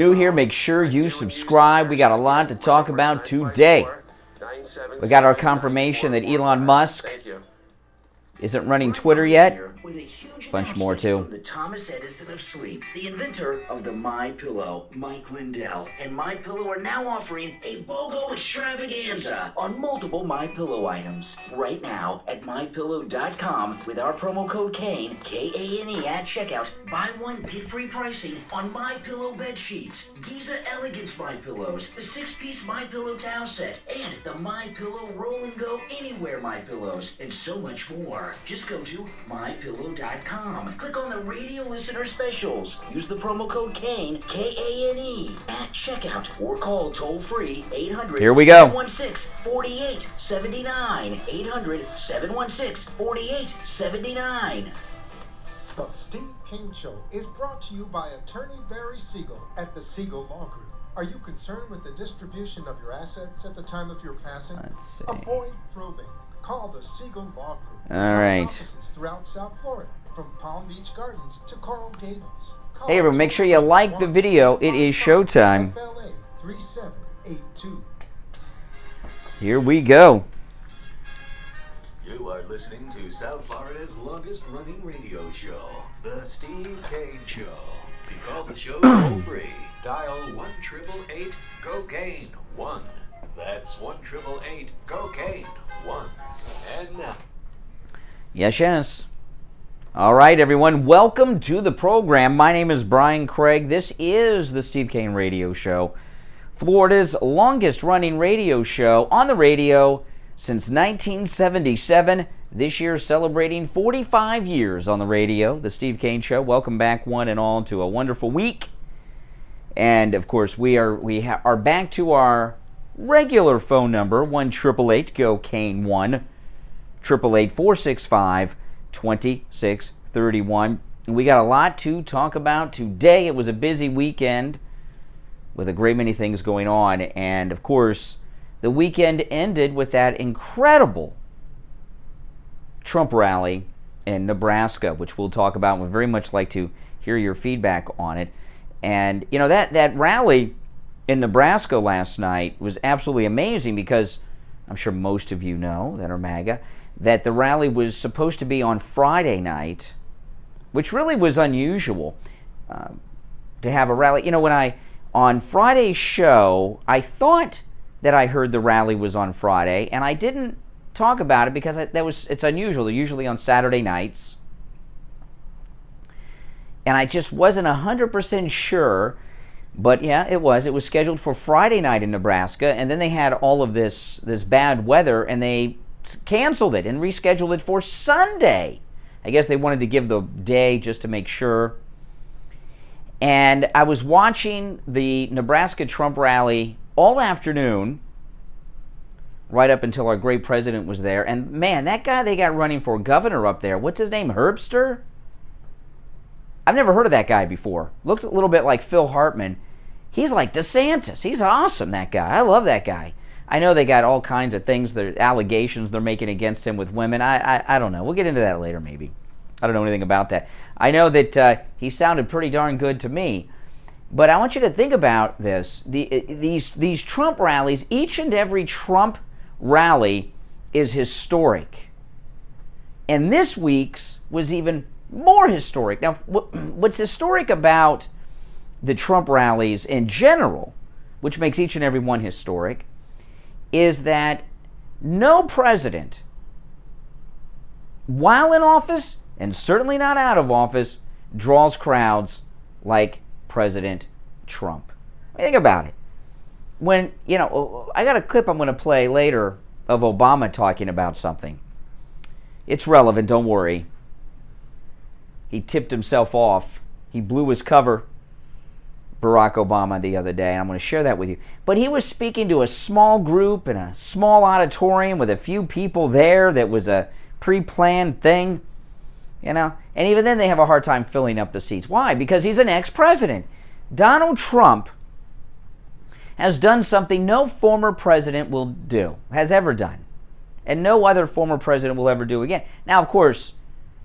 New here, make sure you subscribe. We got a lot to talk about today. We got our confirmation that Elon Musk isn't running Twitter yet. Bunch more too. The Thomas Edison of sleep, the inventor of the My Pillow, Mike Lindell, and My Pillow are now offering a BOGO extravaganza on multiple My Pillow items right now at mypillow.com with our promo code Kane, K-A-N-E at checkout. Buy one, get free pricing on My Pillow bed sheets, Giza Elegance My Pillows, the 6-piece My Pillow towel set, and the My Pillow Roll and Go Anywhere My Pillows, and so much more. Just go to mypillow.com. Click on the radio listener specials. Use the promo code Kane, K-A-N-E, at checkout or call toll-free 800-716-4879. 800-716-4879. The Steve Kane Show is brought to you by Attorney Barry Siegel at the Siegel Law Group. Are you concerned with the distribution of your assets at the time of your passing? Let's see. Avoid probate. Call the Siegel Law Group. All right. Offices throughout South Florida, from Palm Beach Gardens to Coral Gables. Hey everyone, make sure you like the video. It is showtime. FLA 3782. Here we go. You are listening to South Florida's longest running radio show, The Steve Kane Show. To call the show toll free, dial 1-888-COCAINE-1. That's 1-888-COCAINE-1. And now. Yes. All right, everyone. Welcome to the program. My name is Brian Craig. This is the Steve Kane Radio Show, Florida's longest-running radio show on the radio since 1977. This year, celebrating 45 years on the radio, the Steve Kane Show. Welcome back, one and all, to a wonderful week. And of course, we are back to our regular phone number, 1-888-GO-KANE-1, 888-465-2631. We got a lot to talk about today. It was a busy weekend with a great many things going on. And of course, the weekend ended with that incredible Trump rally in Nebraska, which we'll talk about. We'd very much like to hear your feedback on it. And, you know, that rally in Nebraska last night was absolutely amazing because I'm sure most of you know that are MAGA, that the rally was supposed to be on Friday night, which really was unusual to have a rally. You know, on Friday's show, I thought that I heard the rally was on Friday, and I didn't talk about it because it's unusual. They're usually on Saturday nights. And I just wasn't 100% sure, but yeah, it was scheduled for Friday night in Nebraska, and then they had all of this bad weather, and they canceled it and rescheduled it for Sunday. I guess they wanted to give the day just to make sure. And I was watching the Nebraska Trump rally all afternoon, right up until our great president was there. And man, that guy they got running for governor up there, what's his name, Herbster? I've never heard of that guy before. Looked a little bit like Phil Hartman. He's like DeSantis. He's awesome, that guy. I love that guy. I know they got all kinds of things, allegations they're making against him with women. I don't know. We'll get into that later, maybe. I don't know anything about that. I know that he sounded pretty darn good to me. But I want you to think about this. These Trump rallies, each and every Trump rally is historic. And this week's was even more historic. Now, what's historic about the Trump rallies in general, which makes each and every one historic, is that no president, while in office, and certainly not out of office, draws crowds like President Trump. Think about it. When, you know, I got a clip I'm going to play later of Obama talking about something. It's relevant, don't worry. He tipped himself off. He blew his cover, Barack Obama, the other day. And I'm going to share that with you. But he was speaking to a small group in a small auditorium with a few people there. That was a pre-planned thing, you know. And even then they have a hard time filling up the seats. Why? Because he's an ex-president. Donald Trump has done something no former president will do, has ever done. And no other former president will ever do again. Now, of course,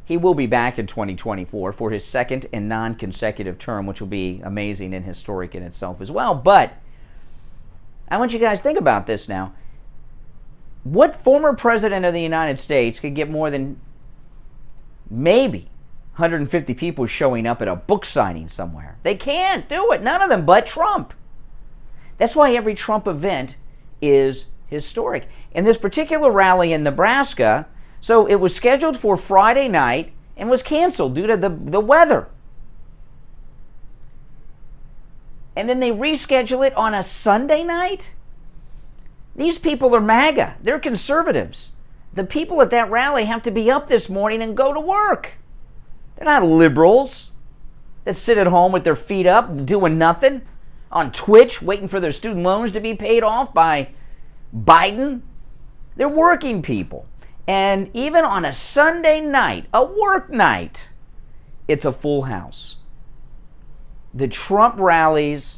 he will be back in 2024 for his second and non-consecutive term, which will be amazing and historic in itself as well. But I want you guys to think about this now. What former president of the United States could get more than maybe 150 people showing up at a book signing somewhere? They can't do it. None of them but Trump. That's why every Trump event is historic. In this particular rally in Nebraska, so it was scheduled for Friday night and was canceled due to the weather. And then they reschedule it on a Sunday night? These people are MAGA. They're conservatives. The people at that rally have to be up this morning and go to work. They're not liberals that sit at home with their feet up doing nothing on Twitch waiting for their student loans to be paid off by Biden. They're working people. And even on a Sunday night, a work night, it's a full house. The Trump rallies,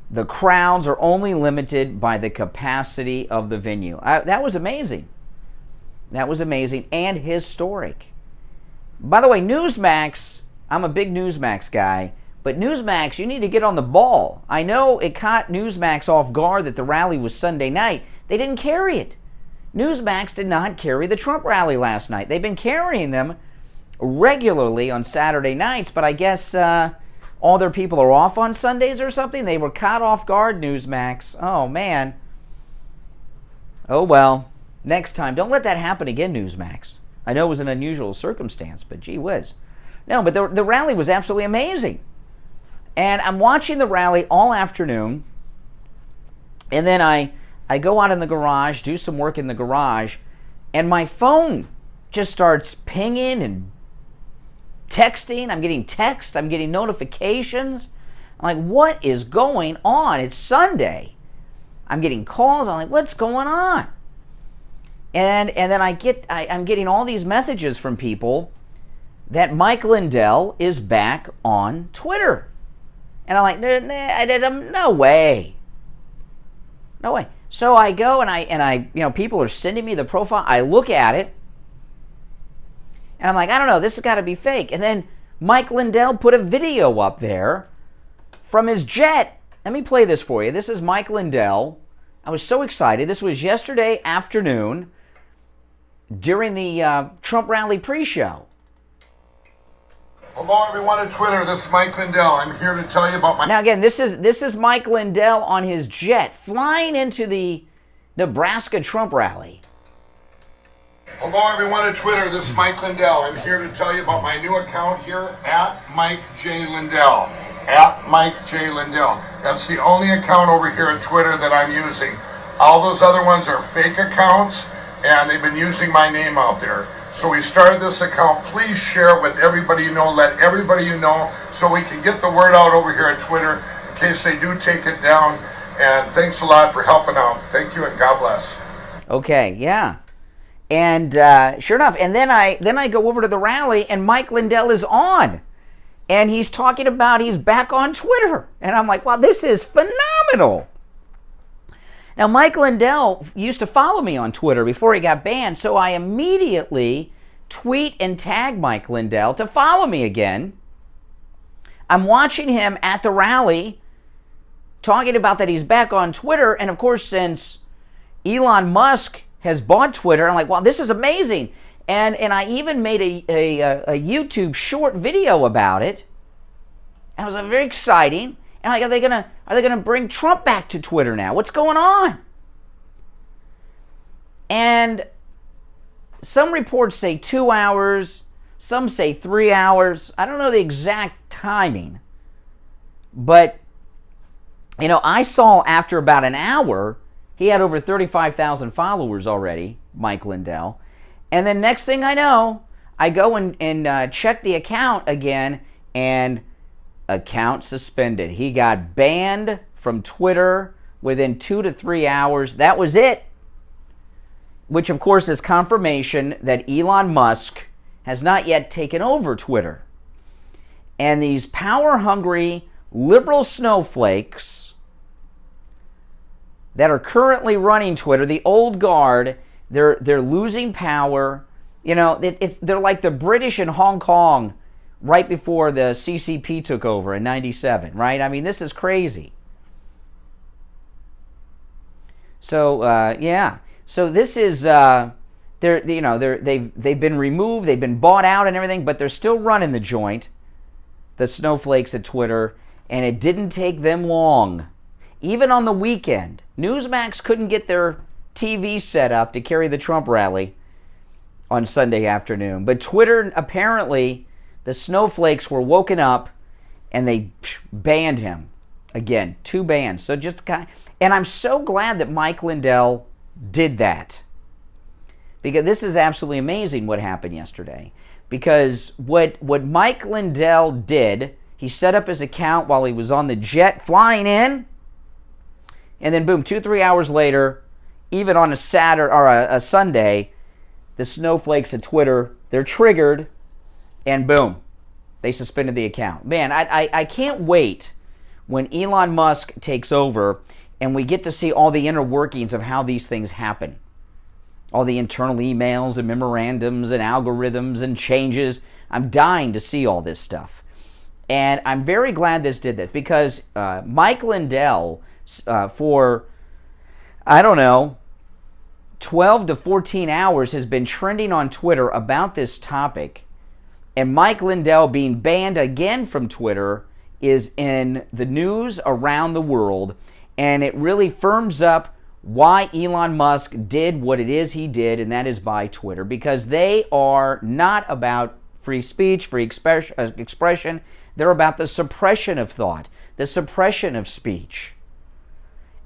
the crowds are only limited by the capacity of the venue. That was amazing. That was amazing and historic. By the way, Newsmax, I'm a big Newsmax guy, but Newsmax, you need to get on the ball. I know it caught Newsmax off guard that the rally was Sunday night. They didn't carry it. Newsmax did not carry the Trump rally last night. They've been carrying them regularly on Saturday nights, but I guess all their people are off on Sundays or something. They were caught off guard, Newsmax. Oh, man. Oh, well. Next time. Don't let that happen again, Newsmax. I know it was an unusual circumstance, but gee whiz. No, but the rally was absolutely amazing. And I'm watching the rally all afternoon, and then I go out in the garage, do some work in the garage, and my phone just starts pinging and texting. I'm getting texts. I'm getting notifications. I'm like, what is going on? It's Sunday. I'm getting calls. I'm like, what's going on? And then I'm getting all these messages from people that Mike Lindell is back on Twitter. And I'm like, no way. No way. So I go and I people are sending me the profile. I look at it. And I'm like, I don't know, this has got to be fake. And then Mike Lindell put a video up there from his jet. Let me play this for you. This is Mike Lindell. I was so excited. This was yesterday afternoon during the Trump rally pre-show. Hello, everyone on Twitter. This is Mike Lindell. I'm here to tell you about my... Now, again, this is Mike Lindell on his jet flying into the Nebraska Trump rally. Hello, everyone on Twitter. This is Mike Lindell. I'm here to tell you about my new account here, at Mike J. Lindell. At Mike J. Lindell. That's the only account over here on Twitter that I'm using. All those other ones are fake accounts, and they've been using my name out there. So we started this account. Please share it with everybody you know. Let everybody you know, so we can get the word out over here at Twitter in case they do take it down. And thanks a lot for helping out. Thank you, and God bless. Okay, yeah. And sure enough, and then I go over to the rally, and Mike Lindell is on. And he's talking about he's back on Twitter. And I'm like, wow, this is phenomenal. Now, Mike Lindell used to follow me on Twitter before he got banned, so I immediately tweet and tag Mike Lindell to follow me again. I'm watching him at the rally talking about that he's back on Twitter, and of course, since Elon Musk has bought Twitter, I'm like, wow, this is amazing. And I even made a YouTube short video about it. And it was very exciting. And like, are they gonna bring Trump back to Twitter now? What's going on? And some reports say 2 hours, some say 3 hours. I don't know the exact timing. But, I saw after about an hour, he had over 35,000 followers already, Mike Lindell. And then next thing I know, I go and check the account again, and account suspended. He got banned from Twitter within 2 to 3 hours. That was it. Which, of course, is confirmation that Elon Musk has not yet taken over Twitter. And these power-hungry liberal snowflakes that are currently running Twitter, the old guard, they're losing power. You know, they're like the British in Hong Kong right before the CCP took over in '97, right? I mean, this is crazy. So yeah, so this is they've been removed, they've been bought out and everything, but they're still running the joint, the snowflakes at Twitter, and it didn't take them long. Even on the weekend, Newsmax couldn't get their TV set up to carry the Trump rally on Sunday afternoon, but Twitter, apparently, the snowflakes were woken up and they banned him. Again, 2 bans. So just and I'm so glad that Mike Lindell did that. Because this is absolutely amazing what happened yesterday. Because what Mike Lindell did, he set up his account while he was on the jet flying in, and then boom, 2-3 hours later, even on a Saturday or a Sunday, the snowflakes at Twitter, they're triggered, and boom, they suspended the account. Man, I can't wait when Elon Musk takes over and we get to see all the inner workings of how these things happen. All the internal emails and memorandums and algorithms and changes. I'm dying to see all this stuff. And I'm very glad this did that, because Mike Lindell, for, I don't know, 12 to 14 hours has been trending on Twitter about this topic. And Mike Lindell being banned again from Twitter is in the news around the world. And it really firms up why Elon Musk did what it is he did, and that is buy Twitter. Because they are not about free speech, free expression. They're about the suppression of thought, the suppression of speech.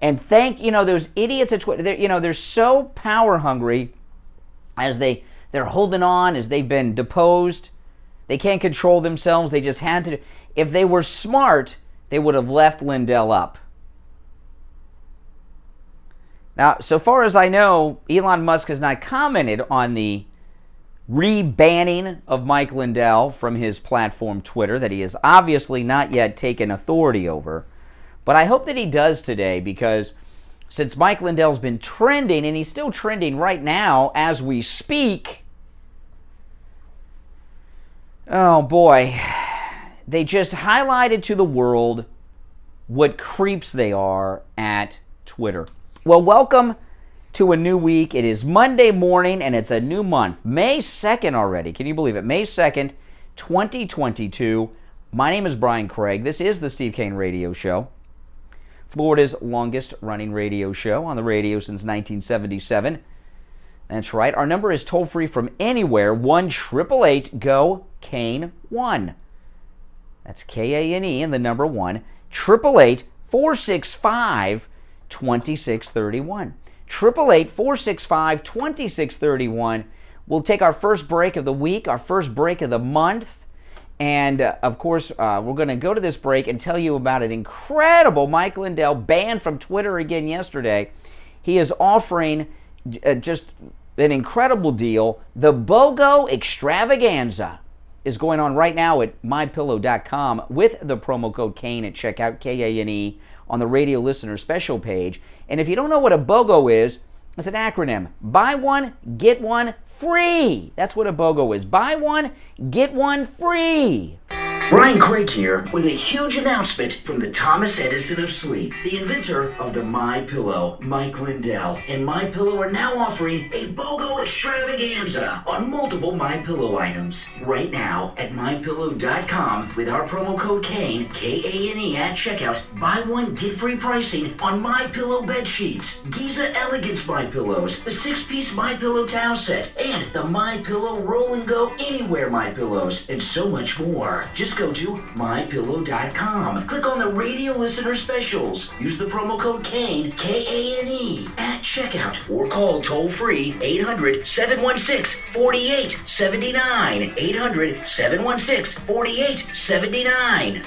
And those idiots at Twitter, they're so power hungry as they're holding on, as they've been deposed. They can't control themselves. They just had to. If they were smart, they would have left Lindell up. Now, so far as I know, Elon Musk has not commented on the re-banning of Mike Lindell from his platform Twitter that he has obviously not yet taken authority over. But I hope that he does today, because since Mike Lindell's been trending, and he's still trending right now as we speak, oh boy, they just highlighted to the world what creeps they are at Twitter. Well, welcome to a new week. It is Monday morning, and it's a new month. May 2nd already. Can you believe it? May 2nd, 2022. My name is Brian Craig. This is the Steve Kane Radio Show, Florida's longest-running radio show, on the radio since 1977. That's right. Our number is toll-free from anywhere, 1-888-GO-KANE-1. That's K-A-N-E and the number 1, 888-465-2631. 888-465-2631. We'll take our first break of the week, our first break of the month. And, of course, we're going to go to this break and tell you about an incredible Mike Lindell, banned from Twitter again yesterday. He is offering just an incredible deal. The BOGO extravaganza is going on right now at mypillow.com with the promo code KANE at checkout, K-A-N-E, on the radio listener special page. And if you don't know what a BOGO is, it's an acronym. Buy one, get one free. That's what a BOGO is. Buy one, get one free. Brian Craig here with a huge announcement from the Thomas Edison of sleep, the inventor of the My Pillow, Mike Lindell. And My Pillow are now offering a BOGO extravaganza on multiple My Pillow items right now at mypillow.com with our promo code KANE, K-A-N-E, at checkout. Buy one, get free pricing on My Pillow bed sheets, Giza Elegance My Pillows, the 6-piece My Pillow towel set, and the My Pillow Roll and Go Anywhere My Pillows, and so much more. Just go to mypillow.com. Click on the radio listener specials. Use the promo code KANE, K-A-N-E, at checkout, or call toll-free 800-716-4879. 800-716-4879.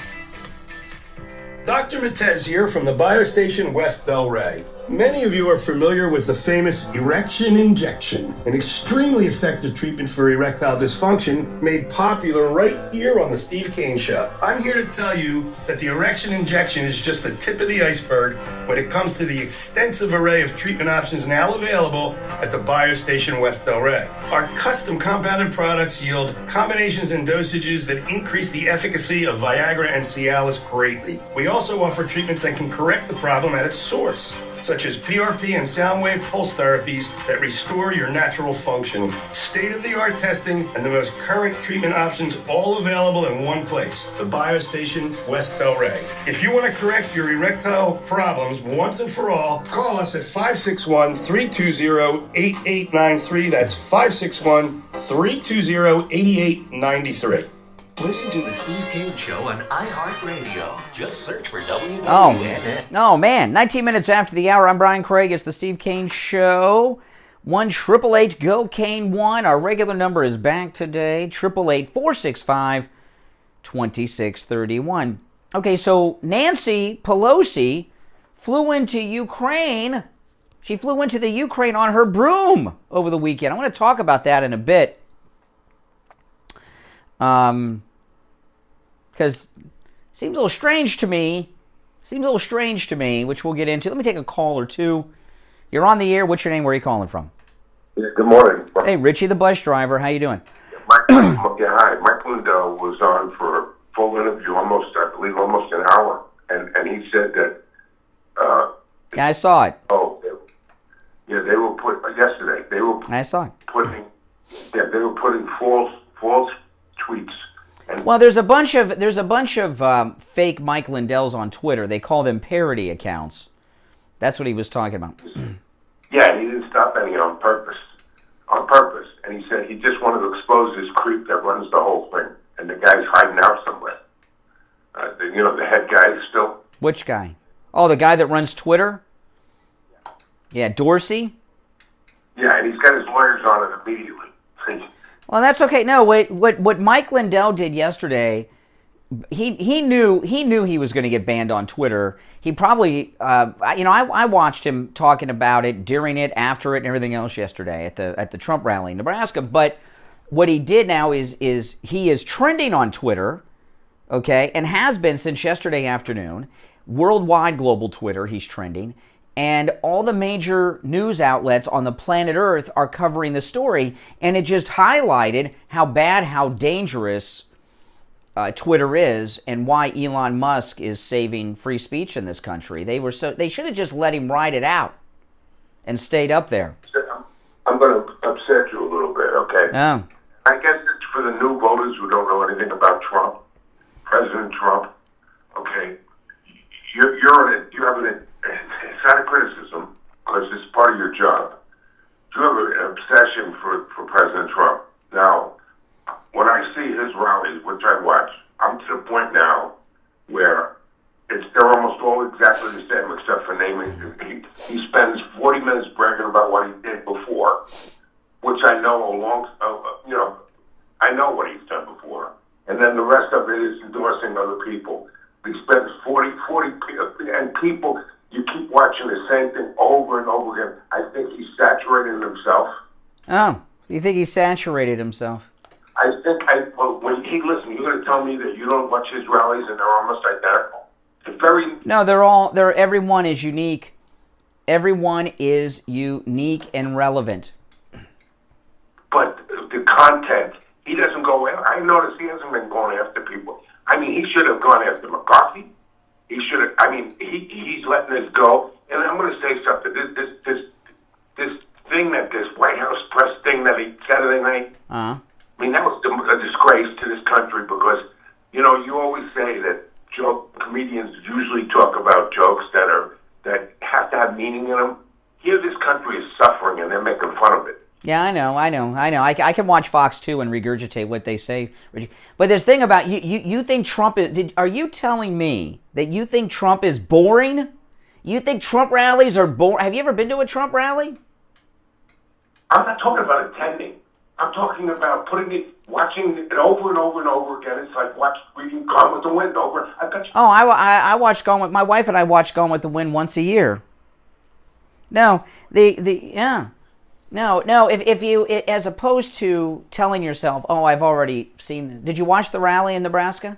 Dr. Matez here from the Biostation West Delray. Many of you are familiar with the famous erection injection, an extremely effective treatment for erectile dysfunction made popular right here on the Steve Kane Show. I'm here to tell you that the erection injection is just the tip of the iceberg when it comes to the extensive array of treatment options now available at the Biostation West Delray. Our custom compounded products yield combinations and dosages that increase the efficacy of Viagra and Cialis greatly. We also offer treatments that can correct the problem at its source, such as PRP and sound wave pulse therapies that restore your natural function. State-of-the-art testing and the most current treatment options all available in one place, the Biostation West Delray. If you want to correct your erectile problems once and for all, call us at 561-320-8893. That's 561-320-8893. Listen to the Steve Kane Show on iHeartRadio. Just search for WWNN. Oh, man. 19 minutes after the hour, I'm Brian Craig. It's the Steve Kane Show. 1-888-GO-KANE-1. Our regular number is back today. 888-465-2631. Okay, so Nancy Pelosi flew into Ukraine. She flew into the Ukraine on her broom over the weekend. I want to talk about that in a bit. Because it seems a little strange to me, which we'll get into. Let me take a call or two. You're on the air. What's your name? Where are you calling from? Yeah, good morning. Hey, Richie the bus driver. How you doing? Hi. Mike Lindell was on for a full interview, almost an hour, and he said that... yeah, I saw it. They were yesterday. I saw it. They were putting false tweets. Well, there's a bunch of fake Mike Lindells on Twitter. They call them parody accounts. That's what he was talking about. Yeah, he didn't stop any on purpose. And he said he just wanted to expose this creep that runs the whole thing. And the guy's hiding out somewhere. The head guy still. Which guy? Oh, the guy that runs Twitter? Yeah, Dorsey? Yeah, and he's got his lawyers on it immediately. Well, that's okay. No, what Mike Lindell did yesterday, he knew he was going to get banned on Twitter. He probably, I watched him talking about it during it, after it, and everything else yesterday at the Trump rally in Nebraska. But what he did now is he is trending on Twitter, okay, and has been since yesterday afternoon. Worldwide global Twitter, he's trending. And all the major news outlets on the planet Earth are covering the story, and it just highlighted how bad, how dangerous Twitter is, and why Elon Musk is saving free speech in this country. They should have just let him ride it out and stayed up there. I'm going to upset you a little bit, okay? Oh. I guess it's for the new voters who don't know anything about Trump, President Trump. Okay, you have an. It's not a criticism, because it's part of your job. You have an obsession for President Trump. Now, when I see his rallies, which I watch, I'm to the point now where they're almost all exactly the same, except for naming. He spends 40 minutes bragging about what he did before, which I know I know what he's done before. And then the rest of it is endorsing other people. He spends 40, and people... You keep watching the same thing over and over again. I think he's saturated himself. Oh, you think he saturated himself? When you're going to tell me that you don't watch his rallies and they're almost identical. No, everyone is unique. Everyone is unique and relevant. But the content, he doesn't go. I noticed he hasn't been going after people. I mean, he should have gone after McCarthy. He should have. I mean, he's letting this go. And I'm going to say something. This thing this White House press thing that he Saturday night. Uh-huh. I mean, that was a disgrace to this country because you always say that comedians usually talk about jokes that have to have meaning in them. Here, this country is suffering, and they're making fun of it. Yeah, I know. I can watch Fox 2 and regurgitate what they say. But this thing about you think Trump is... Are you telling me that you think Trump is boring? You think Trump rallies are boring? Have you ever been to a Trump rally? I'm not talking about attending. I'm talking about putting it... watching it over and over and over again. It's like reading Gone with the Wind over. I bet you. Oh, I watch Gone with my wife and I watch Gone with the Wind once a year. No, yeah. No. If you, as opposed to telling yourself, oh, I've already seen this. Did you watch the rally in Nebraska?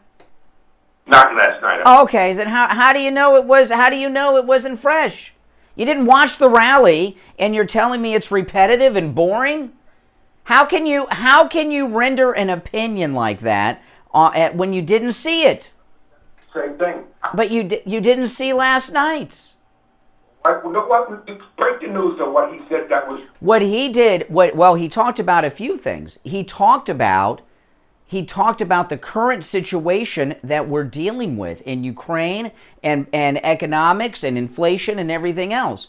Not last night. Oh, okay. Then how do you know it was? How do you know it wasn't fresh? You didn't watch the rally, and you're telling me it's repetitive and boring? How can you render an opinion like that when you didn't see it? Same thing. But you didn't see last night's. Break the news on what he said that was. What he did, he talked about a few things. He talked about the current situation that we're dealing with in Ukraine and economics and inflation and everything else.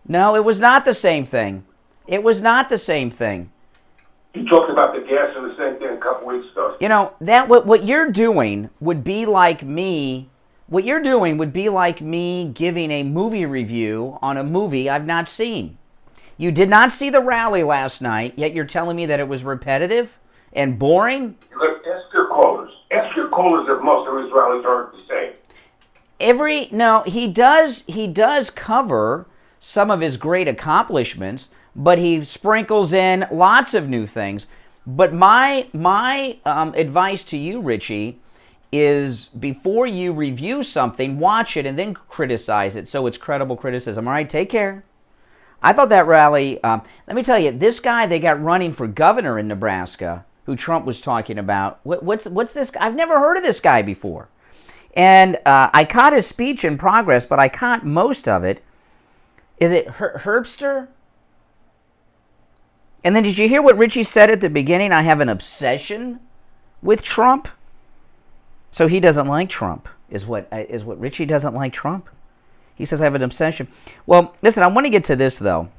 No, it was not the same thing. It was not the same thing. He talked about the gas and the same thing a couple weeks ago. You know, that what you're doing would be like me. What you're doing would be like me giving a movie review on a movie I've not seen. You did not see the rally last night, yet you're telling me that it was repetitive and boring? Look, ask your callers. Ask your callers if most of his rallies aren't the same. He does cover some of his great accomplishments, but he sprinkles in lots of new things. But my advice to you, Richie, is before you review something, watch it and then criticize it so it's credible criticism. All right, take care. I thought that rally, let me tell you, this guy they got running for governor in Nebraska, who Trump was talking about, what's this guy? I've never heard of this guy before. And I caught his speech in progress, but I caught most of it. Is it Herbster? And then did you hear what Richie said at the beginning? I have an obsession with Trump. So he doesn't like Trump, is what Richie doesn't like Trump. He says I have an obsession. Well, listen, I want to get to this, though.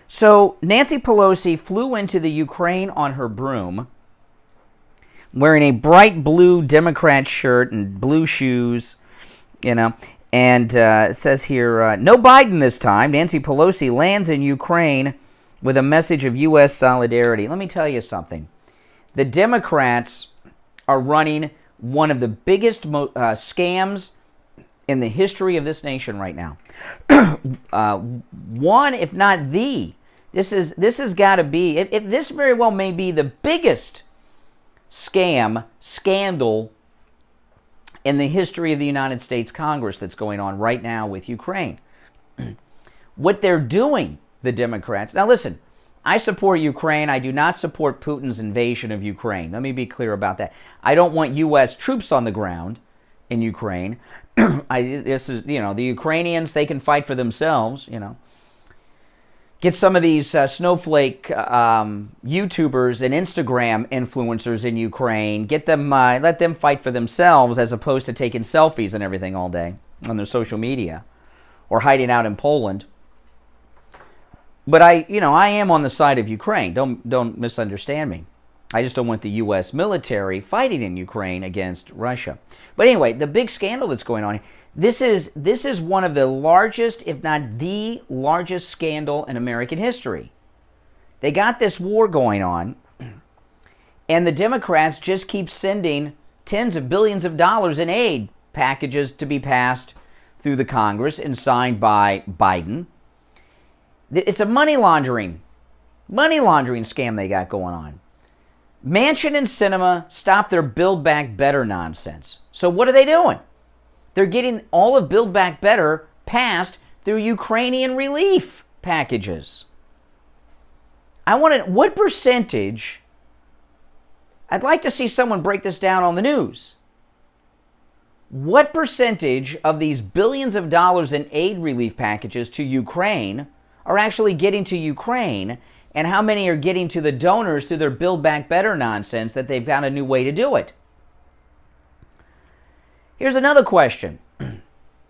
So Nancy Pelosi flew into the Ukraine on her broom, wearing a bright blue Democrat shirt and blue shoes, and it says here, no Biden this time. Nancy Pelosi lands in Ukraine with a message of U.S. solidarity. Let me tell you something. The Democrats are running one of the biggest scams in the history of this nation right now. One, if not the. This has got to be, if this very well may be the biggest scandal in the history of the United States Congress that's going on right now with Ukraine. What they're doing, the Democrats. Now listen, I support Ukraine. I do not support Putin's invasion of Ukraine. Let me be clear about that. I don't want U.S. troops on the ground in Ukraine. The Ukrainians, they can fight for themselves, Get some of these snowflake YouTubers and Instagram influencers in Ukraine. Get them, let them fight for themselves as opposed to taking selfies and everything all day on their social media or hiding out in Poland. But I am on the side of Ukraine. Don't misunderstand me. I just don't want the U.S. military fighting in Ukraine against Russia. But anyway, the big scandal that's going on, this is one of the largest, if not the largest scandal in American history. They got this war going on, and the Democrats just keep sending tens of billions of dollars in aid packages to be passed through the Congress and signed by Biden. It's a money laundering scam they got going on. Manchin and Sinema stopped their Build Back Better nonsense. So what are they doing? They're getting all of Build Back Better passed through Ukrainian relief packages. What percentage, I'd like to see someone break this down on the news. What percentage of these billions of dollars in aid relief packages to Ukraine are actually getting to Ukraine, and how many are getting to the donors through their Build Back Better nonsense that they've found a new way to do it? Here's another question.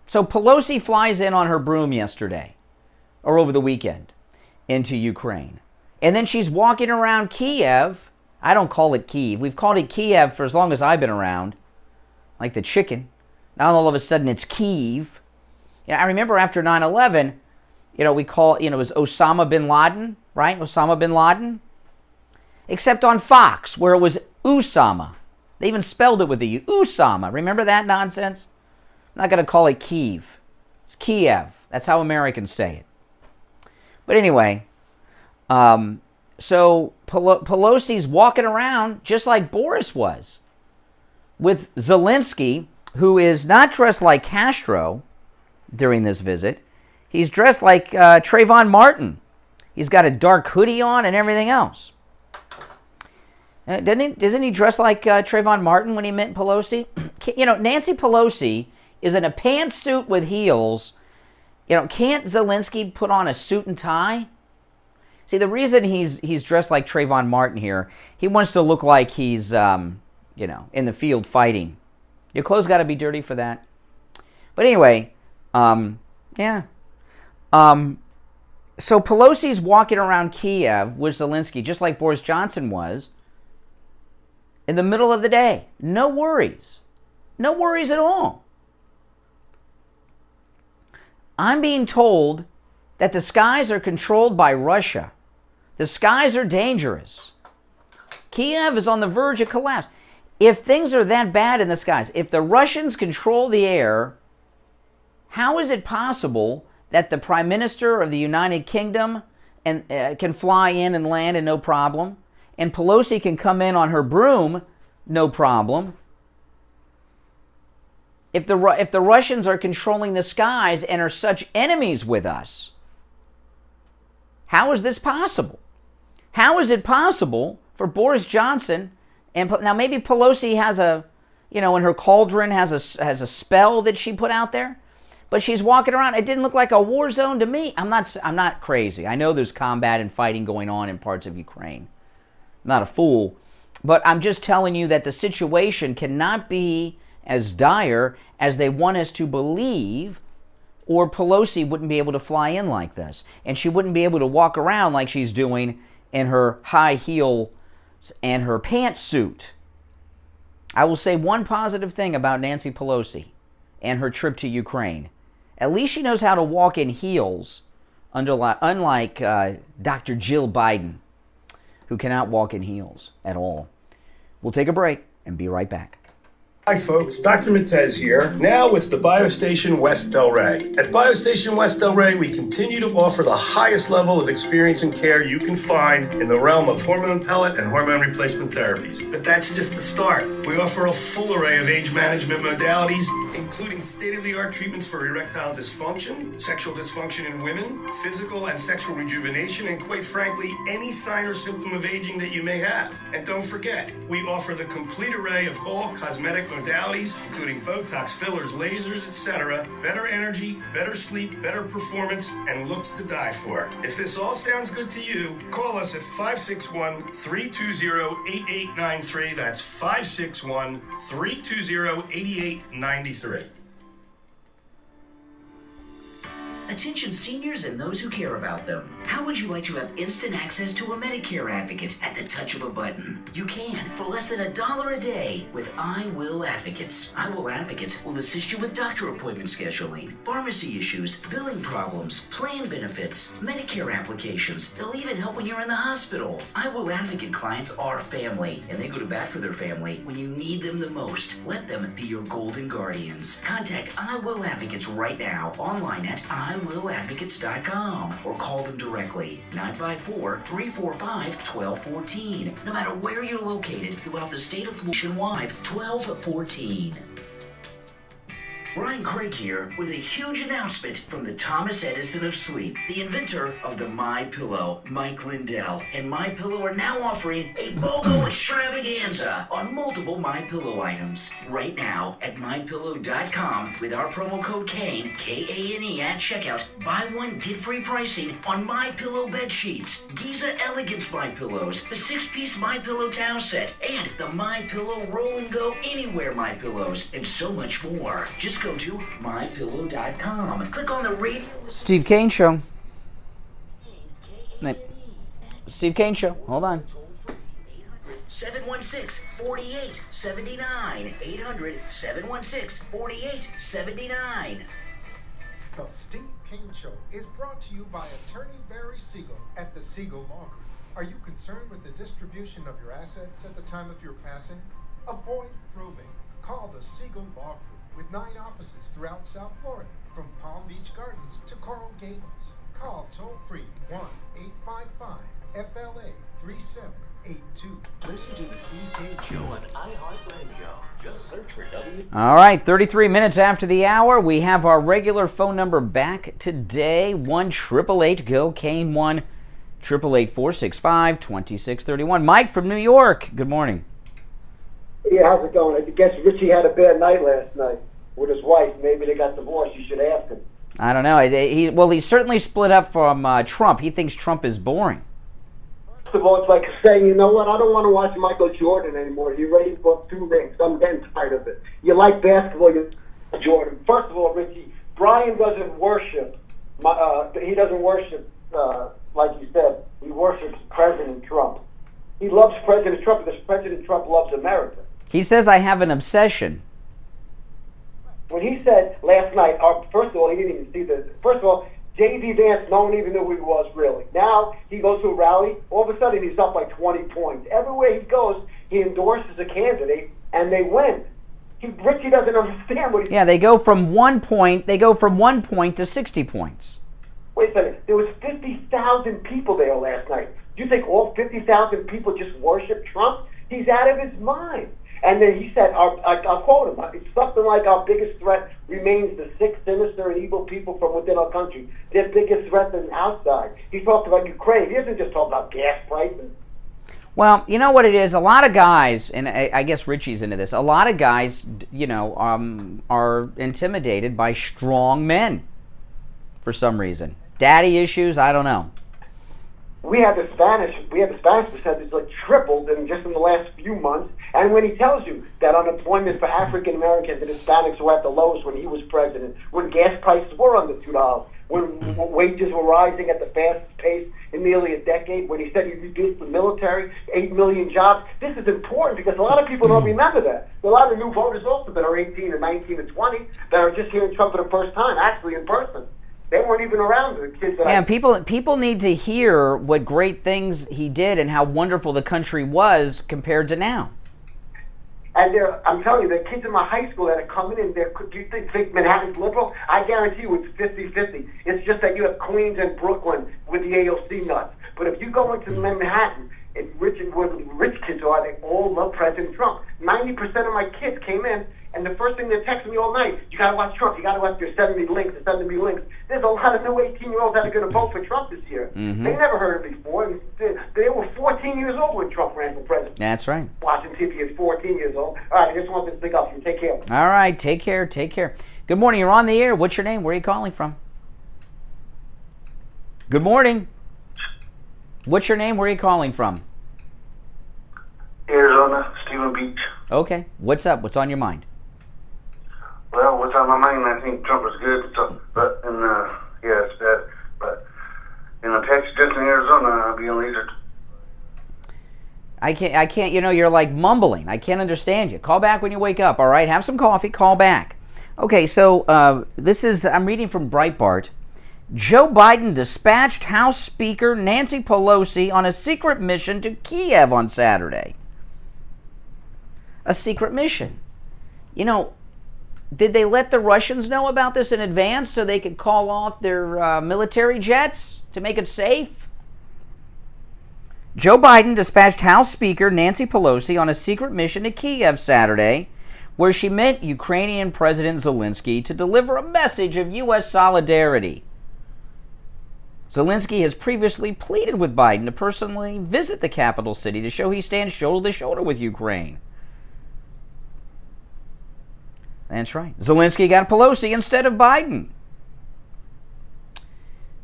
So Pelosi flies in on her broom yesterday, or over the weekend, into Ukraine. And then she's walking around Kiev. I don't call it Kiev. We've called it Kiev for as long as I've been around, like the chicken. Now all of a sudden it's Kiev. I remember after 9/11, we call it was Osama bin Laden, right? Osama bin Laden. except on Fox, where it was Usama. They even spelled it with a U. Usama. Remember that nonsense? I'm not going to call it Kiev. It's Kiev. That's how Americans say it. But anyway, so Pelosi's walking around just like Boris was, with Zelensky, who is not dressed like Castro during this visit. He's dressed like Trayvon Martin. He's got a dark hoodie on and everything else. Doesn't he dress like Trayvon Martin when he met Pelosi? You know, Nancy Pelosi is in a pantsuit with heels. You know, can't Zelensky put on a suit and tie? See, the reason he's dressed like Trayvon Martin here, he wants to look like he's, you know, in the field fighting. Your clothes got to be dirty for that. But anyway, yeah. So Pelosi's walking around Kiev with Zelensky, just like Boris Johnson was, in the middle of the day. No worries. No worries at all. I'm being told that the skies are controlled by Russia. The skies are dangerous. Kiev is on the verge of collapse. If things are that bad in the skies, if the Russians control the air, how is it possible that the Prime Minister of the United Kingdom can fly in and land and no problem, and Pelosi can come in on her broom, no problem? If the Russians are controlling the skies and are such enemies with us, how is this possible? How is it possible for Boris Johnson, and now maybe Pelosi has a, you know, in her cauldron has a spell that she put out there, but she's walking around. It didn't look like a war zone to me. I'm not crazy. I know there's combat and fighting going on in parts of Ukraine. I'm not a fool, but I'm just telling you that the situation cannot be as dire as they want us to believe, or Pelosi wouldn't be able to fly in like this, and she wouldn't be able to walk around like she's doing in her high heels and her pantsuit. I will say one positive thing about Nancy Pelosi and her trip to Ukraine. At least she knows how to walk in heels, unlike Dr. Jill Biden, who cannot walk in heels at all. We'll take a break and be right back. Hi folks, Dr. Matez here, now with the Biostation West Delray. At Biostation West Delray, we continue to offer the highest level of experience and care you can find in the realm of hormone pellet and hormone replacement therapies. But that's just the start. We offer a full array of age management modalities, including state-of-the-art treatments for erectile dysfunction, sexual dysfunction in women, physical and sexual rejuvenation, and quite frankly, any sign or symptom of aging that you may have. And don't forget, we offer the complete array of all cosmetic modalities, including Botox, fillers, lasers, etc., better energy, better sleep, better performance, and looks to die for. If this all sounds good to you, call us at 561-320-8893. That's 561-320-8893. Attention seniors and those who care about them. How would you like to have instant access to a Medicare advocate at the touch of a button? You can for less than $1 a day with I Will Advocates. I Will Advocates will assist you with doctor appointment scheduling, pharmacy issues, billing problems, plan benefits, Medicare applications. They'll even help when you're in the hospital. I Will Advocate clients are family, and they go to bat for their family when you need them the most. Let them be your golden guardians. Contact I Will Advocates right now online at iwilladvocates.com or call them directly, 954-345-1214. No matter where you're located throughout the state of Florida, 1214. Brian Craig here with a huge announcement from the Thomas Edison of sleep, the inventor of the My Pillow, Mike Lindell. And My Pillow are now offering a BOGO extravaganza on multiple My Pillow items. Right now at MyPillow.com with our promo code KANE, K-A-N-E at checkout. Buy one, get free pricing on My Pillow bed sheets, Giza Elegance My Pillows, the 6-piece My Pillow towel set, and the My Pillow Roll and Go Anywhere My Pillows, and so much more. Just go to MyPillow.com. Click on the radio. Steve Kane Show. Steve Kane Show. Hold on. 716-4879. 800-716-4879. The Steve Kane Show is brought to you by attorney Barry Siegel at the Siegel Law Group. Are you concerned with the distribution of your assets at the time of your passing? Avoid probate. Call the Siegel Law Group with 9 offices throughout South Florida, from Palm Beach Gardens to Coral Gables. Call toll-free 1-855-FLA-3782. Listen to the Steve Kane Show on iHeartRadio. Just search for W. All right, 33 minutes after the hour, we have our regular phone number back today. 1-888-GO-KANE, 1-888-465-2631. Mike from New York, good morning. Yeah, how's it going? I guess Richie had a bad night last night with his wife. Maybe they got divorced. You should ask him. I don't know. He certainly split up from Trump. He thinks Trump is boring. First of all, it's like saying, you know what, I don't want to watch Michael Jordan anymore. He raised up 2 rings. I'm getting tired of it. You like basketball, you like Jordan. First of all, Richie, Brian doesn't worship. He doesn't worship, like you said, he worships President Trump. He loves President Trump because President Trump loves America. He says I have an obsession. When he said last night, first of all, he didn't even see this. First of all, J.D. Vance, no one even knew who he was really. Now he goes to a rally, all of a sudden he's up by 20 points. Everywhere he goes, he endorses a candidate, and they win. Richie doesn't understand what he's... Yeah, they go from 1 point to 60 points. Wait a second. There was 50,000 people there last night. Do you think all 50,000 people just worship Trump? He's out of his mind. And then he said, I'll quote him, it's something like our biggest threat remains the sick, sinister, and evil people from within our country. Their biggest threat than outside. He talked about Ukraine. He doesn't just talk about gas prices. Well, you know what it is? A lot of guys, and I guess Richie's into this, a lot of guys, are intimidated by strong men for some reason. Daddy issues, I don't know. We have the Spanish percentage like tripled in just in the last few months. And when he tells you that unemployment for African Americans and Hispanics were at the lowest when he was president, when gas prices were under $2, when wages were rising at the fastest pace in nearly a decade, when he said he reduced the military, 8 million jobs. This is important because a lot of people don't remember that. There are a lot of new voters also that are 18 and 19 and 20 that are just hearing Trump for the first time, actually in person. They weren't even around, the kids that people need to hear what great things he did and how wonderful the country was compared to now. And I'm telling you, the kids in my high school that are coming in, do you think Manhattan's liberal? I guarantee you it's 50-50. It's just that you have Queens and Brooklyn with the AOC nuts. But if you go into Manhattan, where the rich kids are, they all love President Trump. 90% of my kids came in, and the first thing they're texting me all night, you got to watch Trump. You got to watch. They're sending me links. There's a lot of new 18-year-olds that are going to vote for Trump this year. Mm-hmm. They never heard him before. They were 14 years old when Trump ran for president. That's right. Watching TV is 14 years old. All right, I just want this thing up. You take care. All right, take care. Good morning. You're on the air. What's your name? Where are you calling from? Good morning. What's your name? Where are you calling from? Arizona, Stephen Beach. Okay. What's up? What's on your mind? Well, what's on my mind? I think Trump is good, but it's bad. But in Texas, just in Arizona, I'll be on either. I can't. You're like mumbling. I can't understand you. Call back when you wake up. All right. Have some coffee. Call back. Okay. So I'm reading from Breitbart. Joe Biden dispatched House Speaker Nancy Pelosi on a secret mission to Kiev on Saturday. A secret mission. Did they let the Russians know about this in advance so they could call off their military jets to make it safe? Joe Biden dispatched House Speaker Nancy Pelosi on a secret mission to Kiev Saturday, where she met Ukrainian President Zelensky to deliver a message of U.S. solidarity. Zelensky has previously pleaded with Biden to personally visit the capital city to show he stands shoulder to shoulder with Ukraine. That's right. Zelensky got Pelosi instead of Biden.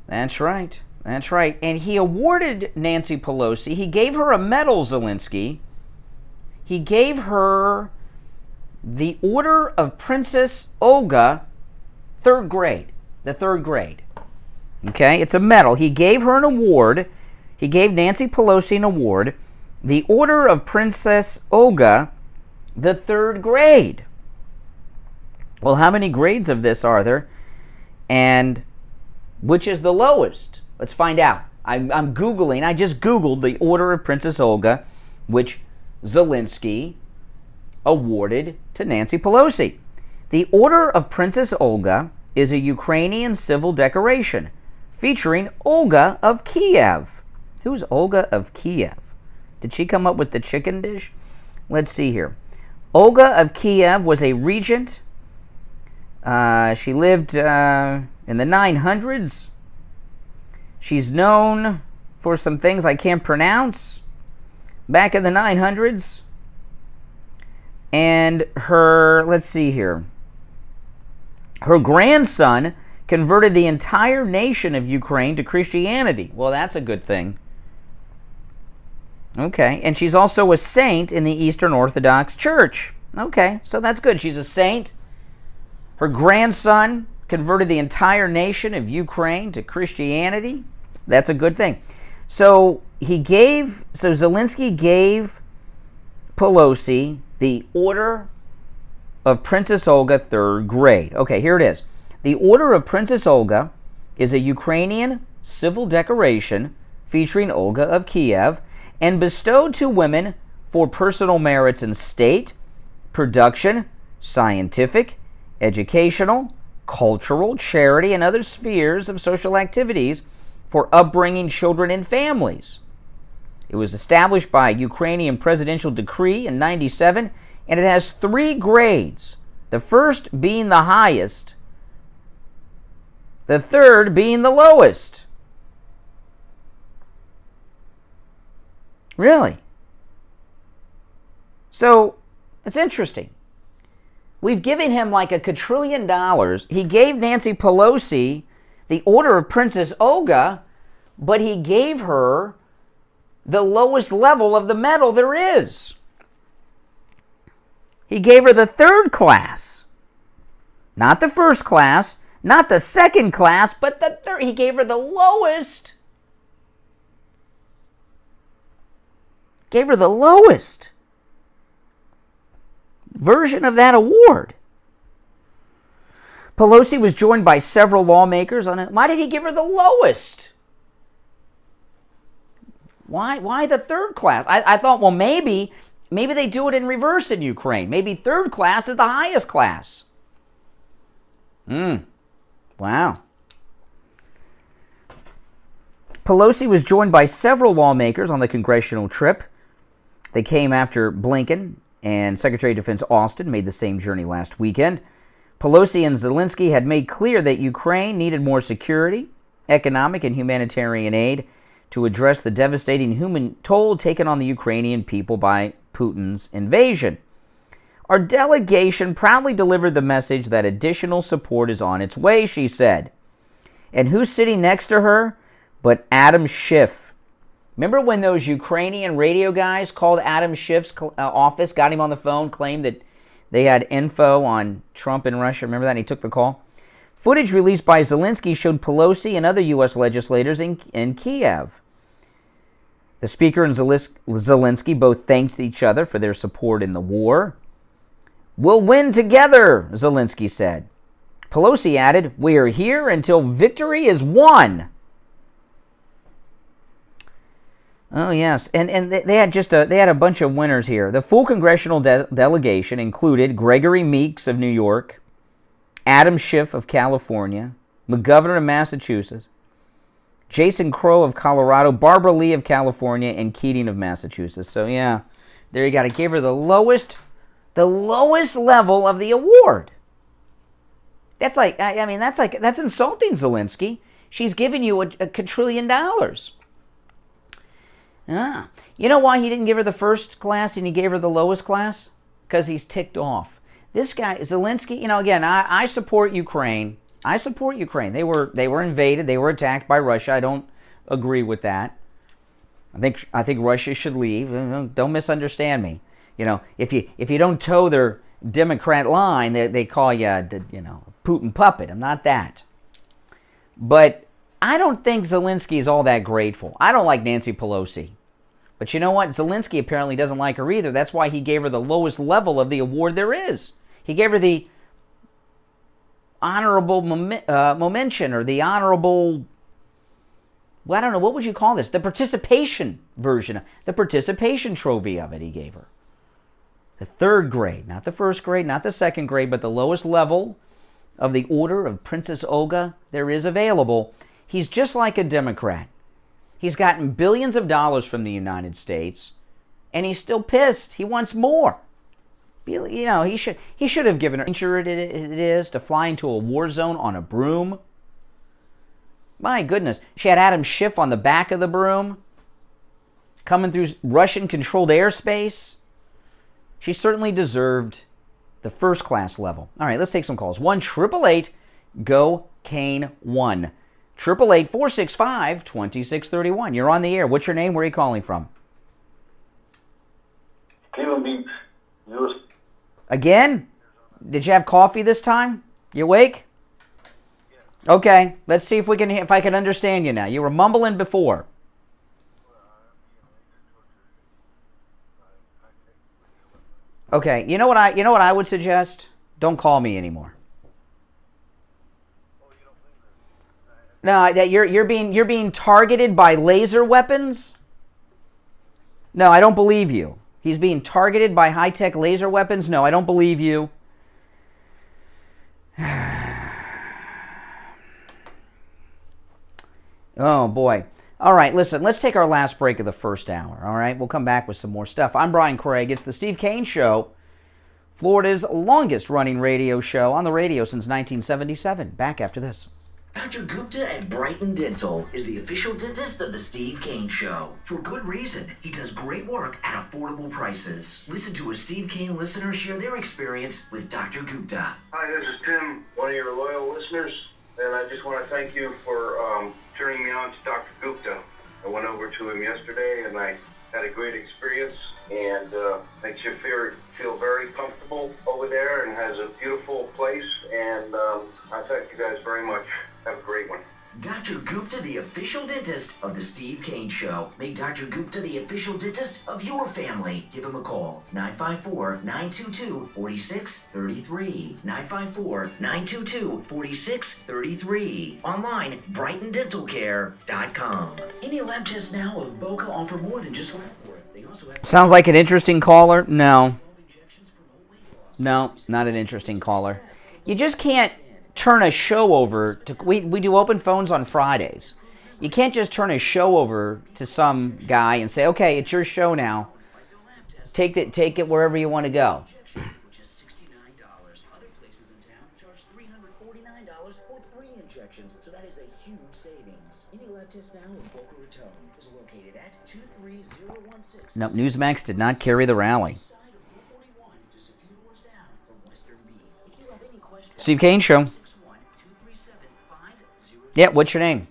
That's right. And he awarded Nancy Pelosi, he gave her a medal, Zelensky. He gave her the Order of Princess Olga, the third grade. Okay, it's a medal. He gave her an award. He gave Nancy Pelosi an award, the Order of Princess Olga, the third grade. Well, how many grades of this are there? And which is the lowest? Let's find out. I'm Googling. I just Googled the Order of Princess Olga, which Zelensky awarded to Nancy Pelosi. The Order of Princess Olga is a Ukrainian civil decoration featuring Olga of Kiev. Who's Olga of Kiev? Did she come up with the chicken dish? Let's see here. Olga of Kiev was a regent. She lived in the 900s. She's known for some things I can't pronounce back in the 900s. And let's see here. Her grandson converted the entire nation of Ukraine to Christianity. Well, that's a good thing. Okay, and she's also a saint in the Eastern Orthodox Church. Okay, so that's good. She's a saint. Her grandson converted the entire nation of Ukraine to Christianity. That's a good thing. So Zelensky gave Pelosi the Order of Princess Olga, 3rd grade. Okay, here it is. The Order of Princess Olga is a Ukrainian civil decoration featuring Olga of Kiev and bestowed to women for personal merits in state, production, scientific, educational, cultural, charity, and other spheres of social activities for upbringing children and families. It was established by Ukrainian presidential decree in 1997, and it has 3 grades, the first being the highest, the third being the lowest. Really? So, it's interesting. We've given him like $1 quadrillion. He gave Nancy Pelosi the Order of Princess Olga, but he gave her the lowest level of the medal there is. He gave her the 3rd class. Not the 1st class, not the 2nd class, but the 3rd. He gave her the lowest. Gave her the lowest version of that award. Pelosi was joined by several lawmakers on it. Why did he give her the lowest? Why the 3rd class? I thought, well, maybe they do it in reverse in Ukraine. Maybe 3rd class is the highest class. Wow. Pelosi was joined by several lawmakers on the congressional trip. They came after Blinken and Secretary of Defense Austin made the same journey last weekend. Pelosi and Zelensky had made clear that Ukraine needed more security, economic, and humanitarian aid to address the devastating human toll taken on the Ukrainian people by Putin's invasion. Our delegation proudly delivered the message that additional support is on its way, she said. And who's sitting next to her but Adam Schiff? Remember when those Ukrainian radio guys called Adam Schiff's office, got him on the phone, claimed that they had info on Trump and Russia? Remember that? And he took the call. Footage released by Zelensky showed Pelosi and other U.S. legislators in Kiev. The speaker and Zelensky both thanked each other for their support in the war. We'll win together, Zelensky said. Pelosi added, we are here until victory is won. Oh, yes. And they had a bunch of winners here. The full congressional delegation included Gregory Meeks of New York, Adam Schiff of California, McGovern of Massachusetts, Jason Crow of Colorado, Barbara Lee of California, and Keating of Massachusetts. So, yeah, there you got it. Gave her the lowest level of the award. That's that's insulting, Zelensky. She's giving you $1 quadrillion. You know why he didn't give her the 1st class and he gave her the lowest class? Because he's ticked off. This guy, Zelensky, again, I support Ukraine. I support Ukraine. They were invaded. They were attacked by Russia. I don't agree with that. I think Russia should leave. Don't misunderstand me. If you don't toe their Democrat line, they call you a Putin puppet. I'm not that. But I don't think Zelensky is all that grateful. I don't like Nancy Pelosi. But you know what? Zelensky apparently doesn't like her either. That's why he gave her the lowest level of the award there is. He gave her the honorable mention or the honorable well, I don't know, what would you call this? The participation version, the participation trophy of it he gave her. The third grade, not the first grade, not the second grade, but the lowest level of the Order of Princess Olga there is available. He's just like a Democrat. He's gotten billions of dollars from the United States, and he's still pissed. He wants more. You know, he should have given her insurance it is to fly into a war zone on a broom. My goodness. She had Adam Schiff on the back of the broom, coming through Russian-controlled airspace. She certainly deserved the first-class level. All right, let's take some calls. 1-888-GO-CANE-1. 888-465-2631. You're on the air. What's your name? Where are you calling from? Stephen Beach. Again? Did you have coffee this time? You awake? Okay, let's see if I can understand you now. You were mumbling before. Okay, you know what I would suggest? Don't call me anymore. No, that you're being targeted by laser weapons? No, I don't believe you. He's being targeted by high-tech laser weapons? No, I don't believe you. Oh, boy. All right, listen, let's take our last break of the first hour, all right? We'll come back with some more stuff. I'm Brian Craig. It's the Steve Kane Show, Florida's longest-running radio show on the radio since 1977. Back after this. Dr. Gupta at Brighton Dental is the official dentist of the Steve Kane Show. For good reason. He does great work at affordable prices. Listen to a Steve Kane listener share their experience with Dr. Gupta. Hi, this is Tim, one of your loyal listeners, and I just want to thank you for turning me on to Dr. Gupta. I went over to him yesterday, and I had a great experience, and makes you feel very comfortable over there, and has a beautiful place, and I thank you guys very much. Have a great one. Dr. Gupta, the official dentist of the Steve Kane Show. Make Dr. Gupta the official dentist of your family. Give him a call. 954-922-4633. 954-922-4633. Online, BrightonDentalCare.com. Any lab tests now of Boca offer more than just lab work. They also have... Sounds like an interesting caller? No. No, not an interesting caller. You just can't turn a show over to... We do open phones on Fridays. You can't just turn a show over to some guy and say, okay, it's your show now. Take it wherever you want to go. Just $69. Other places in town charge $349 for 3 injections, so that is a huge savings. Any lab test now in Boca Raton is located at 23016. No, Newsmax did not carry the rally. Steve Kane Show. Yeah, what's your name?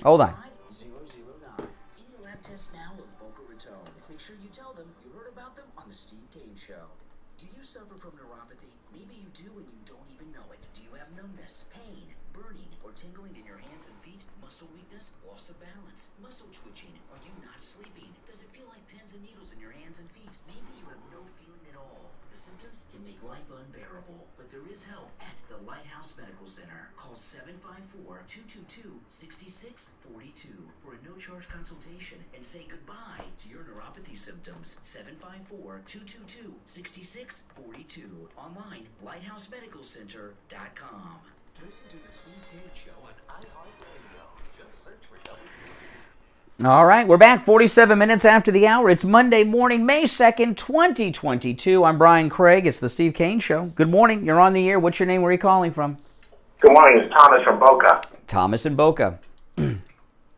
Hold on. Any lab tests now of Boca Raton. Make sure you tell them you heard about them on the Steve Kane Show. Do you suffer from neuropathy? Maybe you do and you don't even know it. Do you have numbness, pain, burning, or tingling in your hands and feet? Muscle weakness, loss of balance, muscle twitching? Are you not sleeping? Does it feel like pins and needles in your hands and feet? Maybe you have no feeling at all. The symptoms can make life unbearable, but there is help at the Lighthouse Medical Center. Call 754-222-6642 for a no-charge consultation and say goodbye to your neuropathy symptoms. 754-222-6642. Online, lighthousemedicalcenter.com. Listen to the Steve Kane Show on iHeartRadio. Just search for W. All right, we're back 47 minutes after the hour. It's Monday morning, May 2nd, 2022. I'm Brian Craig. It's the Steve Kane Show. Good morning. You're on the air. What's your name? Where are you calling from? Good morning. It's Thomas from Boca. Thomas in Boca. With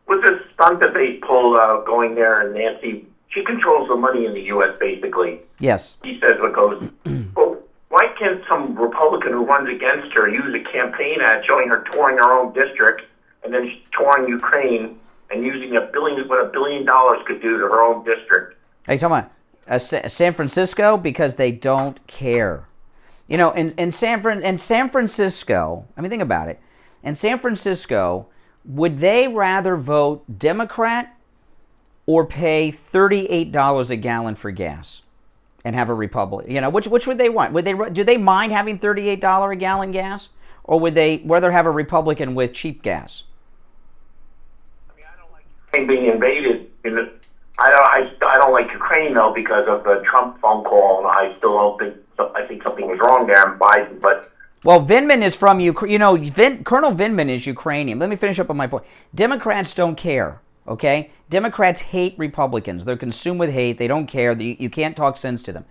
this stunt that they pulled going there, and Nancy, she controls the money in the U.S., basically. Yes. He says what goes. Well, why can't some Republican who runs against her use a campaign ad showing her touring her own district and then touring Ukraine and using what $1 billion could do to her own district? Are you talking about San Francisco? Because they don't care. You know, in San Francisco, I mean, think about it. In San Francisco, would they rather vote Democrat or pay $38 a gallon for gas and have a Republican? You know, which would they want? Do they mind having $38 a gallon gas, or would they rather have a Republican with cheap gas? being invaded. I don't like Ukraine though because of the Trump phone call, and I still don't think. I think something was wrong there in Biden, but. Well, Vindman is from Ukraine. You know, Colonel Vindman is Ukrainian. Let me finish up on my point. Democrats don't care, okay? Democrats hate Republicans. They're consumed with hate. They don't care. You can't talk sense to them.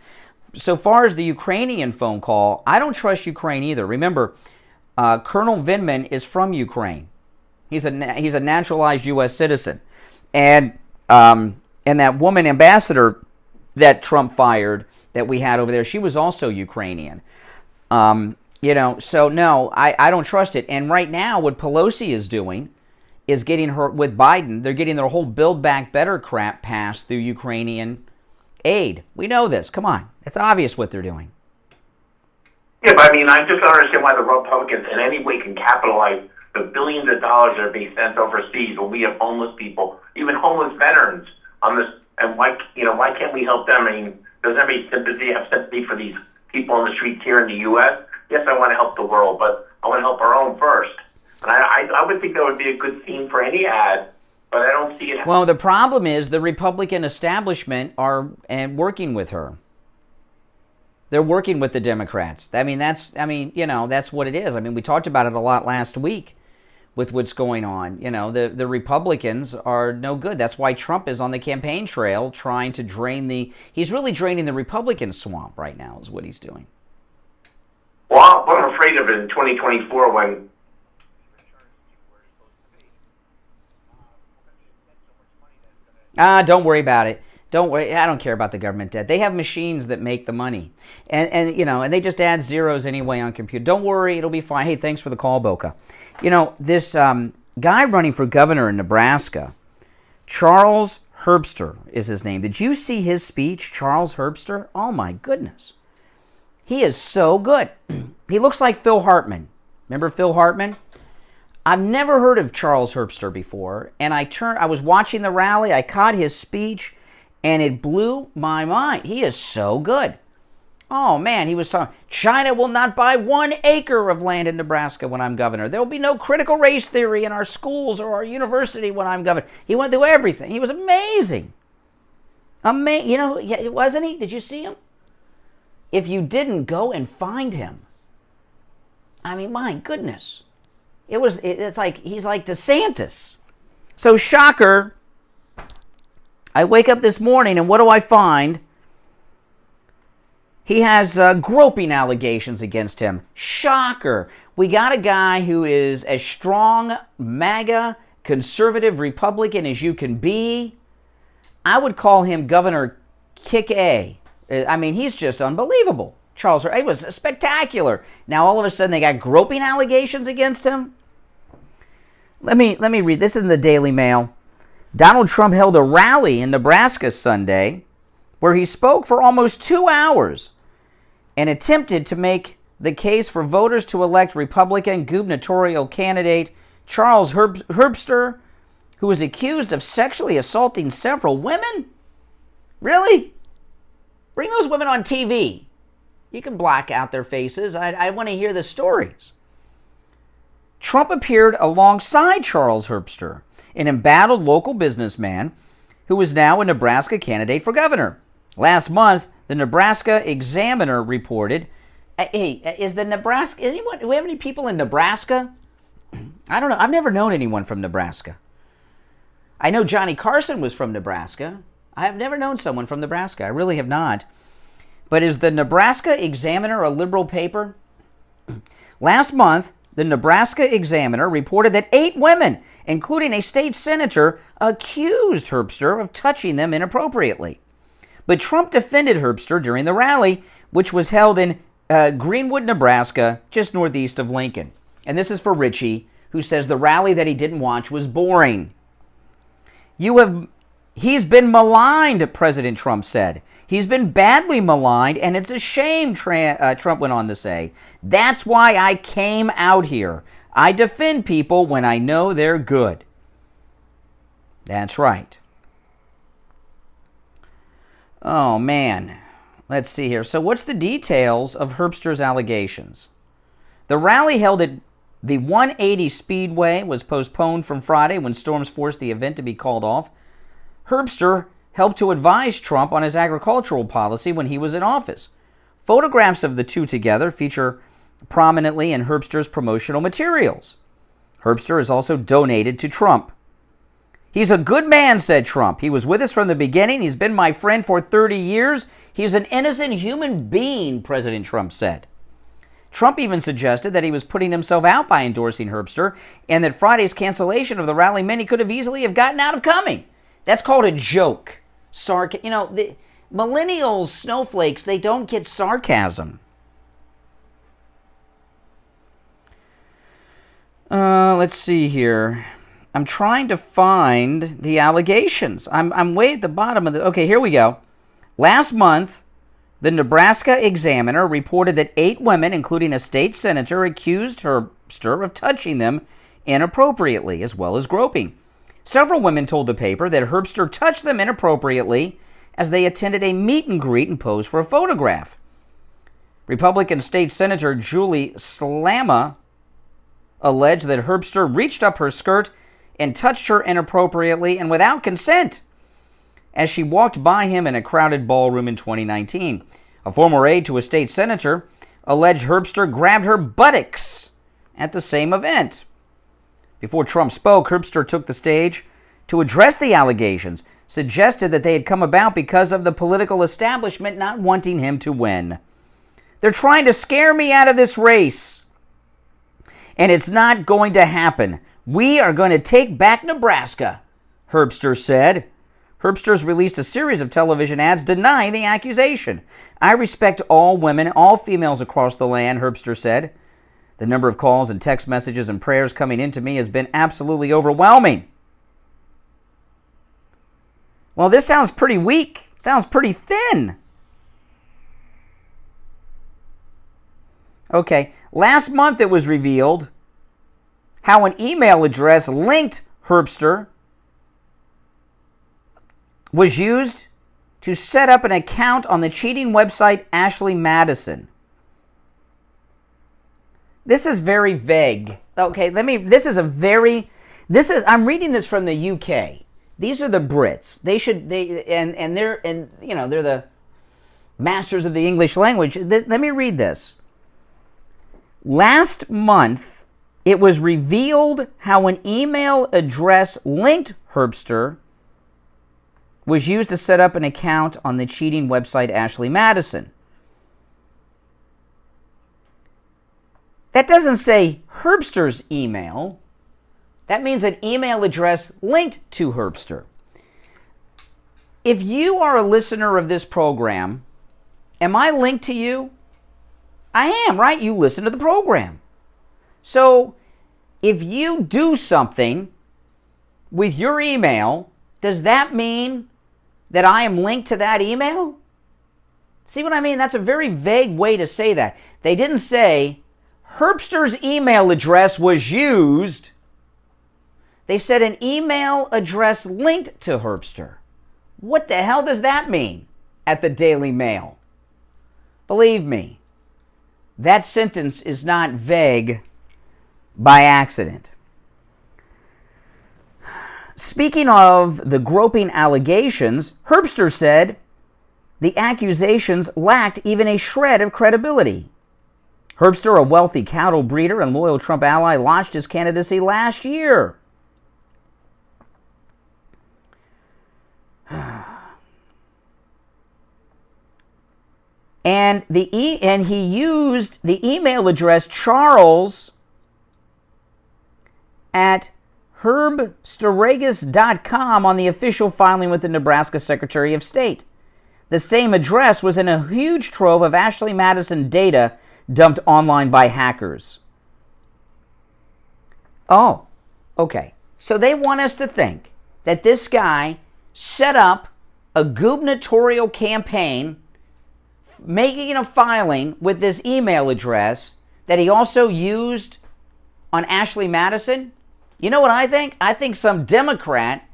So far as the Ukrainian phone call, I don't trust Ukraine either. Remember, Colonel Vindman is from Ukraine. He's a naturalized U.S. citizen. And that woman ambassador that Trump fired that we had over there, she was also Ukrainian. You know, so no, I don't trust it. And right now, what Pelosi is doing is getting her, with Biden, they're getting their whole Build Back Better crap passed through Ukrainian aid. We know this. Come on. It's obvious what they're doing. Yeah, but I mean, I just don't understand why the Republicans in any way can capitalize the billions of dollars that are being sent overseas when we have homeless people, even homeless veterans on this. And why can't we help them? I mean, does anybody have sympathy for these people on the streets here in the U.S.? Yes, I want to help the world, but I want to help our own first. And I would think that would be a good theme for any ad, but I don't see it. Well, the problem is the Republican establishment are working with her. They're working with the Democrats. That's what it is. I mean, we talked about it a lot last week with what's going on. You know, the Republicans are no good. That's why Trump is on the campaign trail trying to he's really draining the Republican swamp right now is what he's doing. Well, what I'm afraid of in 2024 when... Don't worry about it. Don't worry. I don't care about the government debt. They have machines that make the money. And they just add zeros anyway on computer. Don't worry. It'll be fine. Hey, thanks for the call, Boca. You know, this guy running for governor in Nebraska, Charles Herbster is his name. Did you see his speech, Charles Herbster? Oh, my goodness. He is so good. He looks like Phil Hartman. Remember Phil Hartman? I've never heard of Charles Herbster before, and I was watching the rally, I caught his speech, and it blew my mind. He is so good. Oh, man, he was talking, China will not buy 1 acre of land in Nebraska when I'm governor. There will be no critical race theory in our schools or our university when I'm governor. He went through everything. He was amazing. Wasn't he? Did you see him? If you didn't, go and find him. I mean, my goodness. It's like, he's like DeSantis. So, shocker, I wake up this morning and what do I find? He has groping allegations against him. Shocker. We got a guy who is as strong, MAGA, conservative Republican as you can be. I would call him Governor Kick-A. I mean, he's just unbelievable. Charles, it was spectacular. Now, all of a sudden, they got groping allegations against him? Let me read. This is in the Daily Mail. Donald Trump held a rally in Nebraska Sunday where he spoke for almost 2 hours and attempted to make the case for voters to elect Republican gubernatorial candidate Charles Herbster, who was accused of sexually assaulting several women. Really? Bring those women on TV. You can black out their faces. I want to hear the stories. Trump appeared alongside Charles Herbster, an embattled local businessman who is now a Nebraska candidate for governor. Last month, the Nebraska Examiner reported, hey, is the Nebraska, anyone, do we have any people in Nebraska? I don't know. I've never known anyone from Nebraska. I know Johnny Carson was from Nebraska. I have never known someone from Nebraska. I really have not. But is the Nebraska Examiner a liberal paper? Last month, the Nebraska Examiner reported that 8 women, including a state senator, accused Herbster of touching them inappropriately. But Trump defended Herbster during the rally, which was held in Greenwood, Nebraska, just northeast of Lincoln. And this is for Richie, who says the rally that he didn't watch was boring. He's been maligned, President Trump said. He's been badly maligned, and it's a shame, Trump went on to say. That's why I came out here. I defend people when I know they're good. That's right. Oh, man. Let's see here. So what's the details of Herbster's allegations? The rally held at The 180 Speedway was postponed from Friday when storms forced the event to be called off. Herbster helped to advise Trump on his agricultural policy when he was in office. Photographs of the two together feature prominently in Herbster's promotional materials. Herbster is also donated to Trump. He's a good man, said Trump. He was with us from the beginning. He's been my friend for 30 years. He's an innocent human being, President Trump said. Trump even suggested that he was putting himself out by endorsing Herbster and that Friday's cancellation of the rally many could have easily have gotten out of coming. That's called a joke. The millennials, snowflakes, they don't get sarcasm. Let's see here. I'm trying to find the allegations. I'm way at the bottom of the... Okay, here we go. Last month, the Nebraska Examiner reported that 8 women, including a state senator, accused Herbster of touching them inappropriately, as well as groping. Several women told the paper that Herbster touched them inappropriately as they attended a meet and greet and posed for a photograph. Republican State Senator Julie Slama alleged that Herbster reached up her skirt and touched her inappropriately and without consent as she walked by him in a crowded ballroom in 2019. A former aide to a state senator alleged Herbster grabbed her buttocks at the same event. Before Trump spoke, Herbster took the stage to address the allegations, suggested that they had come about because of the political establishment not wanting him to win. They're trying to scare me out of this race, and it's not going to happen. We are going to take back Nebraska, Herbster said. Herbster's released a series of television ads denying the accusation. I respect all women, all females across the land, Herbster said. The number of calls and text messages and prayers coming into me has been absolutely overwhelming. Well, this sounds pretty weak. Sounds pretty thin. Okay, last month it was revealed how an email address linked Herbster was used to set up an account on the cheating website Ashley Madison. This is very vague. Okay, I'm reading this from the UK. These are the Brits. They're the masters of the English language. Let me read this. Last month, it was revealed how an email address linked Herbster was used to set up an account on the cheating website Ashley Madison. That doesn't say Herbster's email. That means an email address linked to Herbster. If you are a listener of this program, am I linked to you? I am, right? You listen to the program. So, if you do something with your email, does that mean that I am linked to that email? See what I mean? That's a very vague way to say that. They didn't say Herbster's email address was used. They said an email address linked to Herbster. What the hell does that mean at the Daily Mail? Believe me, that sentence is not vague by accident. Speaking of the groping allegations, Herbster said the accusations lacked even a shred of credibility. Herbster, a wealthy cattle breeder and loyal Trump ally, launched his candidacy last year. And he used the email address Charles at herbsteragus.com on the official filing with the Nebraska Secretary of State. The same address was in a huge trove of Ashley Madison data dumped online by hackers. Oh, okay. So they want us to think that this guy set up a gubernatorial campaign, filing with this email address that he also used on Ashley Madison. You know what I think? I think some Democrat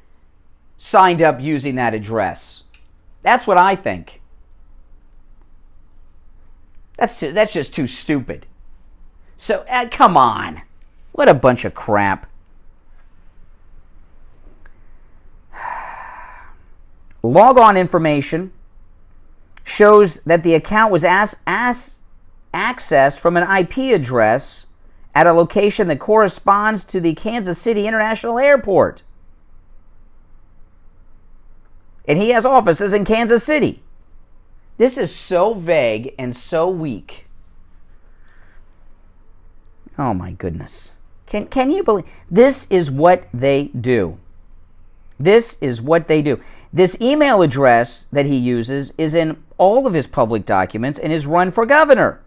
signed up using that address. That's what I think. That's just too stupid. So, come on. What a bunch of crap. Log-on information shows that the account was accessed from an IP address at a location that corresponds to the Kansas City International Airport. And he has offices in Kansas City. This is so vague and so weak. Oh my goodness. Can you believe? This is what they do. This is what they do. This email address that he uses is in all of his public documents and is run for governor.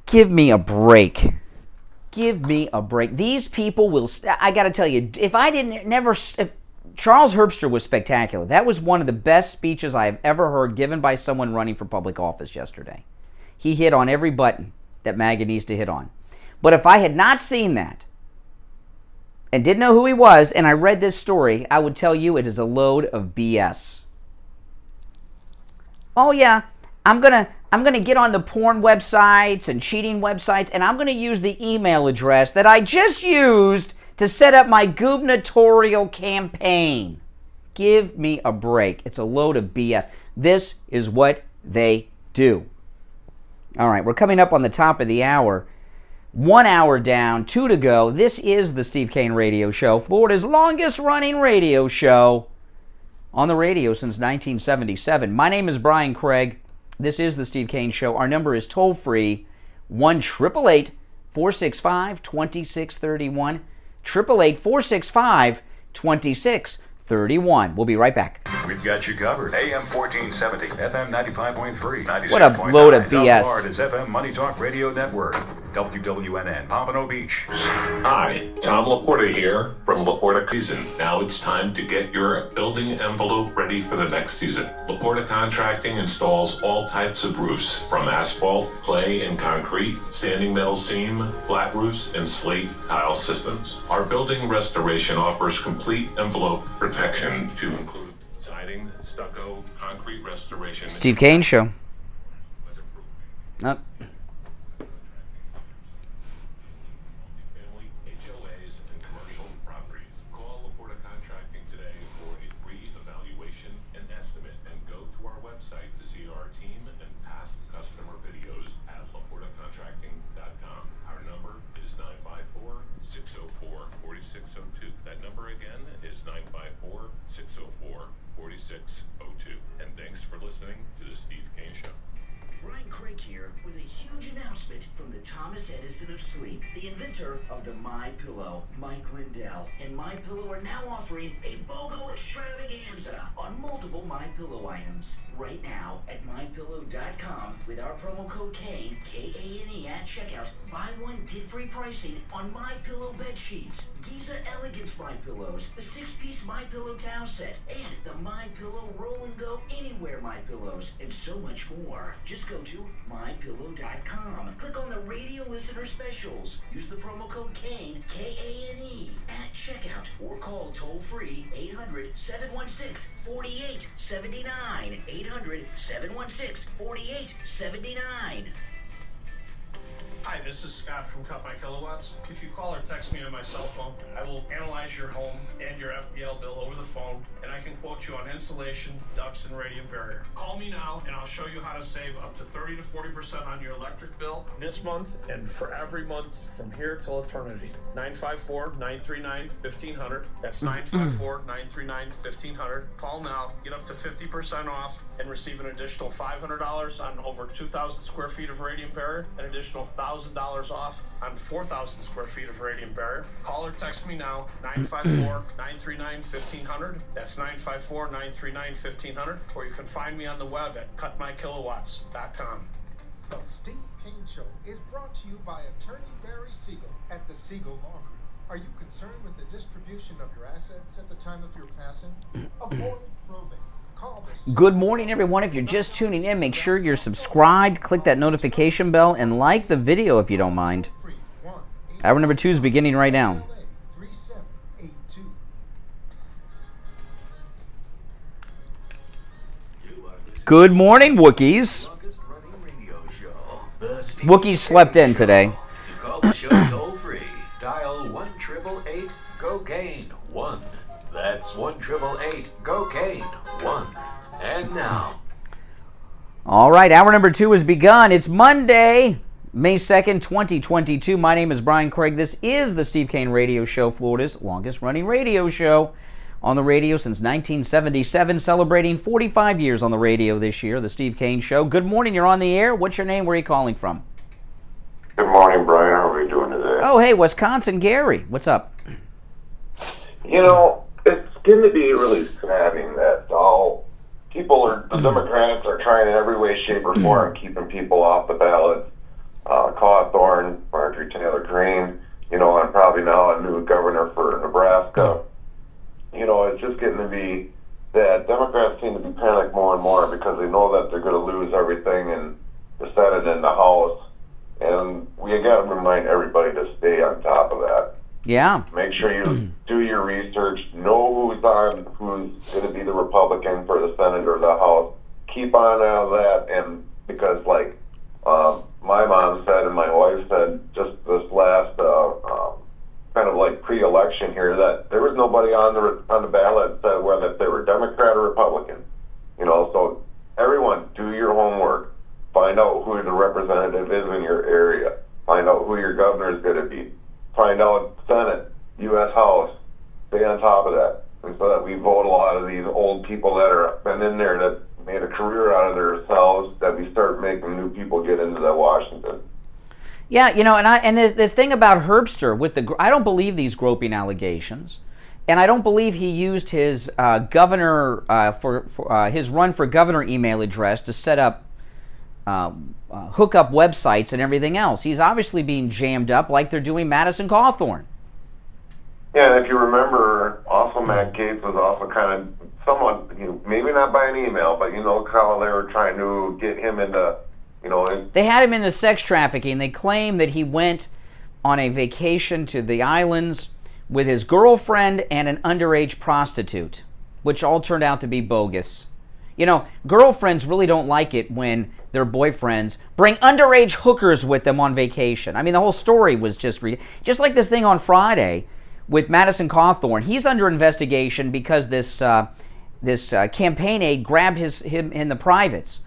Give me a break. Give me a break. These people will... I got to tell you, if Charles Herbster was spectacular. That was one of the best speeches I have ever heard given by someone running for public office yesterday. He hit on every button that MAGA needs to hit on. But if I had not seen that and didn't know who he was, and I read this story, I would tell you it is a load of BS. Oh yeah, I'm gonna get on the porn websites and cheating websites, and I'm gonna use the email address that I just used to set up my gubernatorial campaign. Give me a break. It's a load of BS. This is what they do. All right, we're coming up on the top of the hour. 1 hour down, 2 to go. This is the Steve Kane Radio Show, Florida's longest-running radio show on the radio since 1977. My name is Brian Craig. This is the Steve Kane Show. Our number is toll-free, 1-888-465-2631, 888-465-2631. We'll be right back. We've got you covered. AM 1470, FM 95.3, 96.9. What a load of BS. Florida's FM Money Talk Radio Network, WWNN, Pompano Beach. Hi, Tom Laporta here from Laporta Season. Now it's time to get your building envelope ready for the next season. Laporta Contracting installs all types of roofs, from asphalt, clay, and concrete, standing metal seam, flat roofs, and slate tile systems. Our building restoration offers complete envelope protection to include siding, stucco, concrete restoration. Steve Kane Show. Up. HOAs and commercial properties. Call Laporta Contracting today for a free evaluation and estimate, and go to our website to see our team and past customer videos at laportacontracting.com. Our number is 954-604-4602. That number again is 954-604-4602. And thanks for listening to the Steve Kane Show. Brian Craig here with a huge announcement from the Thomas Edison of sleep, the inventor of the My Pillow, Mike Lindell. And My Pillow are now offering a BOGO extravaganza on multiple My Pillow items right now at mypillow.com with our promo code Kane, K-A-N-E at checkout. Buy one, get free pricing on My Pillow bed sheets, Giza Elegance My Pillows, the 6-piece My Pillow towel set, and the My Pillow Roll and Go Anywhere My Pillows, and so much more. Just go to mypillow.com. Click on the radio listener specials. Use the promo code Kane, K-A-N-E, at checkout, or call toll-free 800-716-4879. 800-716-4879. Hi, this is Scott from Cut My Kilowatts. If you call or text me on my cell phone, I will analyze your home and your FPL bill over the phone, and I can quote you on insulation, ducts, and radiant barrier. Call me now, and I'll show you how to save up to 30 to 40% on your electric bill this month and for every month from here till eternity. 954-939-1500. That's 954-939-1500. Call now, get up to 50% off, and receive an additional $500 on over 2,000 square feet of radiant barrier, an additional $1,000 off on 4,000 square feet of radiant barrier. Call or text me now, 954-939-1500. That's 954-939-1500. Or you can find me on the web at cutmykilowatts.com. The Steve Kane Show is brought to you by attorney Barry Siegel at the Siegel Law Group. Are you concerned with the distribution of your assets at the time of your passing? Avoid probate. Good morning, everyone. If you're just tuning in, make sure you're subscribed, click that notification bell, and like the video if you don't mind. Hour number 2 is beginning right now. Good morning, Wookiees. The Steve Wookiee slept in Show. today. To call the show toll free, dial 1-888-COCAINE-1. That's 1-888-COCAINE-1. And now. All right, hour number 2 has begun. It's Monday, May 2nd, 2022. My name is Brian Craig. This is the Steve Kane Radio Show, Florida's longest-running radio show. On the radio since 1977, celebrating 45 years on the radio this year, the Steve Kane Show. Good morning, you're on the air. What's your name? Where are you calling from? Good morning, Brian. How are we doing today? Oh, hey, Wisconsin Gary. What's up? You know, it's going to be really saddening that the Democrats are trying in every way, shape, or form keeping people off the ballot. Cawthorn, Marjorie Taylor Greene, and probably now a new governor for Nebraska. It's just getting to be that Democrats seem to be panicked more and more because they know that they're going to lose everything in the Senate and the House. And we got to remind everybody to stay on top of that. Yeah. Make sure you do your research, know who's going to be the Republican for the Senate or the House. Keep on out of that, and because my mom said and my wife said just this last kind of like pre-election here that there was nobody on the ballot that said whether they were Democrat or Republican. So everyone, do your homework. Find out who the representative is in your area. Find out who your governor is going to be. Find out Senate, U.S. House. Stay on top of that. And so that we vote a lot of these old people that have been in there that made a career out of themselves, that we start making new people get into that Washington. Yeah, and there's this thing about Herbster with I don't believe these groping allegations, and I don't believe he used his governor for his run for governor email address to set up hook up websites and everything else. He's obviously being jammed up like they're doing Madison Cawthorn. Yeah, and if you remember, also Matt Gaetz was also kind of somewhat, maybe not by an email, but how they were trying to get him into. They had him into sex trafficking. They claim that he went on a vacation to the islands with his girlfriend and an underage prostitute, which all turned out to be bogus. Girlfriends really don't like it when their boyfriends bring underage hookers with them on vacation. I mean, the whole story was just like this thing on Friday with Madison Cawthorn. He's under investigation because this campaign aide grabbed him in the privates.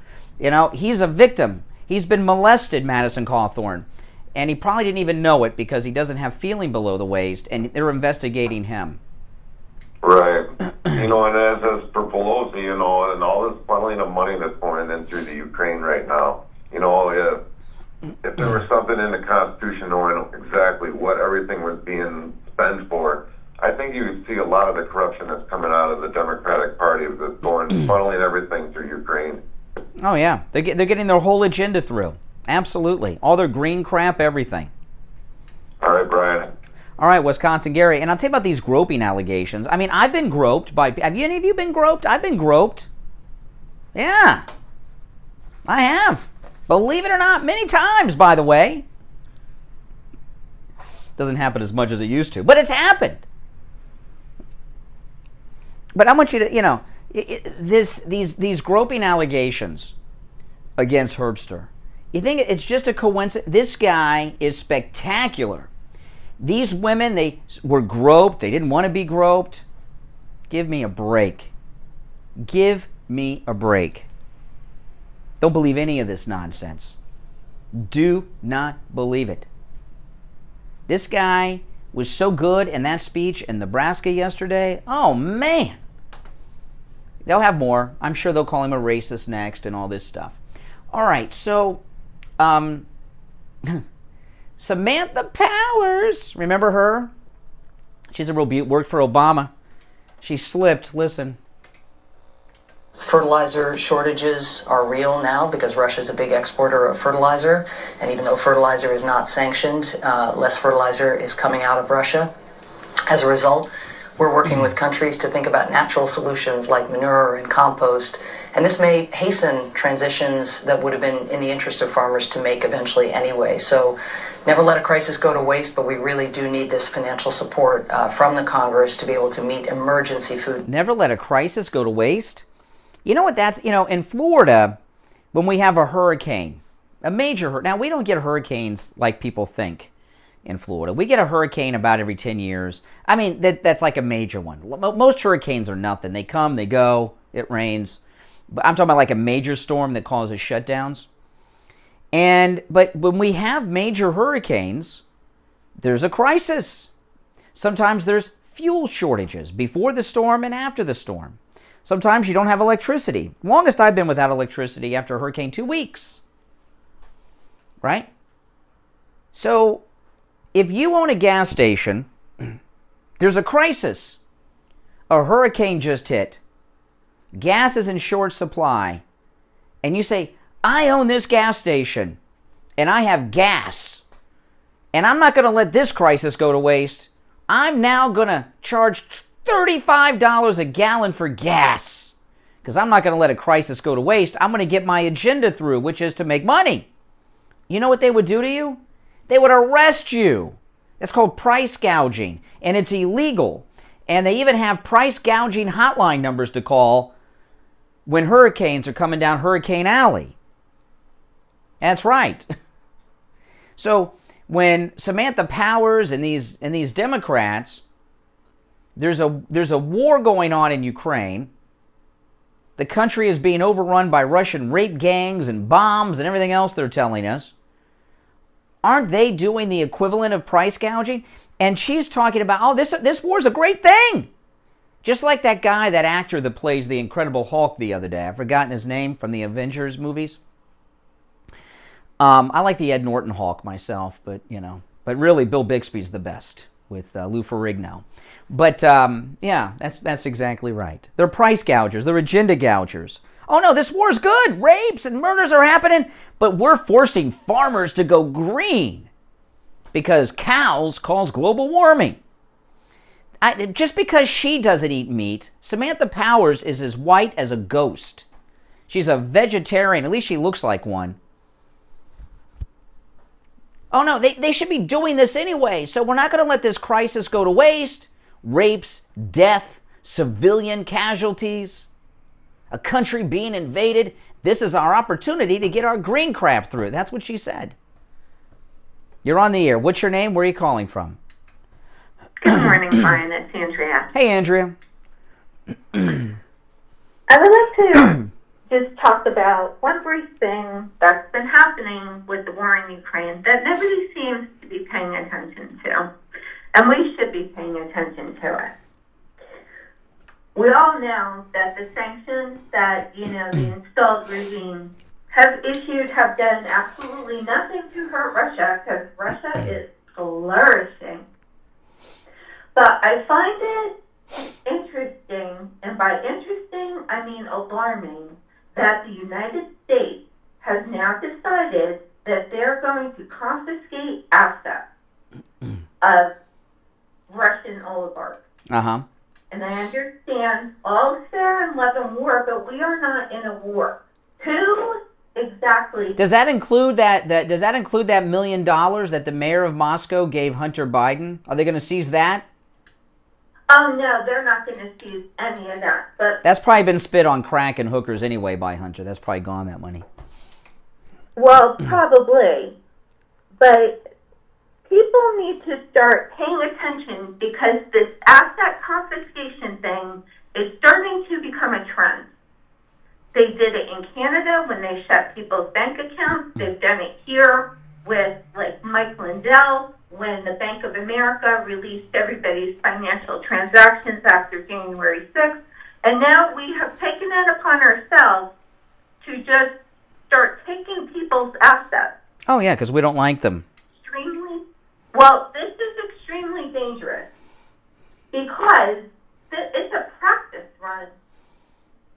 He's a victim. He's been molested, Madison Cawthorn, and he probably didn't even know it because he doesn't have feeling below the waist, and they're investigating him. Right. And as for Pelosi, and all this funneling of money that's pouring in through the Ukraine right now, if there was something in the Constitution knowing exactly what everything was being spent for, I think you would see a lot of the corruption that's coming out of the Democratic Party that's funneling everything through Ukraine. Oh, yeah. They're getting their whole agenda through. Absolutely. All their green crap, everything. All right, Brian. All right, Wisconsin Gary. And I'll tell you about these groping allegations. I mean, I've been groped by... Have any of you been groped? I've been groped. Yeah. I have. Believe it or not, many times, by the way. Doesn't happen as much as it used to, but it's happened. But I want you to, these groping allegations against Herbster. You think it's just a coincidence? This guy is spectacular. These women, they were groped. They didn't want to be groped. Give me a break. Give me a break. Don't believe any of this nonsense. Do not believe it. This guy was so good in that speech in Nebraska yesterday. Oh, man. They'll have more. I'm sure they'll call him a racist next and all this stuff. All right, so Samantha Powers, remember her? She's a real beaut, worked for Obama. She slipped, listen. Fertilizer shortages are real now because Russia's a big exporter of fertilizer, and even though fertilizer is not sanctioned, less fertilizer is coming out of Russia. As a result, we're working with countries to think about natural solutions like manure and compost, and this may hasten transitions that would have been in the interest of farmers to make eventually anyway. So never let a crisis go to waste, but we really do need this financial support from the Congress to be able to meet emergency food. Never let a crisis go to waste? You know what that's, in Florida, when we have a hurricane, A major now, we don't get hurricanes like people think in Florida. We get a hurricane about every 10 years. I mean, that's like a major one. Most hurricanes are nothing. They come, they go, it rains. But I'm talking about like a major storm that causes shutdowns. But when we have major hurricanes, there's a crisis. Sometimes there's fuel shortages before the storm and after the storm. Sometimes you don't have electricity. Longest I've been without electricity after a hurricane, 2 weeks. Right? So, if you own a gas station, there's a crisis. A hurricane just hit. Gas is in short supply. And you say, I own this gas station, and I have gas. And I'm not going to let this crisis go to waste. I'm now going to charge $35 a gallon for gas. Because I'm not going to let a crisis go to waste. I'm going to get my agenda through, which is to make money. You know what they would do to you? They would arrest you. It's called price gouging, and it's illegal. And they even have price gouging hotline numbers to call when hurricanes are coming down Hurricane Alley. That's right. So when Samantha Powers and these Democrats, there's a war going on in Ukraine. The country is being overrun by Russian rape gangs and bombs and everything else they're telling us. Aren't they doing the equivalent of price gouging? And she's talking about, oh, this war's a great thing. Just like that guy, that actor that plays the Incredible Hulk the other day. I've forgotten his name from the Avengers movies. I like the Ed Norton Hulk myself, but really Bill Bixby's the best with Lou Ferrigno. But yeah, that's exactly right. They're price gougers. They're agenda gougers. Oh no, this war's good. Rapes and murders are happening, but we're forcing farmers to go green because cows cause global warming. Just because she doesn't eat meat, Samantha Powers is as white as a ghost. She's a vegetarian. At least she looks like one. Oh no, they should be doing this anyway, so we're not going to let this crisis go to waste. Rapes, death, civilian casualties, a country being invaded. This is our opportunity to get our green crap through. That's what she said. You're on the air. What's your name? Where are you calling from? Good morning, Brian. It's Andrea. Hey, Andrea. I would like to just talk about one brief thing that's been happening with the war in Ukraine that nobody seems to be paying attention to, and we should be paying attention to it. We all know that the sanctions that, the installed regime have issued have done absolutely nothing to hurt Russia because Russia is flourishing. But I find it interesting, and by interesting, I mean alarming, that the United States has now decided that they're going to confiscate assets of Russian oligarchs. Uh-huh. And I understand all is fair and love and war, but we are not in a war. Who exactly? Does that include that $1 million that the mayor of Moscow gave Hunter Biden? Are they going to seize that? Oh no, they're not going to seize any of that. But that's probably been spit on crack and hookers anyway by Hunter. That's probably gone, that money. Well, probably. But people need to start paying attention because this asset confiscation thing is starting to become a trend. They did it in Canada when they shut people's bank accounts. They've done it here with Mike Lindell when the Bank of America released everybody's financial transactions after January 6th. And now we have taken it upon ourselves to just start taking people's assets. Oh yeah, because we don't like them. Well, this is extremely dangerous because it's a practice run.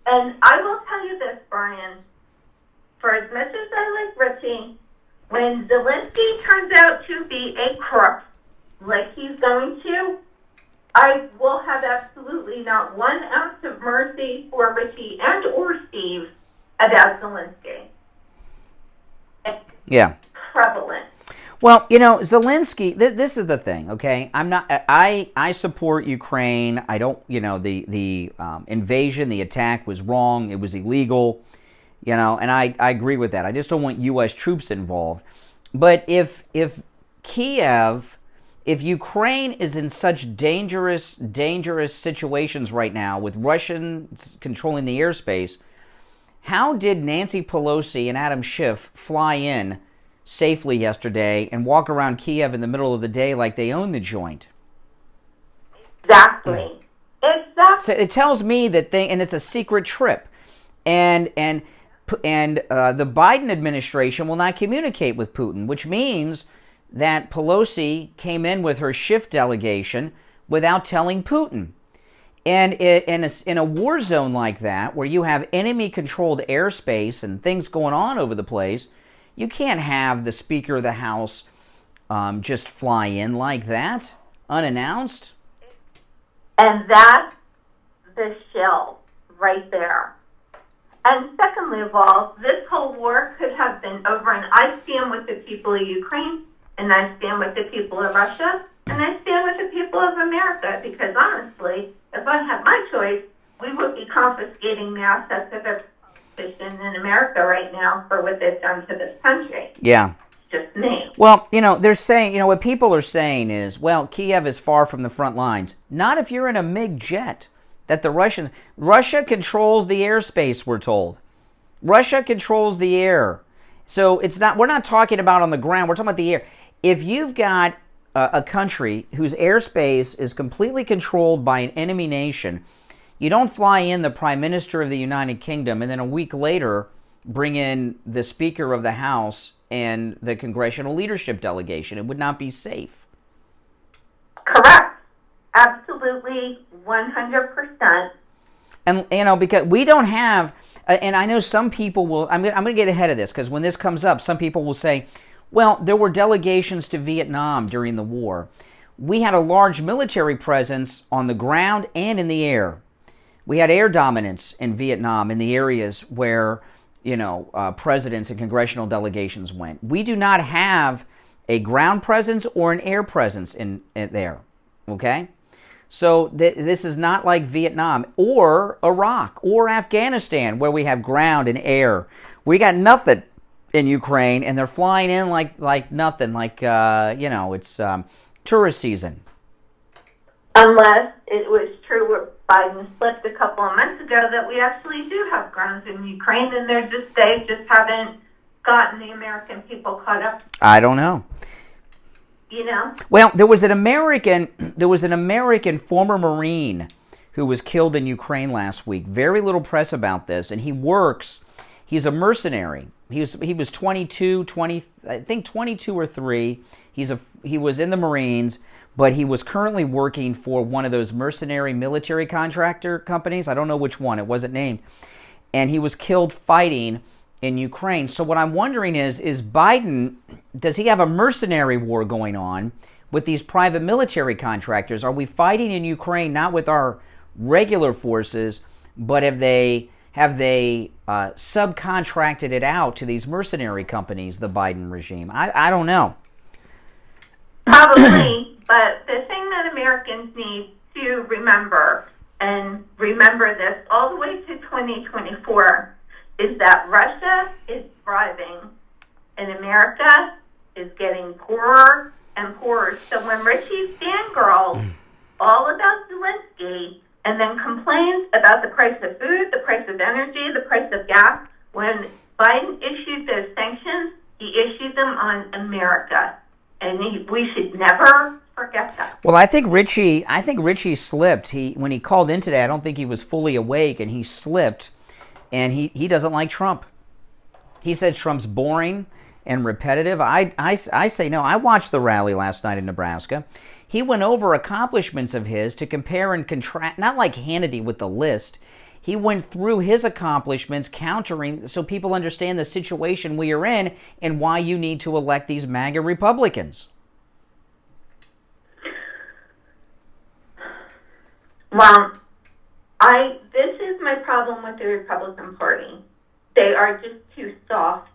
And I will tell you this, Brian, for as much as I like Richie, when Zelensky turns out to be a crook, like he's going to, I will have absolutely not 1 ounce of mercy for Richie and or Steve about Zelensky. It's yeah. prevalent. Well, Zelensky, this is the thing, okay? I support Ukraine. I don't, the invasion, the attack was wrong. It was illegal. You know, and I agree with that. I just don't want U.S. troops involved. But if Kiev, if Ukraine is in such dangerous situations right now with Russians controlling the airspace, how did Nancy Pelosi and Adam Schiff fly in safely yesterday and walk around Kiev in the middle of the day like they own the joint? Exactly. So it tells me that and it's a secret trip, and the Biden administration will not communicate with Putin, which means that Pelosi came in with her Schiff delegation without telling Putin. And in a war zone like that, where you have enemy-controlled airspace and things going on over the place, you can't have the Speaker of the House just fly in like that, unannounced. And that's the shell right there. And secondly of all, this whole war could have been over, and I stand with the people of Ukraine, and I stand with the people of Russia, and I stand with the people of America, because honestly, if I had my choice, we would be confiscating the assets of every politician in America right now for what they've done to this country. Yeah. Just me. Well, they're saying, what people are saying is, well, Kiev is far from the front lines. Not if you're in a MiG jet. That Russia controls the airspace, we're told. Russia controls the air. So we're not talking about on the ground, we're talking about the air. If you've got a country whose airspace is completely controlled by an enemy nation, you don't fly in the Prime Minister of the United Kingdom and then a week later bring in the Speaker of the House and the Congressional Leadership Delegation. It would not be safe. Correct. Absolutely, 100%. And, because we don't have, and I know some people will, I'm going to get ahead of this, because when this comes up, some people will say, well, there were delegations to Vietnam during the war. We had a large military presence on the ground and in the air. We had air dominance in Vietnam in the areas where, presidents and congressional delegations went. We do not have a ground presence or an air presence in there, okay? So this is not like Vietnam or Iraq or Afghanistan, where we have ground and air. We got nothing in Ukraine, and they're flying in like nothing, it's tourist season. Unless it was true where Biden slipped a couple of months ago that we actually do have grounds in Ukraine, and they just haven't gotten the American people caught up. I don't know. Well, there was an American former Marine who was killed in Ukraine last week. Very little press about this, and he's a mercenary. He was 22 or 3. He was in the Marines, but he was currently working for one of those mercenary military contractor companies. I don't know which one. It wasn't named. And he was killed fighting in Ukraine. So what I'm wondering is Biden, does he have a mercenary war going on with these private military contractors? Are we fighting in Ukraine not with our regular forces, but have they subcontracted it out to these mercenary companies, the Biden regime? I don't know. Probably, but the thing that Americans need to remember, and remember this all the way to 2024, is that Russia is thriving and America is getting poorer and poorer. So when Richie fangirls all about Zelensky and then complains about the price of food, the price of energy, the price of gas, when Biden issued those sanctions, he issued them on America. And we should never forget that. Well, I think Richie slipped. When he called in today, I don't think he was fully awake, and he slipped. And he doesn't like Trump. He said Trump's boring and repetitive. I say no. I watched the rally last night in Nebraska. He went over accomplishments of his to compare and contrast, not like Hannity with the list. He went through his accomplishments, countering, so people understand the situation we are in and why you need to elect these MAGA Republicans. Well, this is my problem with the Republican Party. They are just too soft.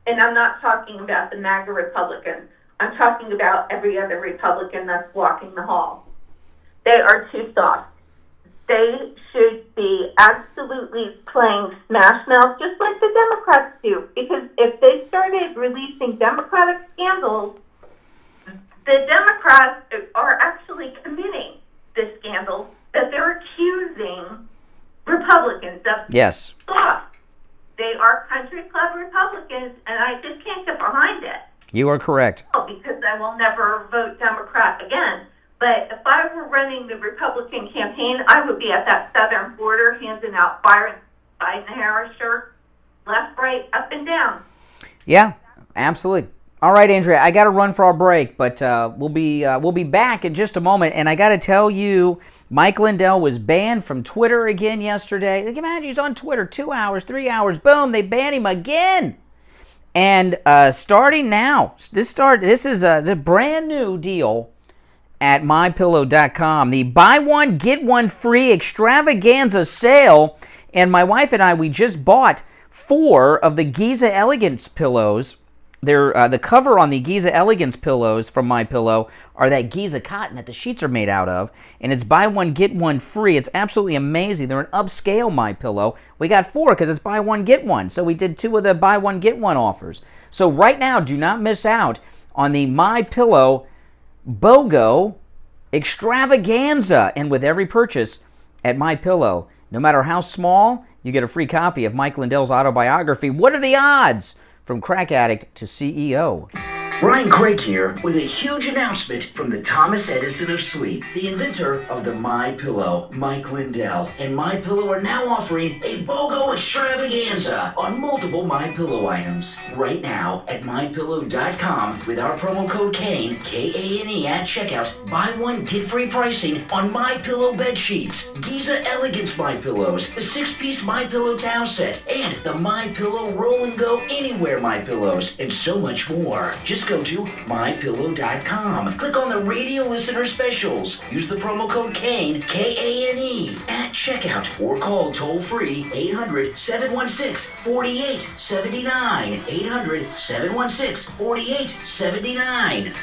And I'm not talking about the MAGA Republicans. I'm talking about every other Republican that's walking the hall. They are too soft. they should be absolutely playing smash mouth just like the Democrats do. Because if they started releasing Democratic scandals, the Democrats are actually committing the scandals that they're accusing Republicans of. Yes. They are country club Republicans, and I just can't get behind it. You are correct. Because I will never vote Democrat again. But if I were running the Republican campaign, I would be at that southern border handing out Biden-Harris shirts, left, right, up and down. Yeah, absolutely. All right, Andrea, I got to run for our break, but we'll be back in just a moment. And I got to tell you, Mike Lindell was banned from Twitter again yesterday. Like, imagine he's on Twitter 2 hours, 3 hours, boom, they ban him again. And starting now, this is the brand new deal at MyPillow.com, the buy one get one free extravaganza sale. And my wife and I, we just bought 4 of the Giza Elegance pillows. They're the cover on the Giza Elegance pillows from MyPillow are that Giza cotton that the sheets are made out of, and it's buy one get one free. It's absolutely amazing. They're an upscale MyPillow. We got 4 because it's buy one get one. So we did 2 of the buy one get one offers. So right now, do not miss out on the MyPillow BOGO extravaganza. And with every purchase at MyPillow, no matter how small, you get a free copy of Mike Lindell's autobiography, What Are the Odds? From Crack Addict to CEO. Brian Craig here with a huge announcement from the Thomas Edison of sleep, the inventor of the My Pillow, Mike Lindell. And My Pillow are now offering a BOGO extravaganza on multiple My Pillow items right now at MyPillow.com with our promo code Kane, K-A-N-E at checkout. Buy one, get free pricing on My Pillow bed sheets, Giza Elegance My Pillows, the 6-piece My Pillow towel set, and the My Pillow Roll and Go Anywhere My Pillows, and so much more. Just go to MyPillow.com. Click on the radio listener specials. Use the promo code Kane, K-A-N-E, at checkout, or call toll-free 800-716-4879. 800-716-4879.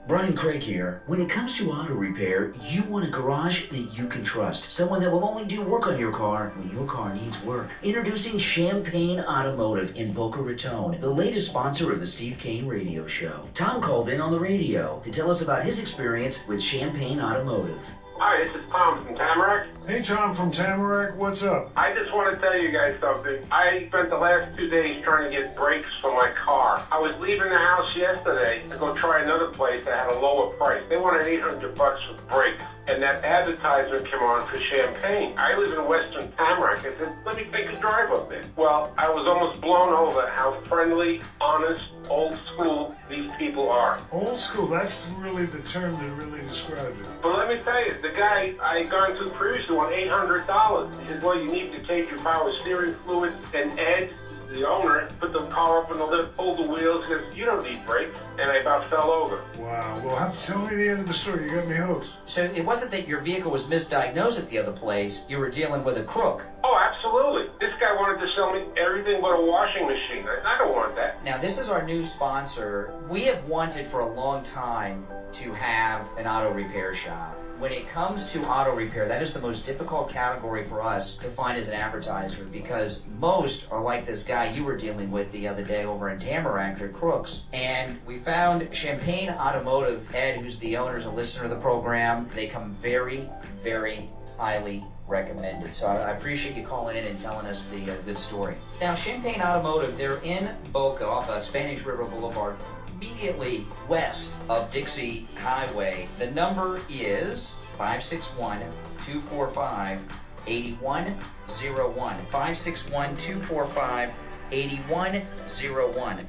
Brian Craig here. When it comes to auto repair, you want a garage that you can trust. Someone that will only do work on your car when your car needs work. Introducing Champagne Automotive in Boca Raton, the latest sponsor of the Steve Kane Radio Show. Tom called in on the radio to tell us about his experience with Champagne Automotive. Hi, this is Tom from Tamarack. Hey, Tom from Tamarack, what's up? I just want to tell you guys something. I spent the last 2 days trying to get brakes for my car. I was leaving the house yesterday to go try another place that had a lower price. They wanted $800 for the brakes. And that advertisement came on for Champagne. I live in Western Tamarack. I said, let me take a drive up there. Well, I was almost blown over how friendly, honest, old school these people are. Old school, that's really the term that really describes it. But let me tell you, the guy I had gone to previously won $800. He said, well, you need to take your power steering fluid, and Ed, the owner, put the car up on the lift, pulled the wheels, because you don't need brakes, and I about fell over. Wow, well, tell me the end of the story. You got me hooked. So it wasn't that your vehicle was misdiagnosed at the other place. You were dealing with a crook. Oh, absolutely. This guy wanted to sell me everything but a washing machine. I don't want that. Now, this is our new sponsor. We have wanted for a long time to have an auto repair shop. When it comes to auto repair, that is the most difficult category for us to find as an advertiser, because most are like this guy you were dealing with the other day over in Tamarack. They're crooks. And we found Champagne Automotive. Ed, who's the owner, is a listener of the program. They come very, very highly recommended. So I appreciate you calling in and telling us the good story. Now, Champagne Automotive, they're in Boca off Spanish River Boulevard, immediately west of Dixie Highway. The number is 561-245-8101. 561-245-8101.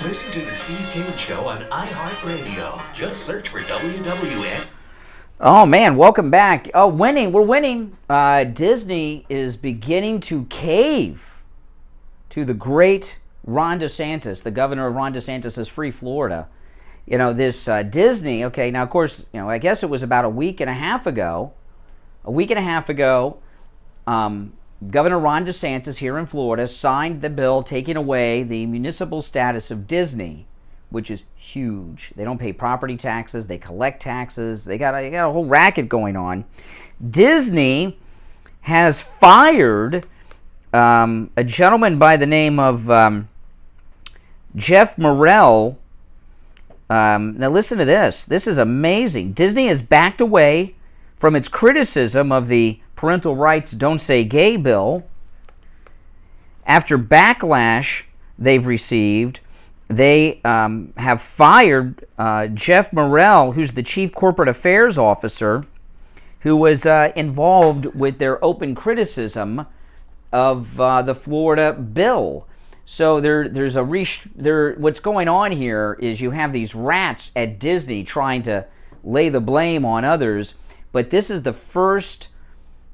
Listen to the Steve Kane Show on iHeartRadio. Just search for WWN. Oh, man, welcome back. Oh, winning. We're winning. Disney is beginning to cave to the great Ron DeSantis, the governor of Ron DeSantis' Free Florida. You know, this Disney, okay, now, of course, you know, I guess it was about a week and a half ago, Governor Ron DeSantis here in Florida signed the bill taking away the municipal status of Disney which is huge. They don't pay property taxes. They collect taxes. They got a whole racket going on. Disney has fired a gentleman by the name of Jeff Morrell. Now listen to this. This is amazing. Disney has backed away from its criticism of the Parental Rights Don't Say Gay bill. After backlash they've received, they have fired Jeff Morrell, who's the Chief Corporate Affairs Officer, who was involved with their open criticism of the Florida bill. So what's going on here is you have these rats at Disney trying to lay the blame on others, but this is the first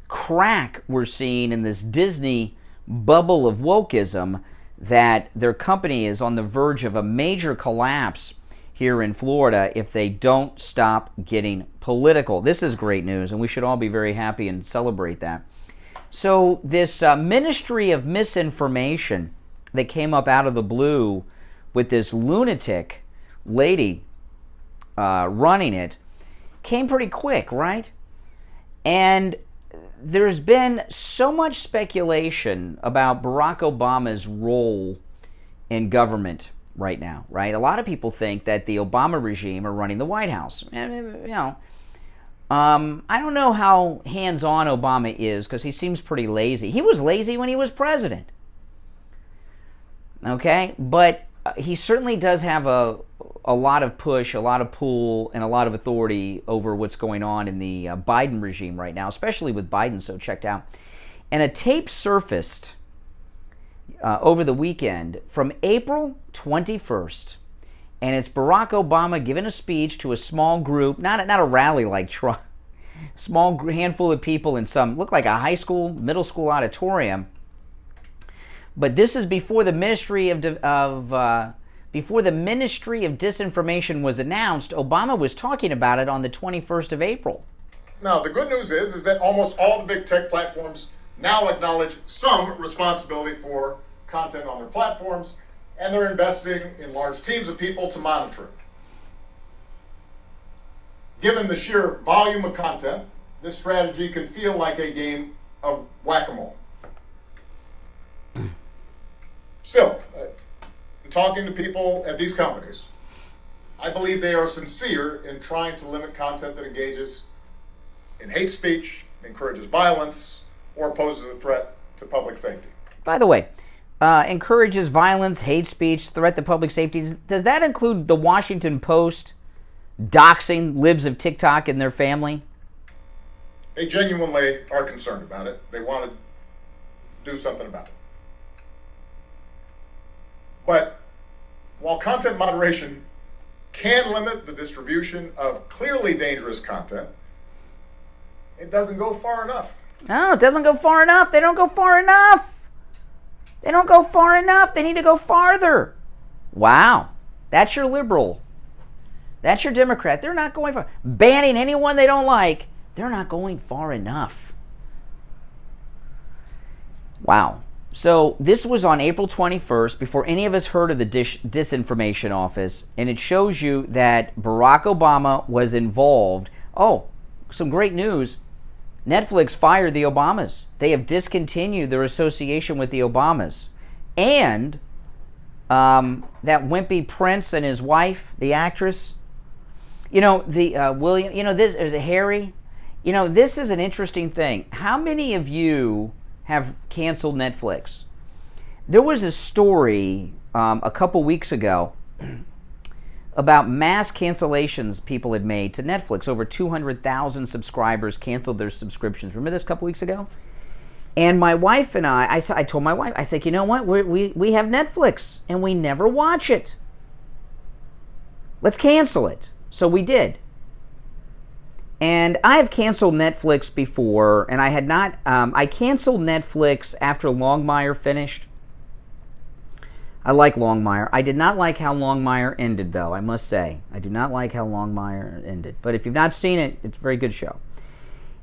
crack we're seeing in this Disney bubble of wokeism, that their company is on the verge of a major collapse here in Florida if they don't stop getting political. This is great news, and we should all be very happy and celebrate that. So this Ministry of Misinformation that came up out of the blue with this lunatic lady running it came pretty quick, right? And there's been so much speculation about Barack Obama's role in government right now, right? A lot of people think that the Obama regime are running the White House. And, I don't know how hands-on Obama is, because he seems pretty lazy. He was lazy when he was president. Okay? But he certainly does have a lot of push, a lot of pull, and a lot of authority over what's going on in the Biden regime right now, especially with Biden so checked out. And a tape surfaced over the weekend from April 21st. And it's Barack Obama giving a speech to a small group, not a rally like Trump, small handful of people in some, look like a high school, middle school auditorium. But this is before the Ministry of Disinformation was announced. Obama was talking about it on the 21st of April. Now, the good news is that almost all the big tech platforms now acknowledge some responsibility for content on their platforms, and they're investing in large teams of people to monitor it. Given the sheer volume of content, this strategy can feel like a game of whack-a-mole. Still, talking to people at these companies, I believe they are sincere in trying to limit content that engages in hate speech, encourages violence, or poses a threat to public safety. By the way, encourages violence, hate speech, threat to public safety. Does that include the Washington Post doxing libs of TikTok and their family? They genuinely are concerned about it. They want to do something about it. But while content moderation can limit the distribution of clearly dangerous content, it doesn't go far enough. No, it doesn't go far enough. They don't go far enough. They don't go far enough. They need to go farther. Wow. That's your liberal. That's your Democrat. They're not going far. Banning anyone they don't like. They're not going far enough. Wow. So this was on April 21st, before any of us heard of the disinformation office, and it shows you that Barack Obama was involved. Oh, some great news. Netflix fired the Obamas. They have discontinued their association with the Obamas. And that wimpy prince and his wife, the actress, William, this is Harry. This is an interesting thing. How many of you have canceled Netflix? There was a story a couple weeks ago about mass cancellations people had made to Netflix. Over 200,000 subscribers canceled their subscriptions. Remember this a couple weeks ago? And my wife and I told my wife, I said, you know what? We have Netflix and we never watch it. Let's cancel it. So we did. And I have canceled Netflix before, and I had not. I canceled Netflix after Longmire finished. I like Longmire. I did not like how Longmire ended, though, I must say. I do not like how Longmire ended. But if you've not seen it, it's a very good show.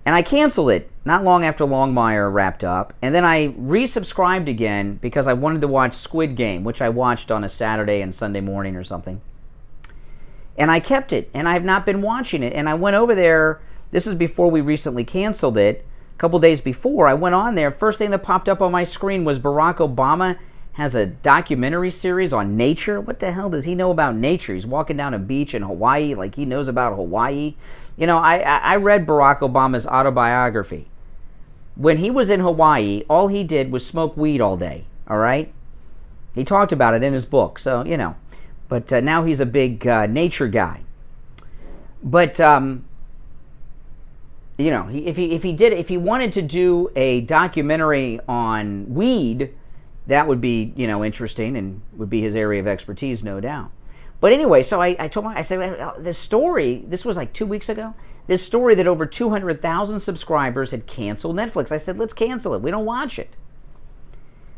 And I canceled it not long after Longmire wrapped up. And then I resubscribed again because I wanted to watch Squid Game, which I watched on a Saturday and Sunday morning or something. And I kept it, and I have not been watching it. And I went over there, this is before we recently canceled it, a couple days before. I went on there, first thing that popped up on my screen was Barack Obama has a documentary series on nature. What the hell does he know about nature? He's walking down a beach in Hawaii like he knows about Hawaii. You know, I read Barack Obama's autobiography. When he was in Hawaii, all he did was smoke weed all day, all right? He talked about it in his book, so, you know. But now he's a big nature guy. But, you know, if he wanted to do a documentary on weed, that would be, you know, interesting and would be his area of expertise, no doubt. But anyway, so I told him, I said, this story, this was like 2 weeks ago, this story that over 200,000 subscribers had canceled Netflix. I said, let's cancel it. We don't watch it.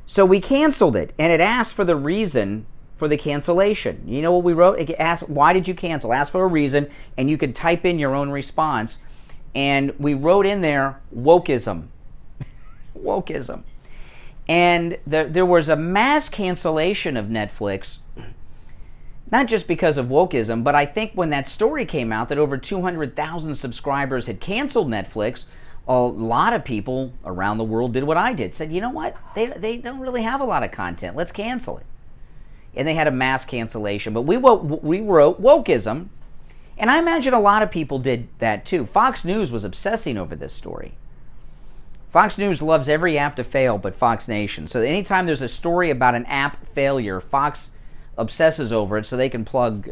So we canceled it, and it asked for the reason for the cancellation. You know what we wrote? It asked, why did you cancel? Ask for a reason, and you could type in your own response. And we wrote in there, wokeism. Wokeism. And there was a mass cancellation of Netflix, not just because of wokeism, but I think when that story came out that over 200,000 subscribers had canceled Netflix, a lot of people around the world did what I did. Said, you know what? They don't really have a lot of content. Let's cancel it. And they had a mass cancellation. But we wrote wokeism, and I imagine a lot of people did that too. Fox News was obsessing over this story. Fox News loves every app to fail but Fox Nation. So anytime there's a story about an app failure, Fox obsesses over it so they can plug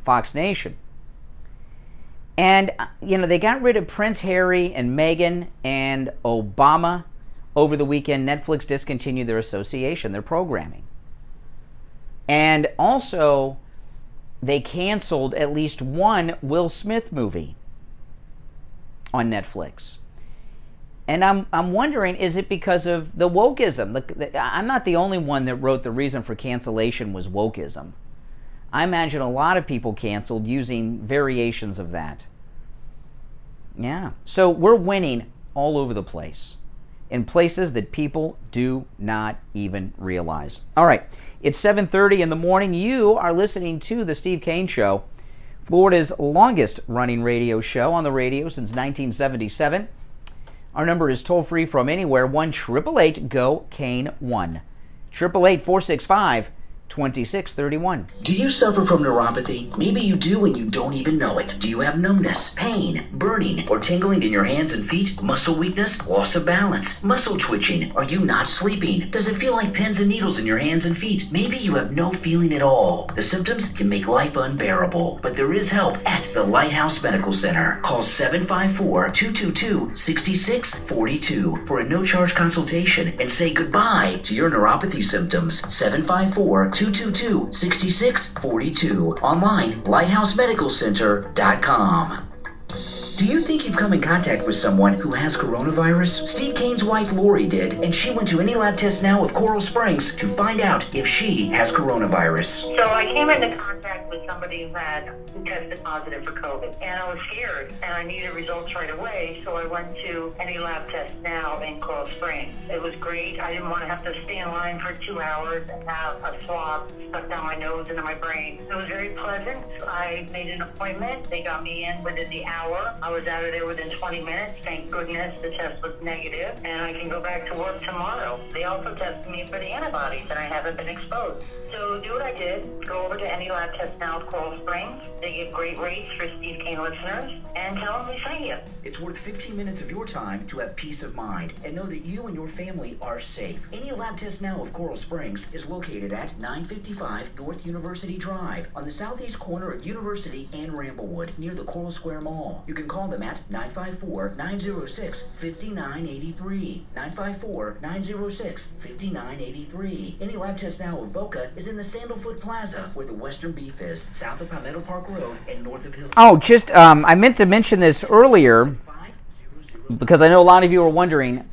Fox Nation. And, you know, they got rid of Prince Harry and Meghan and Obama over the weekend. Netflix discontinued their association, their programming. And also, they canceled at least one Will Smith movie on Netflix. And I'm wondering, is it because of the wokeism? I'm not the only one that wrote the reason for cancellation was wokeism. I imagine a lot of people canceled using variations of that. Yeah. So we're winning all over the place, in places that people do not even realize. All right. It's 7:30 in the morning. You are listening to The Steve Kane Show, Florida's longest running radio show on the radio since 1977. Our number is toll-free from anywhere, 1-888-GO-KANE-1. 888-465-2631. Do you suffer from neuropathy? Maybe you do and you don't even know it. Do you have numbness, pain, burning, or tingling in your hands and feet? Muscle weakness, loss of balance, muscle twitching? Are you not sleeping? Does it feel like pins and needles in your hands and feet? Maybe you have no feeling at all. The symptoms can make life unbearable, but there is help at the Lighthouse Medical Center. Call 754-222-6642 for a no-charge consultation and say goodbye to your neuropathy symptoms. 754-222-6642. Online, lighthousemedicalcenter.com. Do you think you've come in contact with someone who has coronavirus? Steve Kane's wife Lori did, and she went to Any Lab Test Now of Coral Springs to find out if she has coronavirus. So I came into contact with somebody who tested positive for COVID, and I was scared, and I needed results right away, so I went to Any Lab Test Now in Coral Springs. It was great. I didn't want to have to stay in line for 2 hours and have a swab stuck down my nose into my brain. It was very pleasant. I made an appointment. They got me in within the hour. I was out of there within 20 minutes. Thank goodness the test was negative, and I can go back to work tomorrow. They also tested me for the antibodies, and I haven't been exposed. So do what I did. Go over to Any Lab Test Now at Coral Springs. They give great rates for Steve Kane listeners, and tell them we sent you. It's worth 15 minutes of your time to have peace of mind and know that you and your family are safe. Any Lab Test Now of Coral Springs is located at 955 North University Drive on the southeast corner of University and Ramblewood near the Coral Square Mall. You can call them at 954-906-5983. 954-906-5983. Any Lab Test Now of Boca is in the Sandalfoot Plaza where the Western Beef is, south of Palmetto Park Road and north of Hill. Oh, just, I meant to mention this earlier because I know a lot of you are wondering.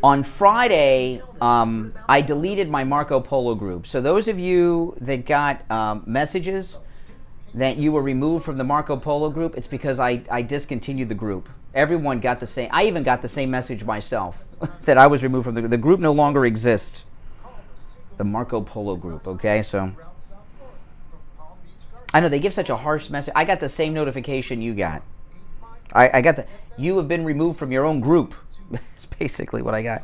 On Friday, I deleted my Marco Polo group. So those of you that got messages that you were removed from the Marco Polo group, it's because I discontinued the group. Everyone got the same. I even got the same message myself that I was removed from the group no longer exists. The Marco Polo group, okay? So I know they give such a harsh message. I got the same notification you got. I got the, you have been removed from your own group. That's basically what I got.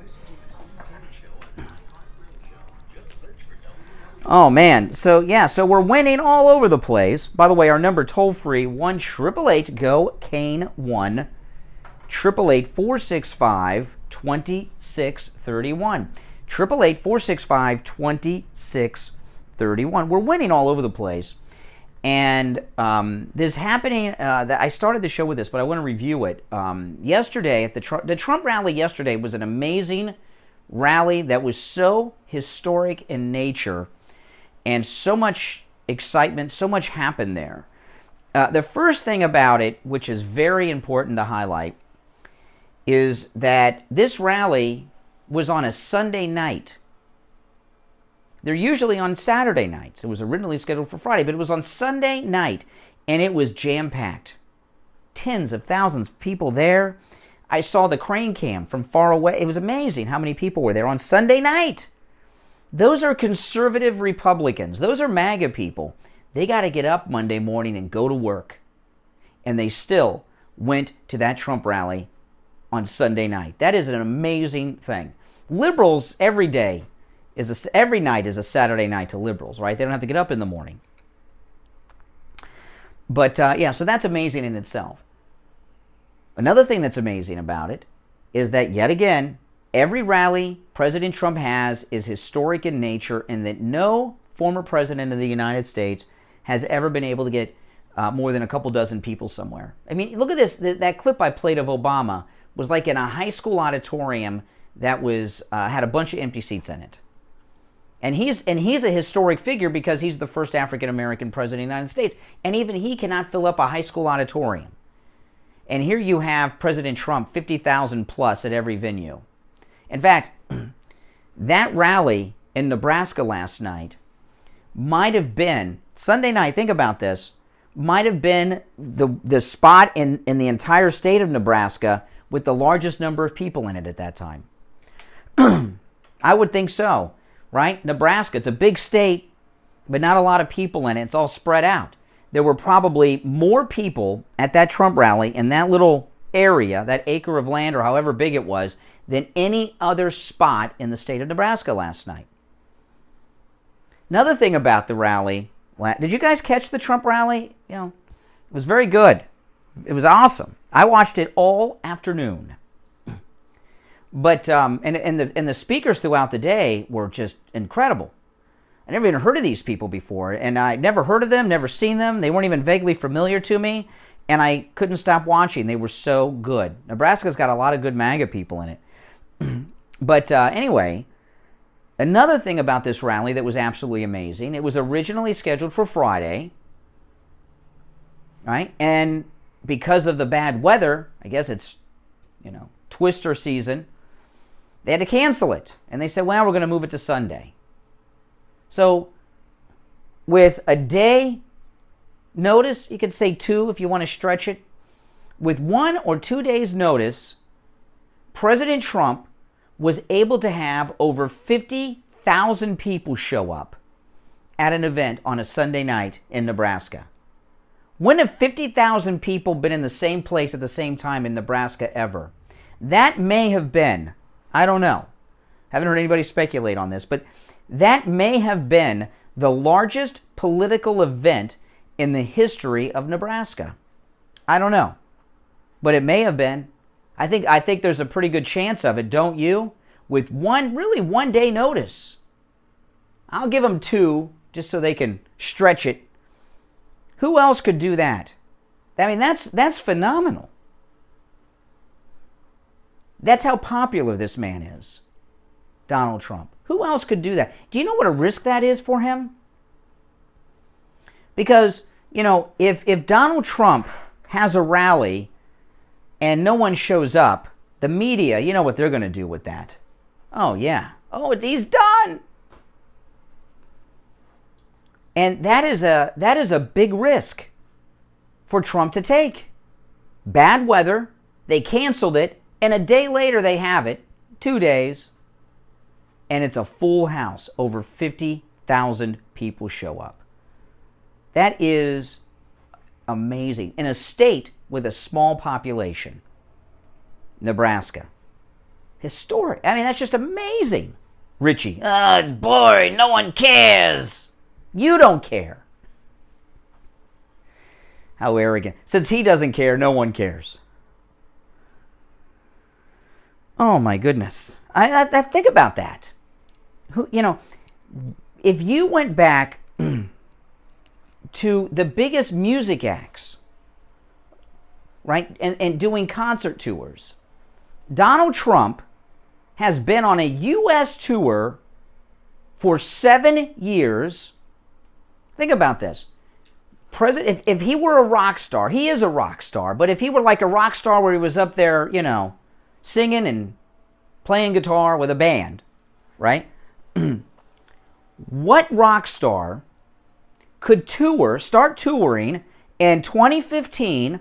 Oh, man. So, yeah, so we're winning all over the place. By the way, our number toll-free, 1-888-GO-CANE-1, 888-465-2631. 888-465-2631. We're winning all over the place. And this happening, I started the show with this, but I want to review it. Yesterday, at the Trump rally yesterday was an amazing rally that was so historic in nature. And so much excitement, so much happened there. The first thing about it, which is very important to highlight, is that this rally was on a Sunday night. They're usually on Saturday nights. It was originally scheduled for Friday, but it was on Sunday night, and it was jam-packed. Tens of thousands of people there. I saw the crane cam from far away. It was amazing how many people were there on Sunday night. Those are conservative Republicans. Those are MAGA people. They got to get up Monday morning and go to work. And they still went to that Trump rally on Sunday night. That is an amazing thing. Liberals, every night is a Saturday night to liberals, right? They don't have to get up in the morning. But, yeah, so that's amazing in itself. Another thing that's amazing about it is that, yet again, every rally President Trump has is historic in nature, and that no former president of the United States has ever been able to get more than a couple dozen people somewhere. I mean, look at this. That clip I played of Obama was like in a high school auditorium that was had a bunch of empty seats in it. And he's a historic figure because he's the first African-American president of the United States. And even he cannot fill up a high school auditorium. And here you have President Trump, 50,000 plus at every venue. In fact, that rally in Nebraska last night might have been, Sunday night, think about this, might have been the spot in the entire state of Nebraska with the largest number of people in it at that time. I would think so, right? Nebraska, it's a big state, but not a lot of people in it. It's all spread out. There were probably more people at that Trump rally in that little area, that acre of land or however big it was, than any other spot in the state of Nebraska last night. Another thing about the rally, did you guys catch the Trump rally? You know, it was very good. It was awesome. I watched it all afternoon. But and the speakers throughout the day were just incredible. I never even heard of these people before, and I never heard of them, never seen them. They weren't even vaguely familiar to me, and I couldn't stop watching. They were so good. Nebraska's got a lot of good MAGA people in it. But anyway, another thing about this rally that was absolutely amazing, it was originally scheduled for Friday, right? And because of the bad weather, I guess it's, twister season, they had to cancel it. And they said, well, we're going to move it to Sunday. So with a day notice, you could say 2 if you want to stretch it, with 1 or 2 days notice, President Trump was able to have over 50,000 people show up at an event on a Sunday night in Nebraska. When have 50,000 people been in the same place at the same time in Nebraska ever? That may have been, I don't know, haven't heard anybody speculate on this, but that may have been the largest political event in the history of Nebraska. I don't know, but it may have been. I think there's a pretty good chance of it, don't you? With one day notice. I'll give them 2 just so they can stretch it. Who else could do that? I mean, that's phenomenal. That's how popular this man is, Donald Trump. Who else could do that? Do you know what a risk that is for him? Because, if Donald Trump has a rally and no one shows up, the media, you know what they're going to do with that. Oh, yeah. Oh, he's done. And that is a big risk for Trump to take. Bad weather, they canceled it, and a day later they have it, 2 days, and it's a full house. Over 50,000 people show up. That is amazing. In a state with a small population, Nebraska. Historic. I mean, that's just amazing. Richie, it's boring. No one cares. You don't care. How arrogant. Since he doesn't care, no one cares. Oh, my goodness. I think about that. If you went back to the biggest music acts, right, and doing concert tours, Donald Trump has been on a U.S. tour for 7 years. Think about this. If he were a rock star, he is a rock star, but if he were like a rock star where he was up there, singing and playing guitar with a band, right? What rock star could start touring in 2015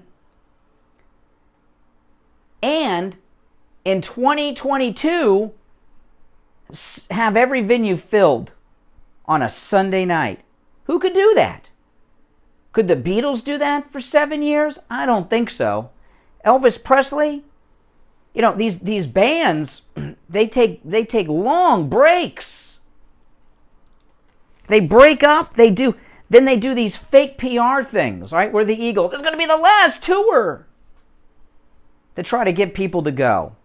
and in 2022 have every venue filled on a Sunday night? Who could do that? Could the Beatles do that for 7 years? I don't think so. Elvis Presley? These bands, they take long breaks. They break up, then they do these fake PR things, right? Where the Eagles, it's going to be the last tour, to try to get people to go.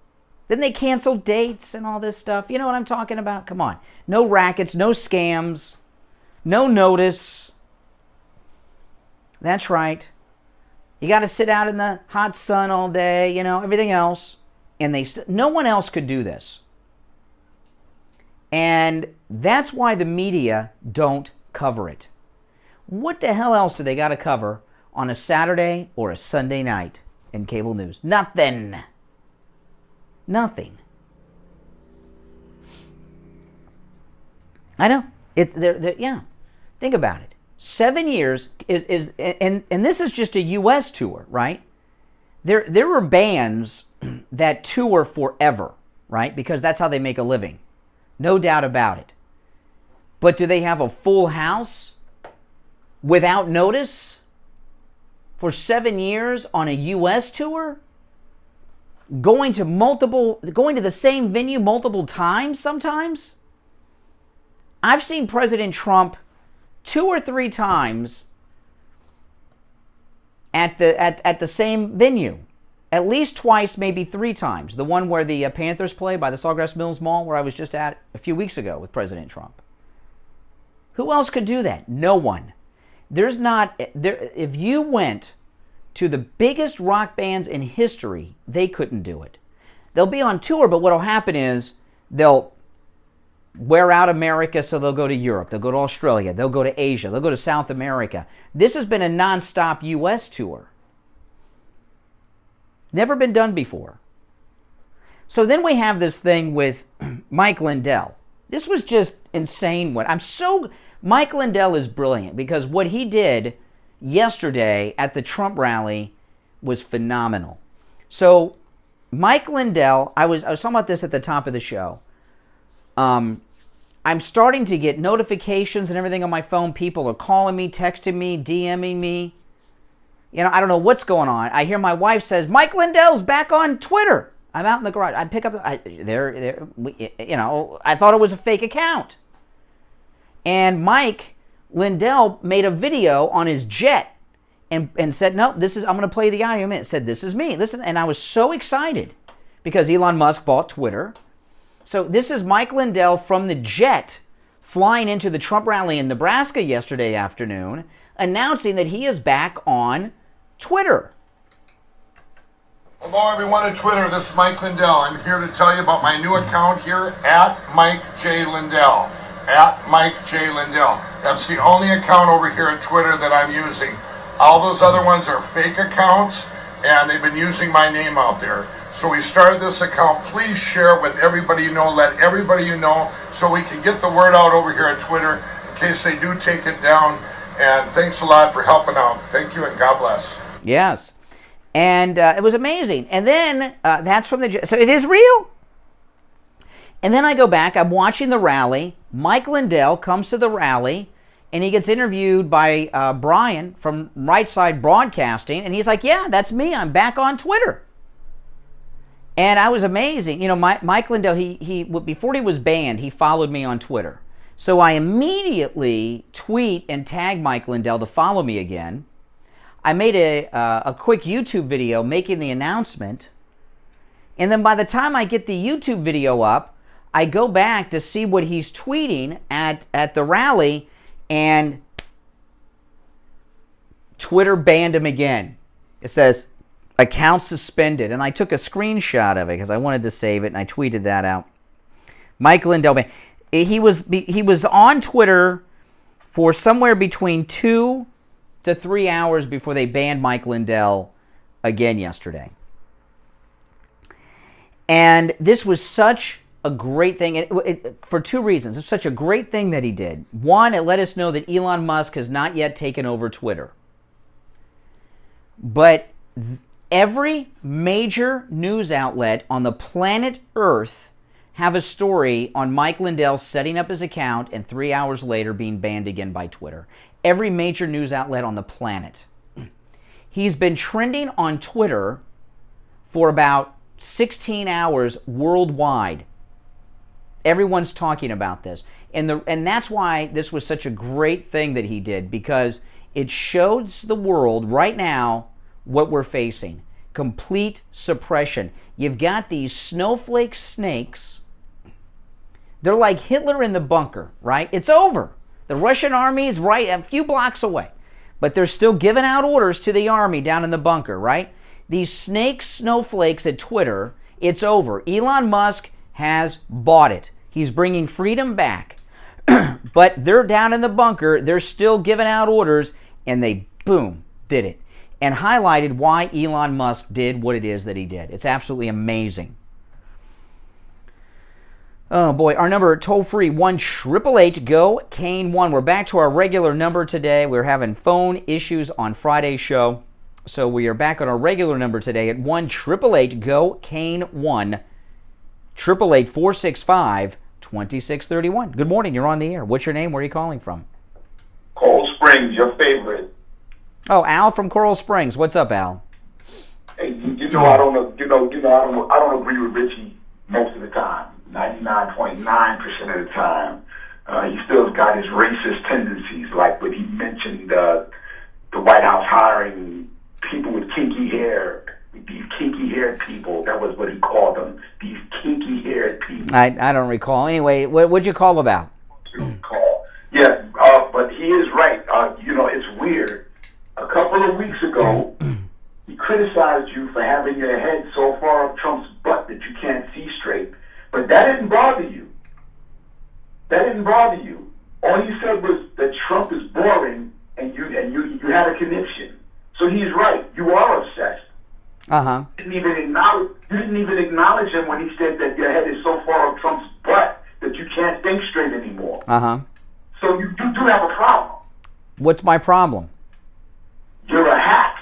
Then they cancel dates and all this stuff. You know what I'm talking about? Come on. No rackets, no scams, no notice. That's right. You got to sit out in the hot sun all day, everything else. And no one else could do this. And that's why the media don't cover it. What the hell else do they got to cover on a Saturday or a Sunday night in cable news? Nothing. I know. Yeah. Think about it. 7 years and this is just a U.S. tour, right? There are bands that tour forever, right? Because that's how they make a living. No doubt about it. But do they have a full house without notice for 7 years on a U.S. tour? Going to the same venue multiple times sometimes? I've seen President Trump 2 or 3 times at the same venue. At least twice, maybe 3 times. The one where the Panthers play by the Sawgrass Mills Mall, where I was just at a few weeks ago with President Trump. Who else could do that? No one. If you went to the biggest rock bands in history, they couldn't do it. They'll be on tour, but what'll happen is they'll wear out America, so they'll go to Europe, they'll go to Australia, they'll go to Asia, they'll go to South America. This has been a nonstop U.S. tour. Never been done before. So then we have this thing with Mike Lindell. This was just insane. Mike Lindell is brilliant because what he did yesterday at the Trump rally was phenomenal. So Mike Lindell, I was talking about this at the top of the show. I'm starting to get notifications and everything on my phone. People are calling me, texting me, DMing me. I don't know what's going on. I hear my wife says, Mike Lindell's back on Twitter. I'm out in the garage. I pick up, I thought it was a fake account. And Mike Lindell made a video on his jet and said, no, I'm going to play the audio. It said, this is me. Listen, and I was so excited because Elon Musk bought Twitter. So this is Mike Lindell from the jet flying into the Trump rally in Nebraska yesterday afternoon, announcing that he is back on Twitter. Hello everyone at Twitter, this is Mike Lindell. I'm here to tell you about my new account here, at Mike J. Lindell. At Mike J. Lindell. That's the only account over here at Twitter that I'm using. All those other ones are fake accounts, and they've been using my name out there. So we started this account. Please share it with everybody you know. Let everybody you know so we can get the word out over here at Twitter in case they do take it down. And thanks a lot for helping out. Thank you and God bless. Yes. And it was amazing. And then that's from the... So it is real. And then I go back. I'm watching the rally. Mike Lindell comes to the rally. and he gets interviewed by Brian from Right Side Broadcasting, and he's like, yeah, that's me. I'm back on Twitter. And I was amazing. You know, Mike Lindell, he before he was banned, he followed me on Twitter. So I immediately tweet and tag Mike Lindell to follow me again. I made a quick YouTube video making the announcement. And then by the time I get the YouTube video up, I go back to see what he's tweeting at the rally, and Twitter banned him again. It says, account suspended. And I took a screenshot of it because I wanted to save it, and I tweeted that out. Mike Lindell, he was on Twitter for somewhere between 2 to 3 hours before they banned Mike Lindell again yesterday. And this was such a great thing, for two reasons. It's such a great thing that he did. One, it let us know that Elon Musk has not yet taken over Twitter. But every major news outlet on the planet Earth have a story on Mike Lindell setting up his account and 3 hours later being banned again by Twitter. Every major news outlet on the planet. He's been trending on Twitter for about 16 hours worldwide. Everyone's talking about this. And that's why this was such a great thing that he did, because it shows the world right now what we're facing. Complete suppression. You've got these snowflake snakes. They're like Hitler in the bunker, right? It's over. The Russian army is right a few blocks away. But they're still giving out orders to the army down in the bunker, right? These snowflakes at Twitter, it's over. Elon Musk has bought it. He's bringing freedom back. But they're down in the bunker. They're still giving out orders, and they, boom, did it. And highlighted why Elon Musk did what it is that he did. It's absolutely amazing. Oh boy, our number toll-free, 1-888-GO-KANE-1. We're back to our regular number today. We're having phone issues on Friday's show. So we are back on our regular number today at 1-888-GO-KANE-1. 888-465-2631. Good morning, you're on the air. What's your name? Where are you calling from? Coral Springs, your favorite. Oh, Al from Coral Springs. What's up, Al? Hey, I don't agree with Richie most of the time. 99.9% of the time. He still got his racist tendencies, like when he mentioned the White House hiring people with kinky hair. These kinky-haired people, that was what he called them. These kinky-haired people. I don't recall. Anyway, what'd you call about? Yeah, but he is right. It's weird. A couple of weeks ago, he criticized you for having your head so far up Trump's butt that you can't see straight. But that didn't bother you. All he said was that Trump is boring, and you had a connection. So he's right. You are obsessed. Uh-huh. You didn't even acknowledge him when he said that your head is so far up Trump's butt that you can't think straight anymore. Uh-huh. So you do have a problem. What's my problem? You're a hack.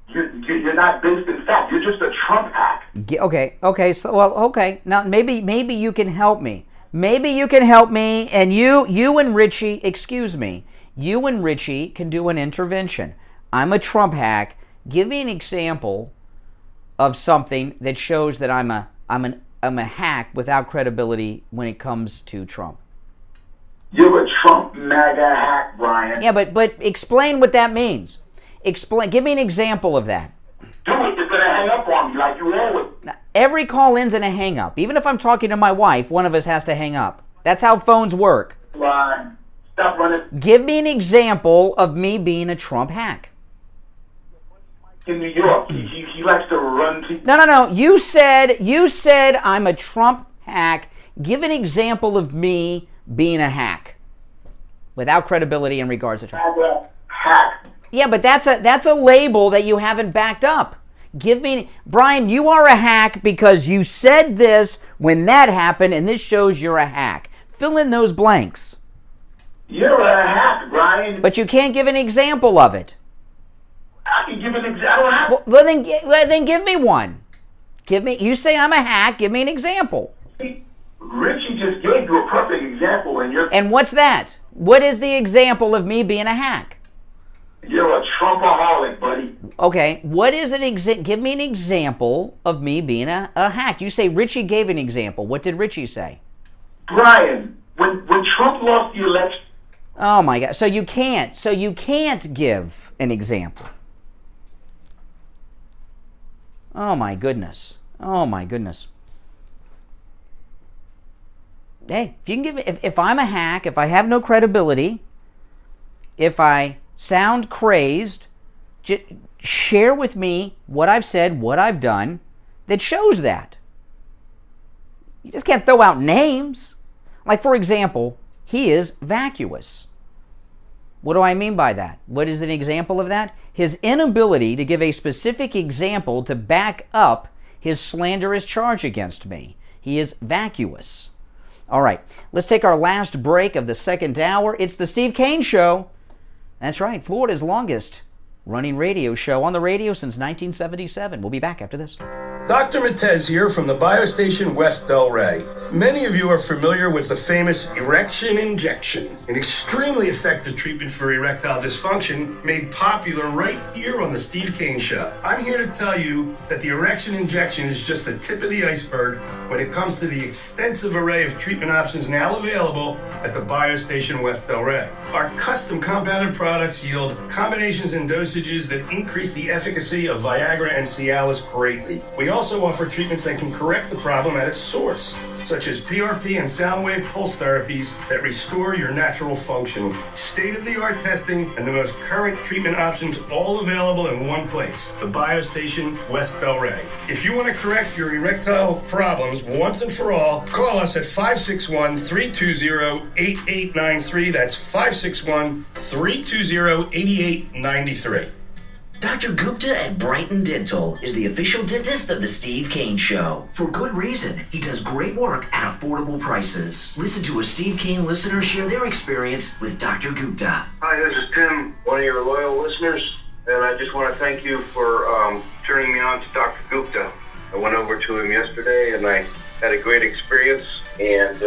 You're not based in fact. You're just a Trump hack. Okay. So now maybe you can help me. And you and Richie, excuse me, you and Richie can do an intervention. I'm a Trump hack. Give me an example of something that shows that I'm a hack without credibility when it comes to Trump. You're a Trump MAGA hack, Brian. Yeah, but explain what that means. Give me an example of that. Do it. You're gonna hang up on me like you always. Now, every call-in's in a hang-up. Even if I'm talking to my wife, one of us has to hang up. That's how phones work. Brian, stop running. Give me an example of me being a Trump hack. In New York, he likes to run people. No. You said I'm a Trump hack. Give an example of me being a hack without credibility in regards to Trump. Hack. Yeah, but that's a label that you haven't backed up. Brian, you are a hack because you said this when that happened, and this shows you're a hack. Fill in those blanks. You're a hack, Brian. But you can't give an example of it. I can give an example. Well, then give me one. You say I'm a hack. Give me an example. Richie just gave you a perfect example, And what's that? What is the example of me being a hack? You're a Trumpaholic, buddy. Okay, what is an give me an example of me being a hack. You say Richie gave an example. What did Richie say? Brian, when Trump lost the election. Oh my God. So you can't give an example. Oh my goodness. Oh my goodness. Hey, if you can give if I'm a hack, if I have no credibility, if I sound crazed, share with me what I've said, what I've done that shows that. You just can't throw out names. Like, for example, he is vacuous. What do I mean by that? What is an example of that? His inability to give a specific example to back up his slanderous charge against me. He is vacuous. All right, let's take our last break of the second hour. It's the Steve Kane Show. That's right, Florida's longest running radio show on the radio since 1977. We'll be back after this. Dr. Matez here from the biostation West Delray. Many of you are familiar with the famous erection injection, an extremely effective treatment for erectile dysfunction made popular right here on the Steve Kane Show. I'm here to tell you that the erection injection is just the tip of the iceberg when it comes to the extensive array of treatment options now available at the biostation West Delray. Our custom compounded products yield combinations and dosages that increase the efficacy of Viagra and Cialis greatly. We also offer treatments that can correct the problem at its source, such as PRP and sound wave pulse therapies that restore your natural function. State-of-the-art testing and the most current treatment options all available in one place, the biostation West Delray. If you want to correct your erectile problems once and for all, call us at 561-320-8893. That's 561-320-8893. Dr. Gupta at Brighton Dental is the official dentist of the Steve Kane Show. For good reason, he does great work at affordable prices. Listen to a Steve Kane listener share their experience with Dr. Gupta. Hi, this is Tim, one of your loyal listeners, and I just want to thank you for turning me on to Dr. Gupta. I went over to him yesterday, and I had a great experience, and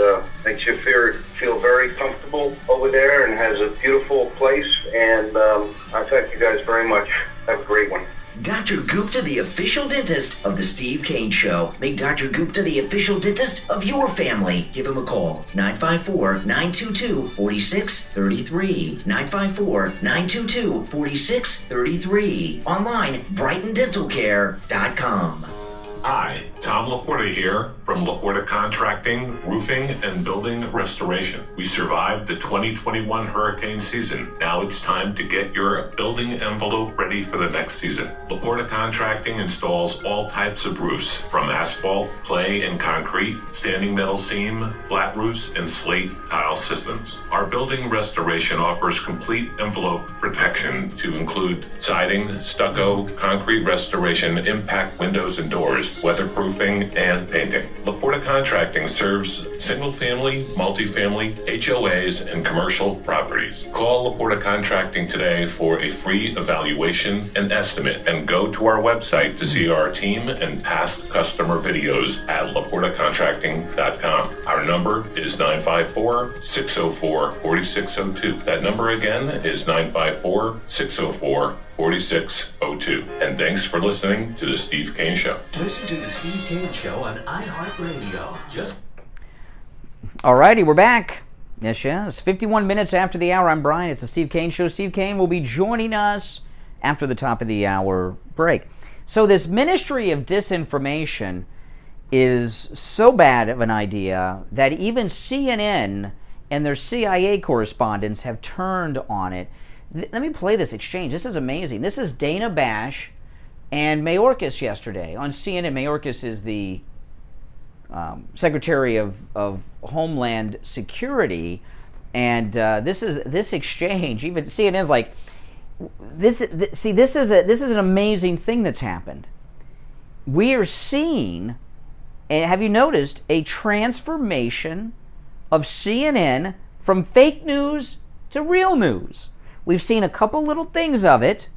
makes you feel very comfortable over there, and has a beautiful place, and I thank you guys very much. Have a great one. Dr. Gupta, the official dentist of the Steve Kane Show. Make Dr. Gupta the official dentist of your family. Give him a call, 954-922-4633. 954-922-4633. Online, BrightonDentalCare.com. Hi, Tom Laporta here from Laporta Contracting, Roofing, and Building Restoration. We survived the 2021 hurricane season. Now it's time to get your building envelope ready for the next season. Laporta Contracting installs all types of roofs, from asphalt, clay, and concrete, standing metal seam, flat roofs, and slate tile systems. Our building restoration offers complete envelope protection to include siding, stucco, concrete restoration, impact windows and doors, weatherproofing, and painting. Laporta Contracting serves single-family, multifamily, HOAs, and commercial properties. Call Laporta Contracting today for a free evaluation and estimate, and go to our website to see our team and past customer videos at LaportaContracting.com. Our number is 954-604-4602. That number again is 954-604-4602. And thanks for listening to The Steve Kane Show. Listen to The Steve Kane Show on iHeartRadio. Alrighty, we're back. Yes. 51 minutes after the hour. I'm Brian. It's The Steve Kane Show. Steve Kane will be joining us after the top of the hour break. So this ministry of disinformation is so bad of an idea that even CNN and their CIA correspondents have turned on it. Let me play this exchange. This is amazing. This is Dana Bash and Mayorkas yesterday on CNN. Mayorkas is the Secretary of Homeland Security, and this exchange. Even CNN's like, this is an amazing thing that's happened. We are seeing, and have you noticed, a transformation of CNN from fake news to real news. We've seen a couple little things of it,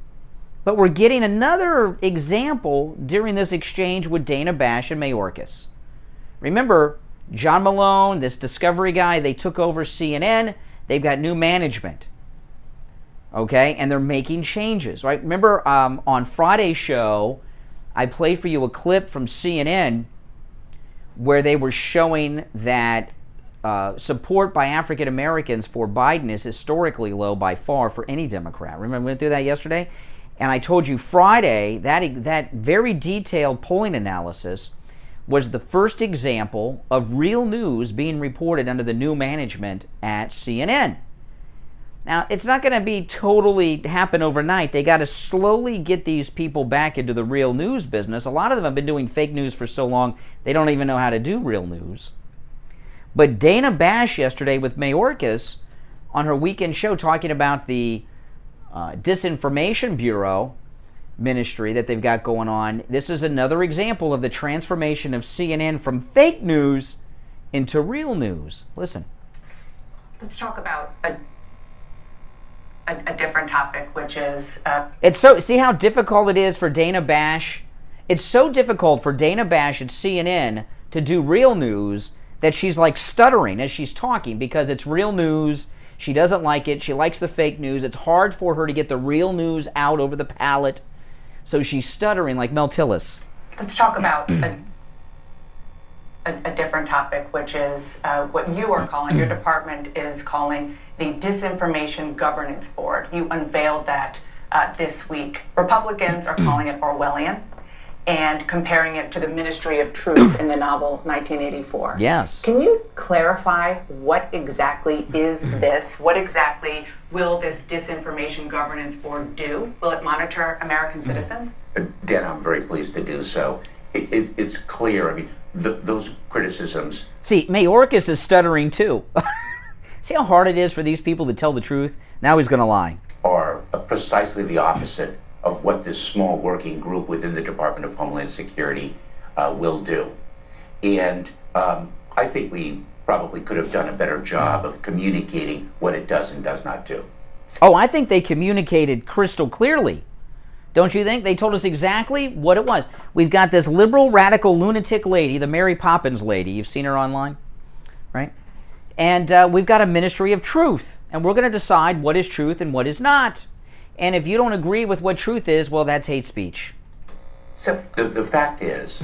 but we're getting another example during this exchange with Dana Bash and Mayorkas. Remember, John Malone, this Discovery guy, they took over CNN. They've got new management. Okay, and they're making changes, right? Remember on Friday's show, I played for you a clip from CNN where they were showing that support by African Americans for Biden is historically low by far for any Democrat. Remember we went through that yesterday? And I told you Friday that very detailed polling analysis was the first example of real news being reported under the new management at CNN. Now, it's not going to be totally happen overnight. They got to slowly get these people back into the real news business. A lot of them have been doing fake news for so long, they don't even know how to do real news. But Dana Bash yesterday with Mayorkas on her weekend show talking about the Disinformation Bureau ministry that they've got going on. This is another example of the transformation of CNN from fake news into real news. Listen. Let's talk about a different topic, which is... It's so... See how difficult it is for Dana Bash? It's so difficult for Dana Bash at CNN to do real news that she's like stuttering as she's talking because it's real news. She doesn't like it. She likes the fake news. It's hard for her to get the real news out over the palate. So she's stuttering like Mel Tillis. Let's talk about a different topic, which is what you are calling, your department is calling the Disinformation Governance Board. You unveiled that this week. Republicans are calling it Orwellian and comparing it to the Ministry of Truth in the novel 1984. Yes. Can you clarify what exactly is this? What exactly will this Disinformation Governance Board do? Will it monitor American citizens? Dan, I'm very pleased to do so. It's clear. I mean, those criticisms... See, Mayorkas is stuttering too. See how hard it is for these people to tell the truth? Now he's going to lie. ...are precisely the opposite of what this small working group within the Department of Homeland Security will do. And I think we probably could have done a better job of communicating what it does and does not do. Oh, I think they communicated crystal clearly. Don't you think? They told us exactly what it was. We've got this liberal, radical, lunatic lady, the Mary Poppins lady. You've seen her online, right? And we've got a Ministry of Truth. And we're going to decide what is truth and what is not. And if you don't agree with what truth is, well, that's hate speech. So the fact is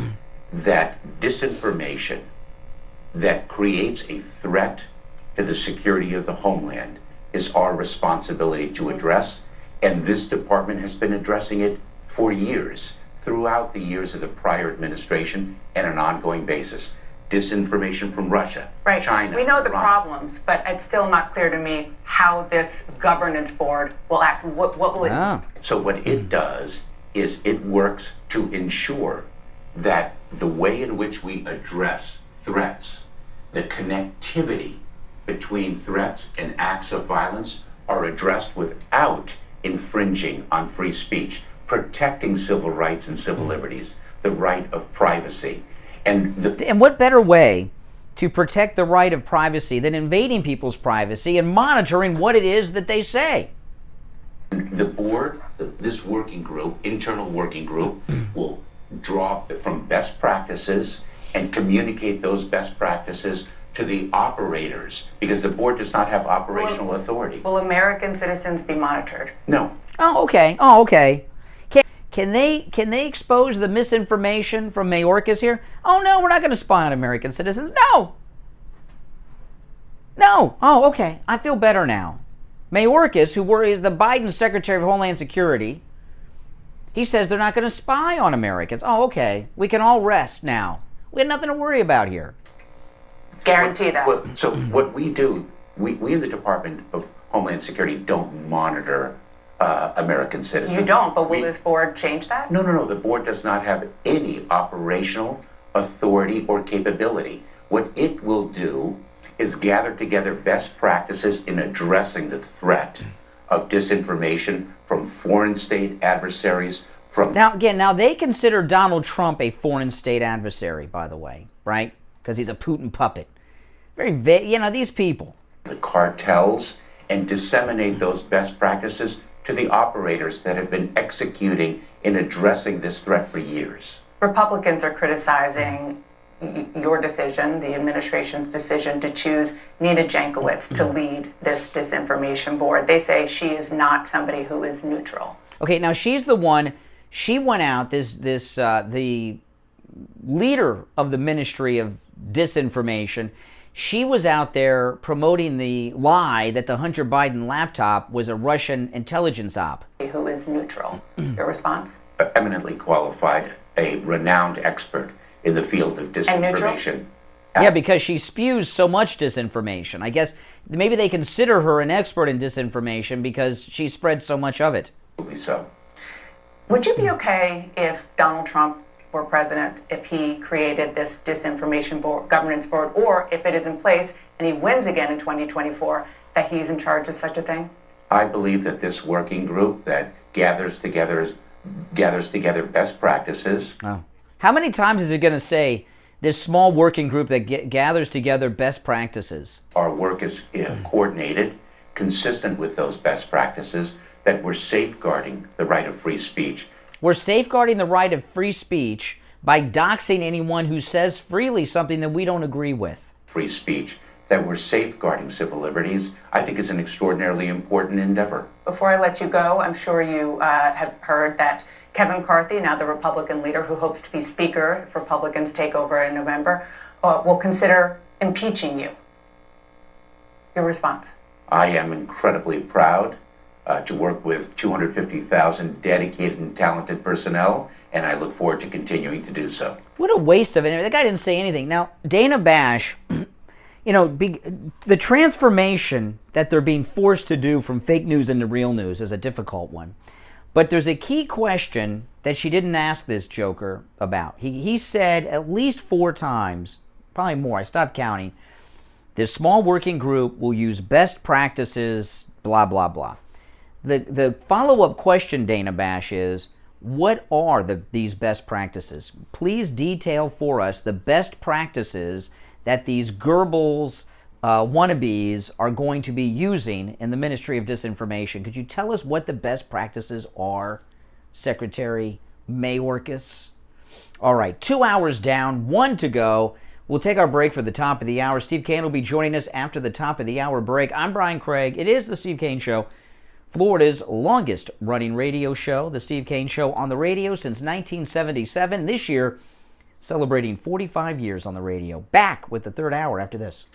that disinformation that creates a threat to the security of the homeland is our responsibility to address, and this department has been addressing it for years, throughout the years of the prior administration, and on an ongoing basis. Disinformation from Russia, right. China. We know the Iran. problems, but it's still not clear to me how this governance board will act. What will it do? So what it does is it works to ensure that the way in which we address threats, the connectivity between threats and acts of violence are addressed without infringing on free speech, protecting civil rights and civil liberties, the right of privacy. And what better way to protect the right of privacy than invading people's privacy and monitoring what it is that they say? The board, this working group, internal working group, will draw from best practices and communicate those best practices to the operators, because the board does not have operational authority. Will American citizens be monitored? No. Oh, okay. Oh, okay. Can they expose the misinformation from Mayorkas here? Oh, no, we're not going to spy on American citizens. No. No. Oh, okay. I feel better now. Mayorkas, who is the Biden Secretary of Homeland Security, he says they're not going to spy on Americans. Oh, okay. We can all rest now. We have nothing to worry about here. Guarantee that. So what we do, we in the Department of Homeland Security don't monitor American citizens. You don't, but will this board change that? No. The board does not have any operational authority or capability. What it will do is gather together best practices in addressing the threat of disinformation from foreign state adversaries. Now they consider Donald Trump a foreign state adversary, by the way, right? Because he's a Putin puppet. Very vague, these people. The cartels, and disseminate those best practices to the operators that have been executing in addressing this threat for years. Republicans are criticizing your decision, the administration's decision to choose Nina Jankowicz to lead this disinformation board. They say she is not somebody who is neutral. Okay, now she's the one. She went out. The leader of the Ministry of Disinformation. She was out there promoting the lie that the Hunter Biden laptop was a Russian intelligence op. Who is neutral? Your response? Eminently qualified, a renowned expert in the field of disinformation. Yeah, because she spews so much disinformation. I guess maybe they consider her an expert in disinformation because she spreads so much of it. So. Would you be okay if Donald Trump were president, if he created this disinformation board, governance board, or if it is in place and he wins again in 2024, that he's in charge of such a thing? I believe that this working group that gathers together best practices. Oh. How many times is it going to say this small working group that gathers together best practices? Our work is coordinated, consistent with those best practices, that we're safeguarding the right of free speech. We're safeguarding the right of free speech by doxing anyone who says freely something that we don't agree with. Free speech, that we're safeguarding civil liberties, I think is an extraordinarily important endeavor. Before I let you go, I'm sure you have heard that Kevin McCarthy, now the Republican leader who hopes to be Speaker if Republicans take over in November, will consider impeaching you. Your response? I am incredibly proud to work with 250,000 dedicated and talented personnel, and I look forward to continuing to do so. What a waste of it. That guy didn't say anything. Now, Dana Bash, the transformation that they're being forced to do from fake news into real news is a difficult one. But there's a key question that she didn't ask this joker about. He said at least 4 times, probably more, I stopped counting, this small working group will use best practices, blah, blah, blah. The follow-up question, Dana Bash, is what are these best practices? Please detail for us the best practices that these Goebbels wannabes are going to be using in the Ministry of Disinformation. Could you tell us what the best practices are, Secretary Mayorkas? All right, 2 hours down, 1 to go. We'll take our break for the top of the hour. Steve Kane will be joining us after the top of the hour break. I'm Brian Craig. It is The Steve Kane Show, Florida's longest running radio show. The Steve Kane Show on the radio since 1977. This year, celebrating 45 years on the radio. Back with the third hour after this.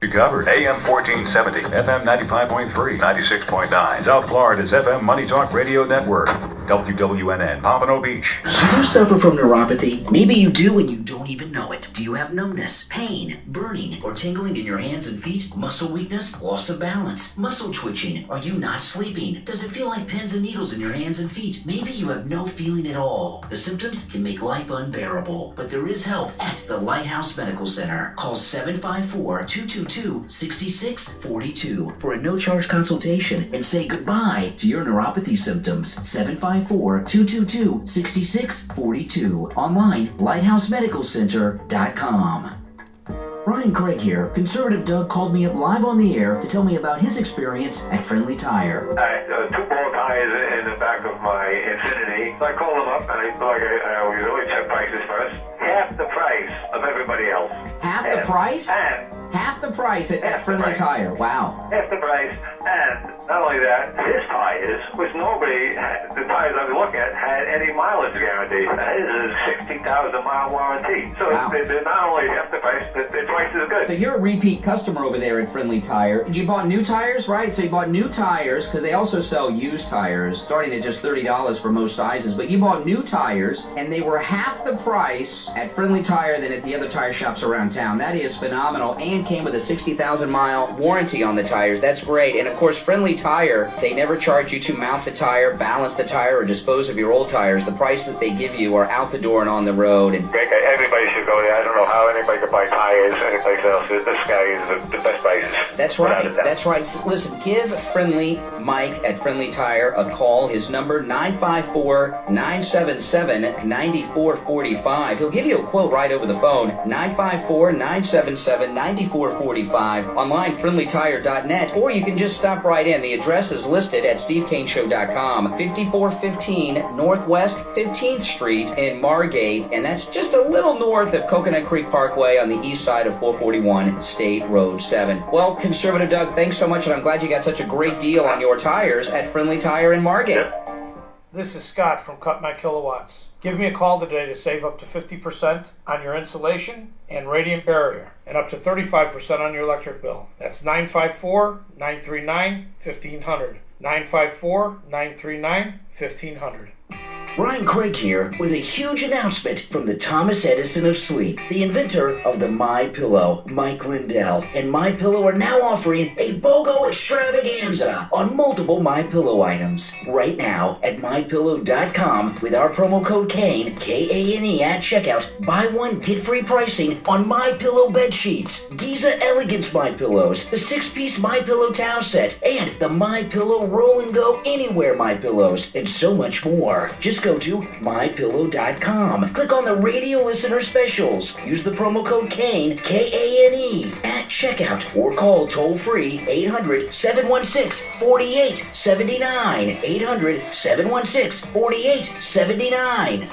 You covered AM 1470, FM 95.3, 96.9. South Florida's FM Money Talk Radio Network. WWNN, Pompano Beach. Do you suffer from neuropathy? Maybe you do and you don't even know it. Do you have numbness, pain, burning, or tingling in your hands and feet? Muscle weakness, loss of balance, muscle twitching? Are you not sleeping? Does it feel like pins and needles in your hands and feet? Maybe you have no feeling at all. The symptoms can make life unbearable, but there is help at the Lighthouse Medical Center. Call 754-222-6642 for a no-charge consultation and say goodbye to your neuropathy symptoms. 754-222-6642. Online, lighthousemedicalcenter.com. Brian Craig here. Conservative Doug called me up live on the air to tell me about his experience at Friendly Tire. I two bow ties in the back of my Infiniti. So I called him up and I always check prices first. Half the price of everybody else. Half the price? Half the price at Friendly Tire. Wow. Half the price. And not only that, his tires, which nobody, the tires I was looking at, had any mileage guarantee. His is a 60,000 mile warranty. So wow. They're not only half the price, but the price is good. So you're a repeat customer over there at Friendly Tire. You bought new tires, right? So you bought new tires, because they also sell used tires, starting at just $30 for most sizes. But you bought new tires, and they were half the price at Friendly Tire than at the other tire shops around town. That is phenomenal, and came with a 60,000 mile warranty on the tires. That's great. And of course, Friendly Tire, they never charge you to mount the tire, balance the tire, or dispose of your old tires. The price that they give you are out the door and on the road. And everybody should go there. I don't know how anybody could buy tires anyplace else. This guy is the best prices. That's right. That's right. Listen, give Friendly Mike at Friendly Tire a call. His number, 954-977-9445. He'll give you a quote right over the phone, 954-977-9445. Online, friendlytire.net, or you can just stop right in. The address is listed at stevekaneshow.com, 5415 Northwest Southwest 15th Street in Margate, and that's just a little north of Coconut Creek Parkway on the east side of 441 State Road 7. Well, Conservative Doug, thanks so much, and I'm glad you got such a great deal on your tires at Friendly Tire in Margate. This is Scott from Cut My Kilowatts. Give me a call today to save up to 50% on your insulation and radiant barrier, and up to 35% on your electric bill. That's 954-939-1500. 954-939-1500. Brian Craig here with a huge announcement from the Thomas Edison of sleep, the inventor of the My Pillow, Mike Lindell. And My Pillow are now offering a BOGO extravaganza on multiple My Pillow items. Right now at MyPillow.com with our promo code KANE, K-A-N-E at checkout. Buy one, get free pricing on My Pillow bed sheets, Giza Elegance My Pillows, the 6-piece My Pillow towel set, and the My Pillow Roll and Go Anywhere My Pillows, and so much more. Just go to MyPillow.com. Click on the radio listener specials. Use the promo code KANE, K-A-N-E, at checkout, or call toll-free 800-716-4879. 800-716-4879.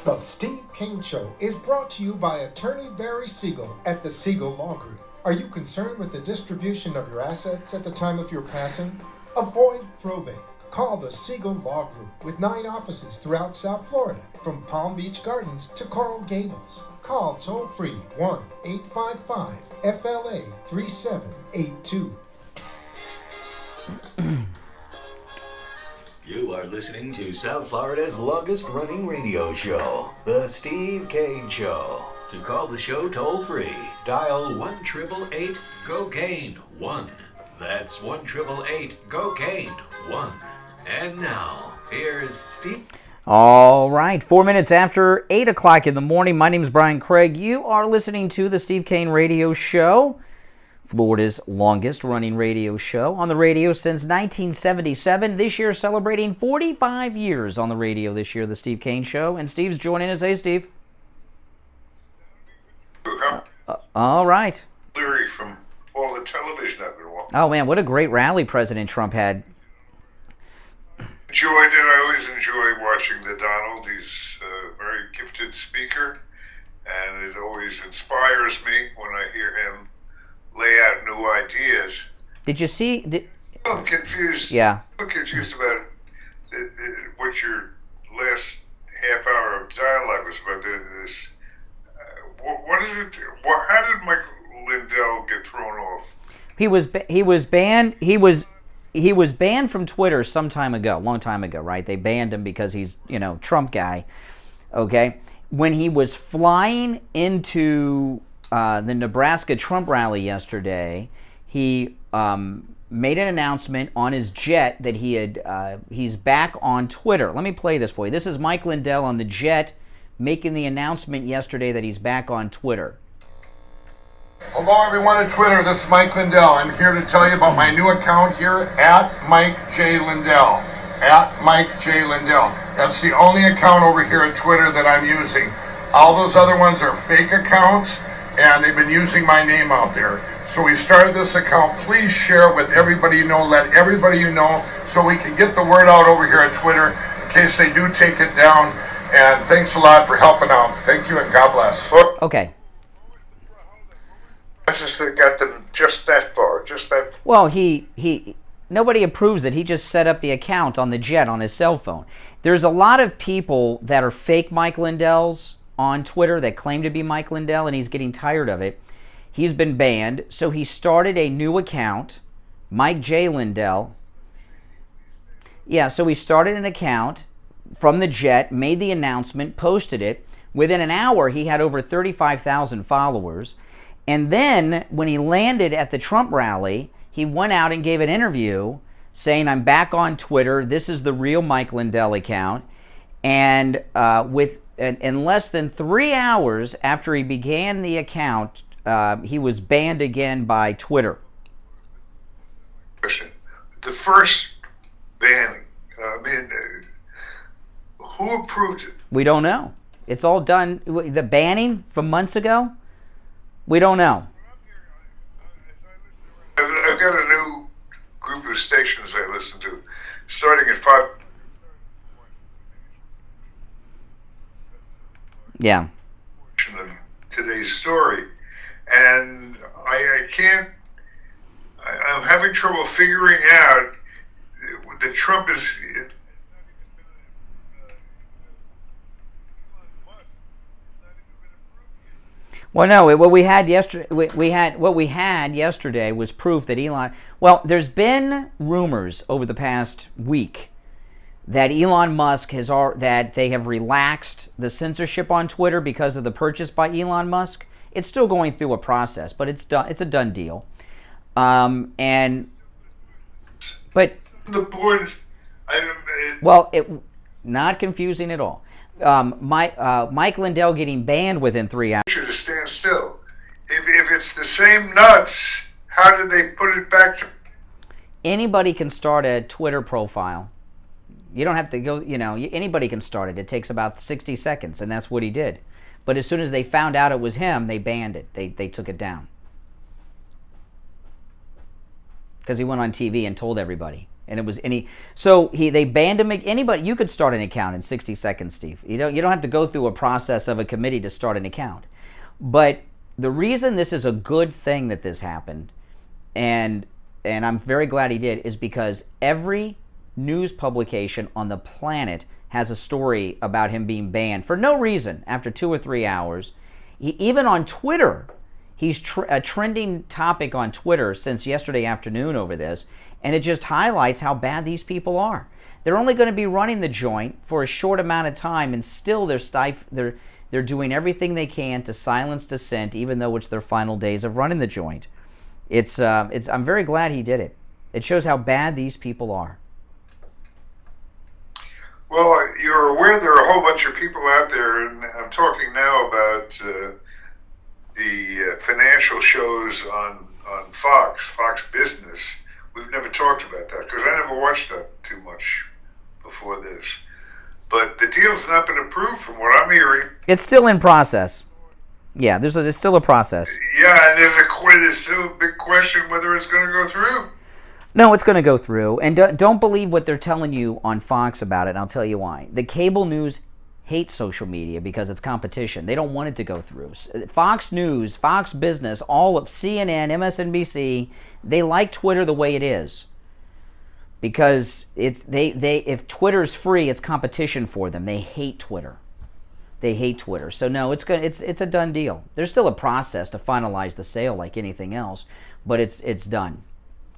The Steve Kane Show is brought to you by Attorney Barry Siegel at the Siegel Law Group. Are you concerned with the distribution of your assets at the time of your passing? Avoid probate. Call the Siegel Law Group with 9 offices throughout South Florida, from Palm Beach Gardens to Coral Gables. Call toll-free 1-855-FLA-3782. You are listening to South Florida's longest-running radio show, The Steve Kane Show. To call the show toll-free, dial 1-888-GO-KANE-1. That's 1-888-GO-KANE-1. And now, here's Steve. All right, 4 minutes after 8 o'clock in the morning. My name is Brian Craig. You are listening to the Steve Kane Radio Show, Florida's longest-running radio show on the radio since 1977. This year, celebrating 45 years on the radio this year, the Steve Kane Show. And Steve's joining us. Hey, Steve. All right. Leery from all the television I've been watching. Oh, man, what a great rally President Trump had. Enjoyed it. I always enjoy watching the Donald. He's a very gifted speaker, and it always inspires me when I hear him lay out new ideas. Did you see? I'm confused. Yeah. I'm confused about what your last half hour of dialogue was about. This. What is it? How did Mike Lindell get thrown off? He was banned. He was banned from Twitter some time ago, long time ago, right? They banned him because he's, Trump guy. Okay, when he was flying into the Nebraska Trump rally yesterday, he made an announcement on his jet that he's back on Twitter. Let me play this for you. This is Mike Lindell on the jet making the announcement yesterday that he's back on Twitter. Hello everyone at Twitter, this is Mike Lindell. I'm here to tell you about my new account here, at Mike J. Lindell. At Mike J. Lindell. That's the only account over here at Twitter that I'm using. All those other ones are fake accounts, and they've been using my name out there. So we started this account. Please share it with everybody you know, let everybody you know, so we can get the word out over here at Twitter in case they do take it down. And thanks a lot for helping out. Thank you and God bless. Okay. I just got them just that far, Well, nobody approves it. He just set up the account on the jet on his cell phone. There's a lot of people that are fake Mike Lindells on Twitter that claim to be Mike Lindell, and he's getting tired of it. He's been banned, so he started a new account, Mike J. Lindell. Yeah, so he started an account from the jet, made the announcement, posted it. Within an hour, he had over 35,000 followers. And then, when he landed at the Trump rally, he went out and gave an interview saying, I'm back on Twitter. This is the real Mike Lindell account. And in less than 3 hours after he began the account, he was banned again by Twitter. The first banning, who approved it? We don't know. It's all done. The banning from months ago? We don't know. I've got a new group of stations I listen to, starting at 5. Yeah. Of today's story, and I can't. I'm having trouble figuring out that Trump is. Well, no. What we had yesterday, what we had yesterday was proof that Elon. Well, there's been rumors over the past week that Elon Musk that they have relaxed the censorship on Twitter because of the purchase by Elon Musk. It's still going through a process, but it's done. It's a done deal. But The board. Not confusing at all. Mike Lindell getting banned within 3 hours. To stand still. If it's the same nuts, how did they put it back to? Anybody can start a Twitter profile. You don't have to go, anybody can start it. It takes about 60 seconds, and that's what he did. But as soon as they found out it was him, they banned it. They took it down. Because he went on TV and told everybody. And it was they banned him. Anybody, you could start an account in 60 seconds, Steve. You don't have to go through a process of a committee to start an account. But the reason this is a good thing that this happened, and I'm very glad he did, is because every news publication on the planet has a story about him being banned for no reason after 2 or 3 hours. Even on Twitter, he's a trending topic on Twitter since yesterday afternoon over this, and it just highlights how bad these people are. They're only going to be running the joint for a short amount of time, and still they're doing everything they can to silence dissent, even though it's their final days of running the joint. I'm very glad he did it. It shows how bad these people are. Well, you're aware there are a whole bunch of people out there, and I'm talking now about the financial shows on Fox Business. We've never talked about that because I never watched that too much before this. But the deal's not been approved from what I'm hearing. It's still in process. Yeah, it's still a process. Yeah, and there's still a big question whether it's going to go through. No, it's going to go through. And don't believe what they're telling you on Fox about it, and I'll tell you why. The cable news hates social media because it's competition. They don't want it to go through. Fox News, Fox Business, all of CNN, MSNBC, they like Twitter the way it is. Because if Twitter's free, it's competition for them. They hate Twitter. They hate Twitter. So no, it's a done deal. There's still a process to finalize the sale like anything else, but it's done.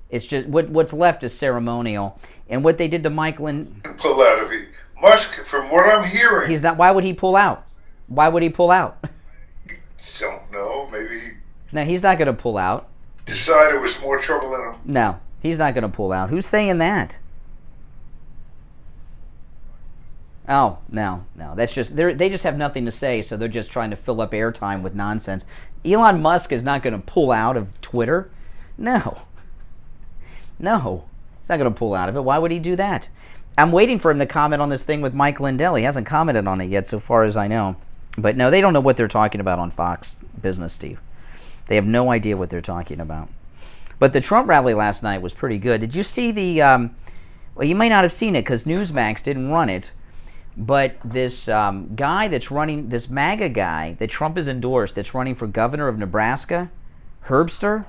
It's just what's left is ceremonial, and what they did to Mike pull out of it. Musk, from what I'm hearing, he's not. Why would he pull out? Why would he pull out? Don't know. Maybe. No, he's not going to pull out. Decided it was more trouble than him. No, he's not going to pull out. Who's saying that? Oh, no. That's just they just have nothing to say, so they're just trying to fill up airtime with nonsense. Elon Musk is not going to pull out of Twitter. No, he's not going to pull out of it. Why would he do that? I'm waiting for him to comment on this thing with Mike Lindell. He hasn't commented on it yet, so far as I know. But no, they don't know what they're talking about on Fox Business, Steve. They have no idea what they're talking about. But the Trump rally last night was pretty good. Did you see the... well, you might not have seen it because Newsmax didn't run it. But this guy that's running... This MAGA guy that Trump has endorsed that's running for governor of Nebraska, Herbster,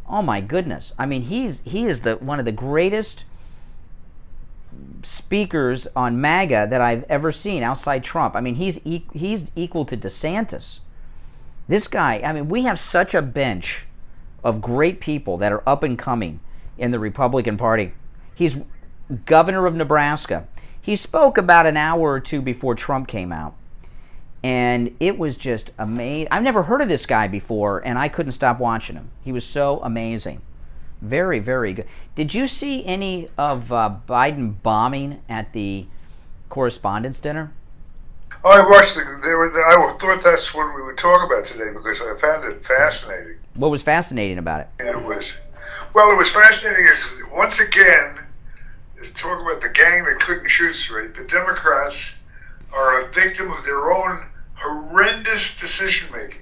oh my goodness. I mean, he is one of the greatest speakers on MAGA that I've ever seen outside Trump. I mean, he's equal to DeSantis. This guy, I mean, we have such a bench of great people that are up and coming in the Republican Party. He's governor of Nebraska. He spoke about an hour or two before Trump came out. And it was just amazing. I've never heard of this guy before, and I couldn't stop watching him. He was so amazing. Very, very good. Did you see any of Biden bombing at the Correspondents' dinner? Oh, I watched I thought that's what we would talk about today because I found it fascinating. What was fascinating about it? It was fascinating is, once again, talk about the gang that couldn't shoot straight. The Democrats are a victim of their own horrendous decision-making.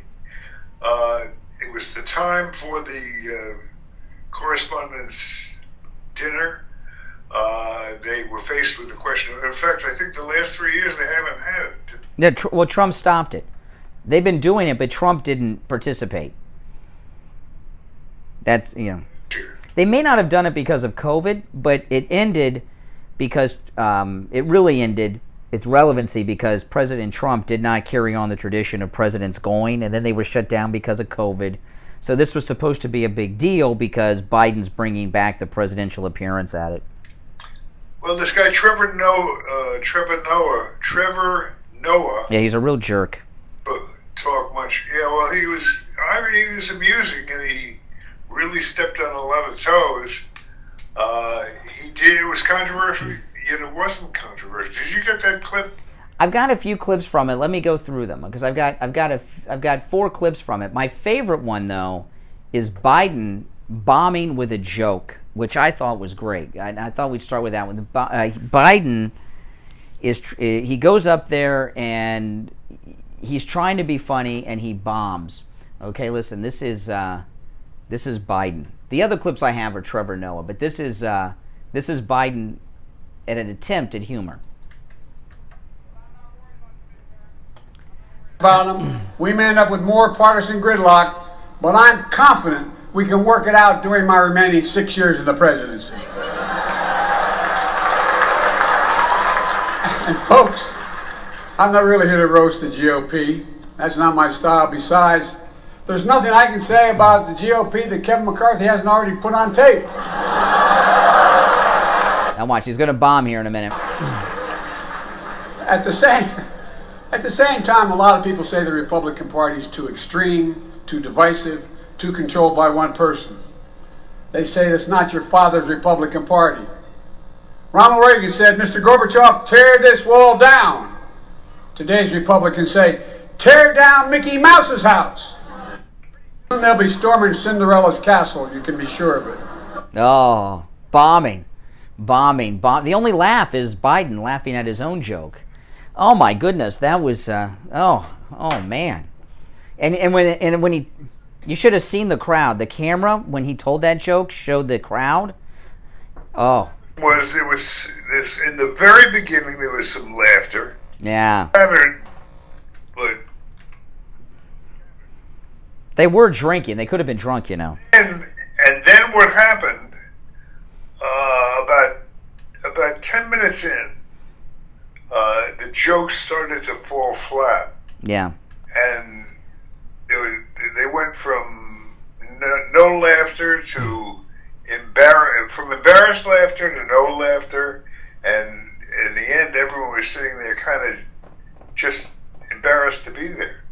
It was the time for the Correspondents' dinner. They were faced with the question. In fact, I think the last 3 years they haven't had it. Yeah, well, Trump stopped it. They've been doing it, but Trump didn't participate. That's, they may not have done it because of COVID, but it ended because it really ended its relevancy because President Trump did not carry on the tradition of presidents going, and then they were shut down because of COVID. So this was supposed to be a big deal because Biden's bringing back the presidential appearance at it. Well, this guy Trevor Noah. Yeah, he's a real jerk. Talk much. Yeah, well, he was amusing, and he really stepped on a lot of toes. He did. It was controversial. Yet it wasn't controversial. Did you get that clip? I've got a few clips from it. Let me go through them because I've got 4 clips from it. My favorite one though is Biden bombing with a joke, which I thought was great. I thought we'd start with that one. Biden he goes up there and he's trying to be funny and he bombs. Okay, listen. This is Biden. The other clips I have are Trevor Noah, but this is Biden at an attempt at humor. About them, we may end up with more partisan gridlock, but I'm confident we can work it out during my remaining 6 years of the presidency. And folks, I'm not really here to roast the GOP. That's not my style. Besides, there's nothing I can say about the GOP that Kevin McCarthy hasn't already put on tape. Now watch, he's going to bomb here in a minute. At the same time, a lot of people say the Republican Party is too extreme, too divisive, too controlled by one person. They say it's not your father's Republican Party. Ronald Reagan said, "Mr. Gorbachev, tear this wall down." Today's Republicans say, "Tear down Mickey Mouse's house." Soon they'll be storming Cinderella's castle, you can be sure of it. Oh, bombing. The only laugh is Biden laughing at his own joke. Oh my goodness, that was oh man. And when you should have seen the crowd. The camera when he told that joke showed the crowd. Oh. There was this in the very beginning. There was some laughter. Yeah. But they were drinking. They could have been drunk, And then what happened? About 10 minutes in, the jokes started to fall flat. Yeah. And they went from no laughter to embarrassed laughter to no laughter, and in the end, everyone was sitting there kind of just embarrassed to be there.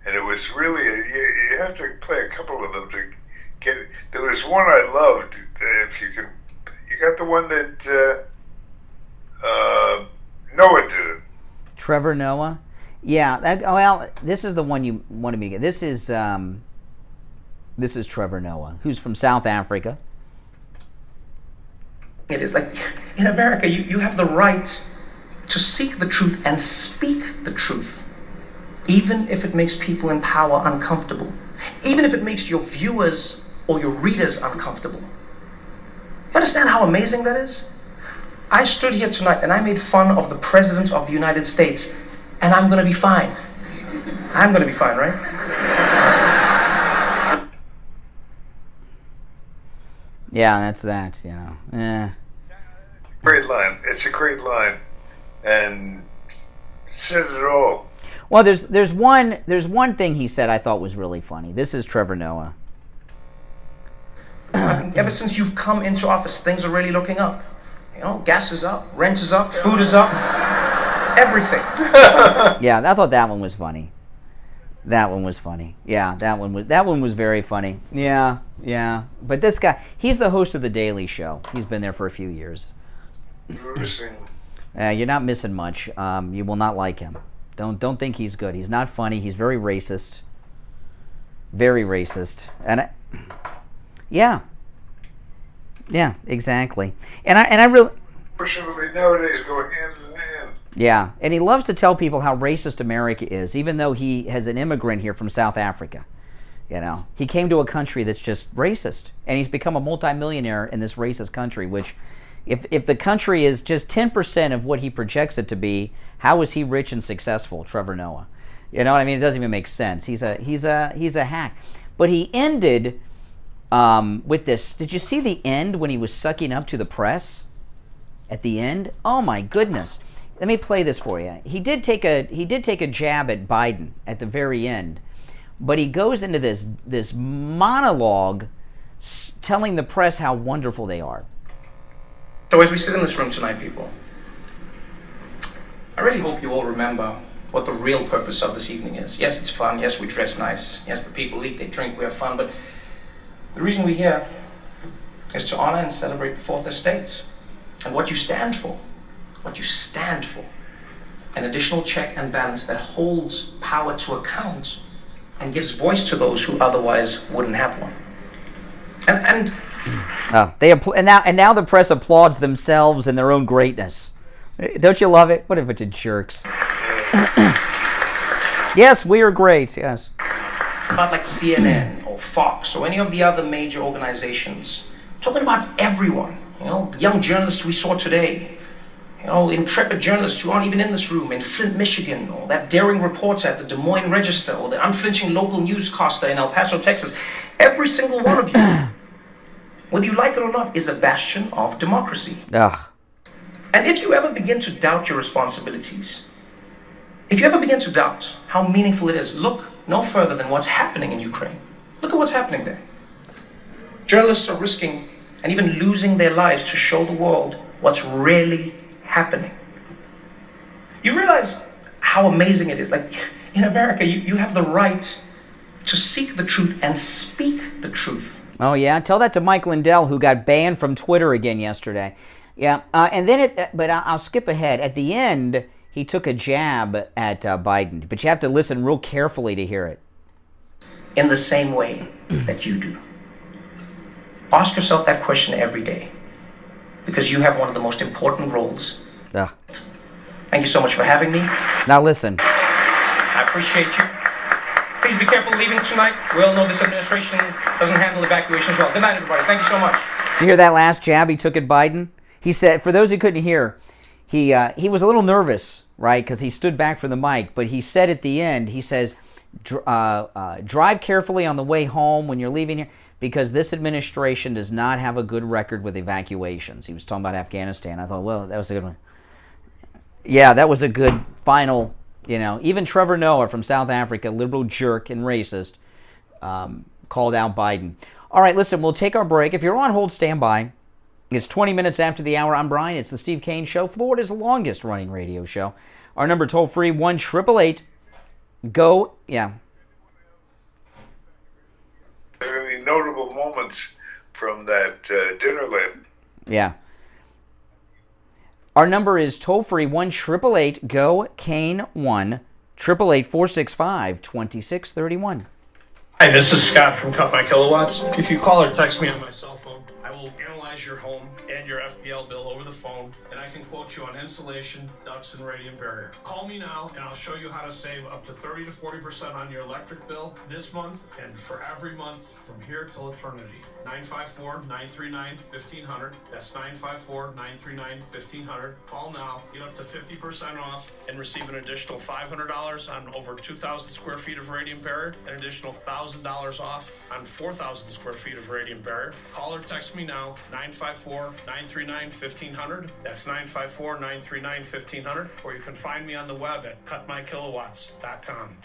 And it was really you have to play a couple of them to get it. There was one I loved. If you got the one that Noah did it. Trevor Noah. Yeah. This is the one you wanted me to get. This is Trevor Noah, who's from South Africa. It is like in America, you have the right to seek the truth and speak the truth, even if it makes people in power uncomfortable, even if it makes your viewers or your readers uncomfortable. You understand how amazing that is? I stood here tonight and I made fun of the President of the United States, and I'm going to be fine. I'm going to be fine, right? Yeah, that's that, Great line. It's a great line. And said it all. Well, there's one thing he said I thought was really funny. This is Trevor Noah. I think ever since you've come into office, things are really looking up. Gas is up, rent is up, food is up, everything. Yeah, I thought that one was funny. That one was funny. Yeah, that one was very funny. Yeah. But this guy, he's the host of The Daily Show. He's been there for a few years. You're not missing much. You will not like him. Don't think he's good. He's not funny. He's very racist. Very racist. And yeah, exactly. And I really. Unfortunately, nowadays go hand in hand. Yeah, and he loves to tell people how racist America is, even though he has an immigrant here from South Africa. He came to a country that's just racist, and he's become a multimillionaire in this racist country, which, if the country is just 10% of what he projects it to be, how is he rich and successful, Trevor Noah? You know what I mean? It doesn't even make sense. He's a hack. But he ended with this. Did you see the end when he was sucking up to the press? At the end? Oh my goodness. Let me play this for you. He did take a jab at Biden at the very end, but he goes into this monologue telling the press how wonderful they are. So as we sit in this room tonight, people, I really hope you all remember what the real purpose of this evening is. Yes, it's fun. Yes, we dress nice. Yes, the people eat, they drink, we have fun. But the reason we're here is to honor and celebrate the fourth estate and what you stand for. What you stand for. An additional check and balance that holds power to account and gives voice to those who otherwise wouldn't have one. And now the press applauds themselves and their own greatness. Don't you love it? What a bunch of jerks. Yes, we are great, yes. Not like CNN or Fox or any of the other major organizations. I'm talking about everyone. You know, the young journalists we saw today. You know, intrepid journalists who aren't even in this room in Flint, Michigan, or that daring reporter at the Des Moines Register, or the unflinching local newscaster in El Paso, Texas. Every single one of you, whether you like it or not, is a bastion of democracy. Ugh. And if you ever begin to doubt your responsibilities, if you ever begin to doubt how meaningful it is, look no further than what's happening in Ukraine. Look at what's happening there. Journalists are risking and even losing their lives to show the world what's really happening. You realize how amazing it is. Like, in America, you have the right to seek the truth and speak the truth. Oh, yeah? Tell that to Mike Lindell, who got banned from Twitter again yesterday. Yeah, and then but I'll skip ahead. At the end, he took a jab at Biden, but you have to listen real carefully to hear it. In the same way that you do. Ask yourself that question every day, because you have one of the most important roles. Ugh. Thank you so much for having me. Now listen. I appreciate you. Please be careful leaving tonight. We all know this administration doesn't handle evacuations well. Good night, everybody. Thank you so much. Did you hear that last jab he took at Biden? He said, for those who couldn't hear, he was a little nervous, right, because he stood back from the mic, but he said at the end, he says, drive carefully on the way home when you're leaving here, because this administration does not have a good record with evacuations. He was talking about Afghanistan. I thought, well, that was a good one. Yeah, that was a good final, you know. Even Trevor Noah from South Africa, liberal jerk and racist, called out Biden. All right, listen, we'll take our break. If you're on hold, stand by. It's 20 minutes after the hour. I'm Brian. It's the Steve Kane Show, Florida's longest running radio show. Our number toll-free, 1-888-GO. Yeah. Any notable moments from that dinner lab? Yeah. Our number is toll-free, 1-888-GO-KANE-1, 888-465-2631. Hi, this is Scott from Cut My Kilowatts. If you call or text me on my cell phone, I will analyze your home and your FPL bill over the phone, and I can quote you on insulation, ducts, and radiant barrier. Call me now, and I'll show you how to save up to 30 to 40% on your electric bill this month and for every month from here till eternity. 954-939-1500. That's 954-939-1500. Call now, get up to 50% off, and receive an additional $500 on over 2,000 square feet of radiant barrier, an additional $1,000 off on 4,000 square feet of radiant barrier. Call or text me now, 954-939-1500. That's 954-939-1500. Or you can find me on the web at cutmykilowatts.com.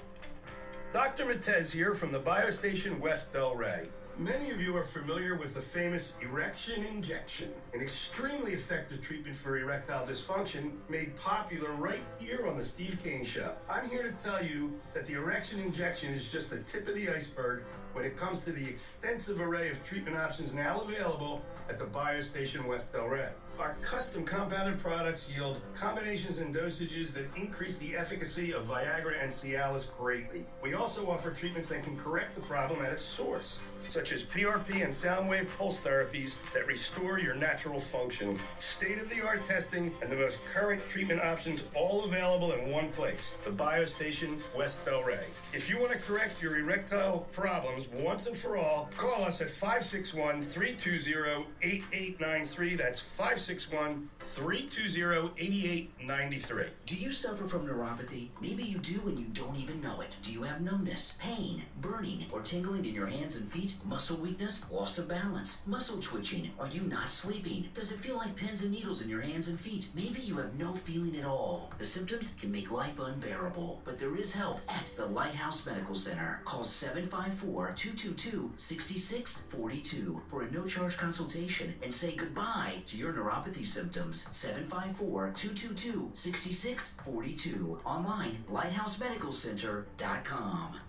Dr. Matez here from the Biostation West Delray. Many of you are familiar with the famous erection injection, an extremely effective treatment for erectile dysfunction made popular right here on the Steve Kane Show. I'm here to tell you that the erection injection is just the tip of the iceberg when it comes to the extensive array of treatment options now available at the Biostation West Delray. Our custom compounded products yield combinations and dosages that increase the efficacy of Viagra and Cialis greatly. We also offer treatments that can correct the problem at its source, such as PRP and sound wave pulse therapies that restore your natural function. State-of-the-art testing and the most current treatment options all available in one place, the Biostation West Delray. If you want to correct your erectile problems once and for all, call us at 561-320-8893. That's 561 561-320-8893. Do you suffer from neuropathy? Maybe you do and you don't even know it. Do you have numbness, pain, burning, or tingling in your hands and feet? Muscle weakness, loss of balance, muscle twitching? Are you not sleeping? Does it feel like pins and needles in your hands and feet? Maybe you have no feeling at all. The symptoms can make life unbearable, but there is help at the Lighthouse Medical Center. Call 754-222-6642 for a no-charge consultation and say goodbye to your neuropathy symptoms. 754-222-6642. Online, lighthousemedicalcenter.com.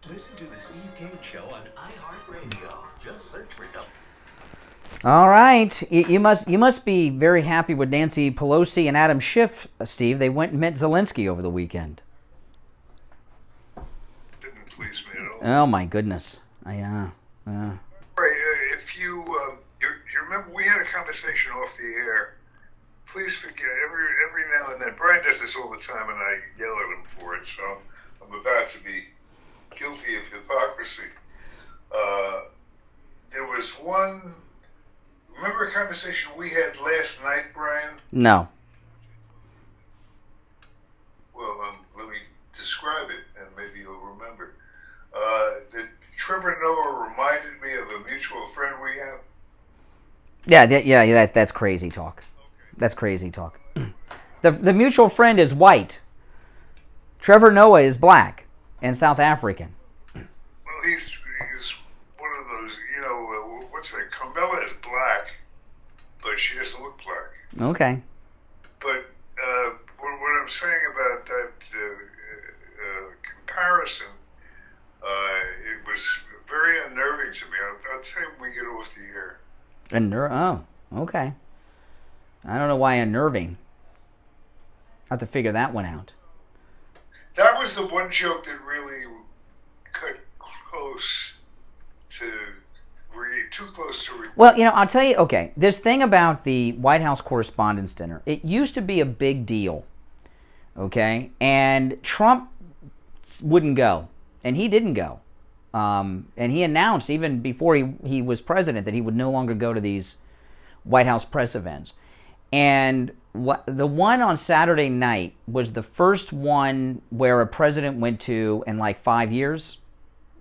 Listen to the Steve Kane Show on iHeartRadio. Just search for W. All right, you must be very happy with Nancy Pelosi and Adam Schiff, Steve. They went and met Zelensky over the weekend. Didn't please me at all. Oh my goodness! Right, if you remember, we had a conversation off the air. Please forget every now and then. Brian does this all the time, and I yell at him for it. So I'm about to be guilty of hypocrisy. There was one. Remember a conversation we had last night, Brian? No. Well, let me describe it, and maybe you'll remember. That Trevor Noah reminded me of a mutual friend we have. Yeah, that's crazy talk. That's crazy talk. The mutual friend is white. Trevor Noah is black and South African. Well, he's one of those, what's that? Carmela is black, but she doesn't look black. Okay. But what I'm saying about that comparison, it was very unnerving to me. I'll tell you when we get off the air. Oh, okay. I don't know why unnerving. I have to figure that one out. That was the one joke that really cut close to... Were you too close to... Well, I'll tell you, okay, this thing about the White House Correspondents' Dinner, it used to be a big deal, okay? And Trump wouldn't go, and he didn't go. And he announced, even before he was president, that he would no longer go to these White House press events. And the one on Saturday night was the first one where a president went to in like 5 years,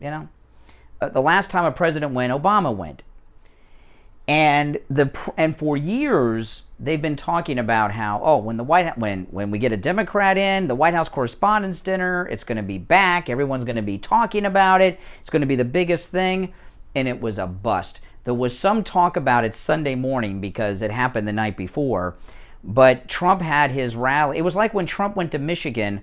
The last time a president went, Obama went. And for years they've been talking about how when we get a Democrat in, the White House Correspondents' Dinner, it's going to be back. Everyone's going to be talking about it. It's going to be the biggest thing, and it was a bust. There was some talk about it Sunday morning because it happened the night before, but Trump had his rally. It was like when Trump went to Michigan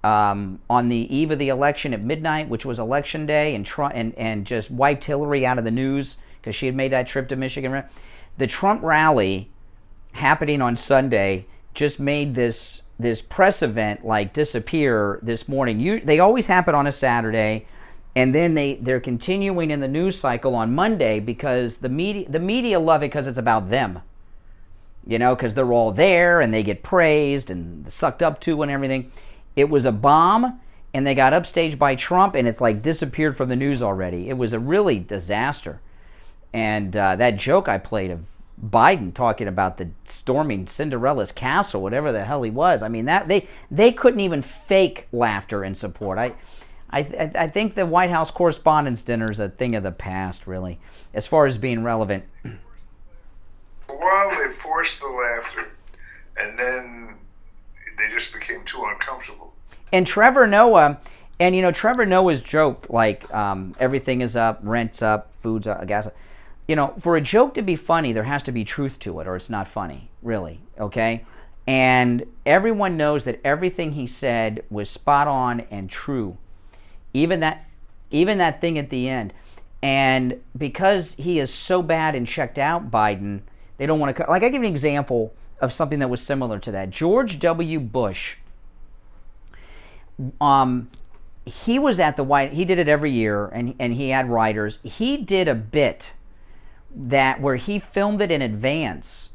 on the eve of the election at midnight, which was election day, and Trump and just wiped Hillary out of the news because she had made that trip to Michigan. The Trump rally happening on Sunday just made this press event like disappear this morning. They always happen on a Saturday, and then they're continuing in the news cycle on Monday because the media love it because it's about them. Because they're all there and they get praised and sucked up to and everything. It was a bomb, and they got upstaged by Trump, and it's like disappeared from the news already. It was a really disaster. And that joke I played of Biden talking about the storming Cinderella's castle, whatever the hell he was. I mean, that they couldn't even fake laughter and support. I think the White House Correspondents' Dinner is a thing of the past, really, as far as being relevant. For a while, they forced the laughter, and then they just became too uncomfortable. And Trevor Noah, Trevor Noah's joke, like everything is up, rent's up, food's up, gas up. For a joke to be funny, there has to be truth to it, or it's not funny, really, okay? And everyone knows that everything he said was spot on and true. Even that thing at the end. And because he is so bad and checked out, Biden, they don't want to... Like, I give you an example of something that was similar to that. George W. Bush, he was at the White... He did it every year, and he had writers. He did a bit where he filmed it in advance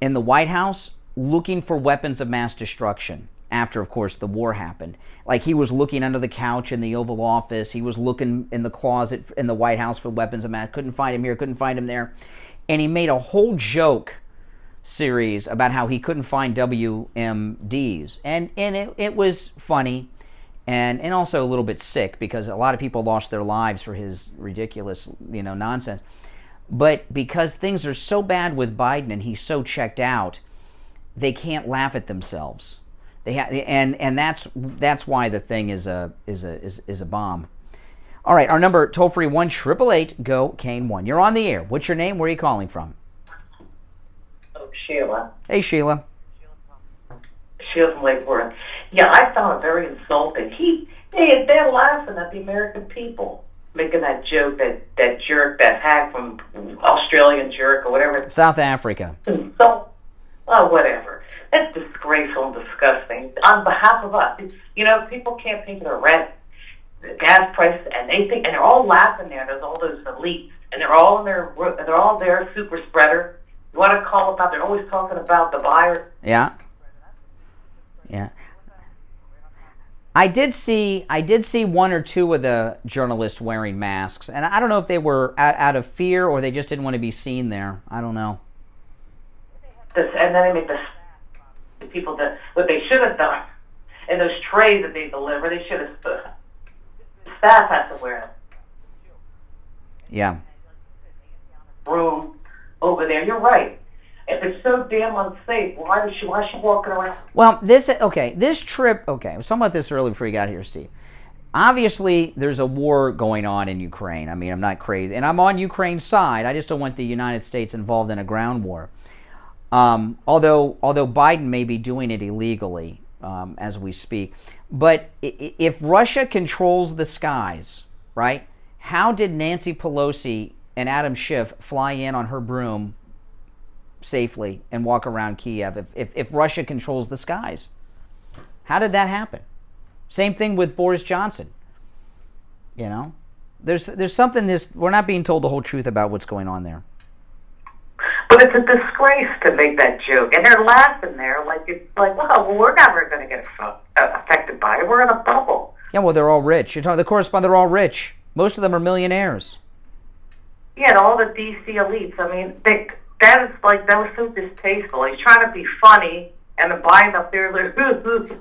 in the White House looking for weapons of mass destruction after, of course, the war happened. Like, he was looking under the couch in the Oval Office. He was looking in the closet in the White House for weapons of mass. Couldn't find him here, couldn't find him there. and he made a whole joke series about how he couldn't find WMDs, and it was funny, and also a little bit sick because a lot of people lost their lives for his ridiculous nonsense. But because things are so bad with Biden and he's so checked out, they can't laugh at themselves. And that's why the thing is a bomb. All right, our number toll free 1-888-GO-KANE1. You're on the air. What's your name? Where are you calling from? Oh, Sheila. Hey, Sheila. Sheila from Lake Worth. Yeah, I found it very insulting. They're laughing at the American people, making that joke, that jerk, that hack from Australian jerk or whatever. South Africa. So, whatever. That's disgraceful and disgusting. On behalf of us, people can't pay for their rent, the gas prices, and they're all laughing there. There's all those elites, and they're all there, super spreader. You want to call about? They're always talking about the virus. Yeah. I did see one or two of the journalists wearing masks, and I don't know if they were out of fear or they just didn't want to be seen there. I don't know. And then they make the people what they should have done in those trays that they deliver. They should have. Staff has to wear them. Yeah. Room over there. You're right. If it's so damn unsafe, why is she walking around? Well, this trip, I was talking about this earlier before you got here, Steve. Obviously, there's a war going on in Ukraine. I mean, I'm not crazy. And I'm on Ukraine's side. I just don't want the United States involved in a ground war. Although Biden may be doing it illegally as we speak. But if Russia controls the skies, right, how did Nancy Pelosi and Adam Schiff fly in on her broom safely and walk around Kiev if Russia controls the skies? How did that happen? Same thing with Boris Johnson. There's something we're not being told the whole truth about what's going on there. But it's a disgrace to make that joke, and they're laughing there like well, we're never going to get affected by it. We're in a bubble. Yeah, well, they're all rich. You're talking the correspondents. They're all rich. Most of them are millionaires. Yeah, and all the DC elites. I mean, that was so distasteful. He's trying to be funny, and the Biden up there,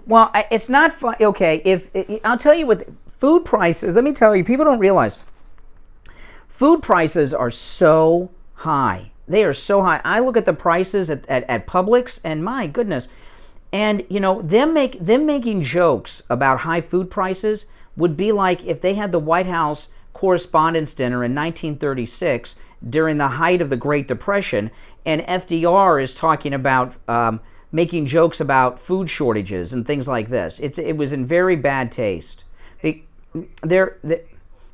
well, it's not fun. Okay, I'll tell you what, food prices. Let me tell you, people don't realize food prices are so high. They are so high. I look at the prices at Publix, and my goodness, and them making jokes about high food prices would be like if they had the White House Correspondents dinner in 1936 during the height of the Great Depression, and FDR is talking about making jokes about food shortages and things like this. It was in very bad taste.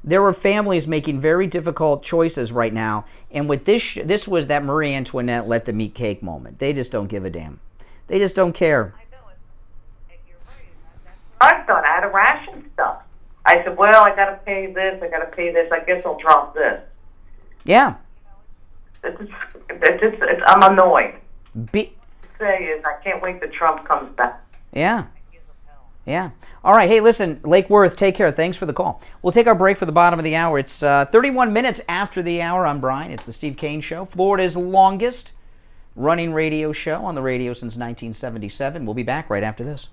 There were families making very difficult choices right now, and with this was that Marie Antoinette let them eat cake moment. They just don't give a damn. They just don't care. I thought I had to ration stuff. I said, well, I got to pay this, I guess I'll drop this. Yeah. I'm annoyed. Say is I can't wait till Trump comes back. Yeah. All right. Hey, listen, Lake Worth, take care. Thanks for the call. We'll take our break for the bottom of the hour. It's 31 minutes after the hour. I'm Brian. It's the Steve Kane Show, Florida's longest running radio show on the radio since 1977. We'll be back right after this.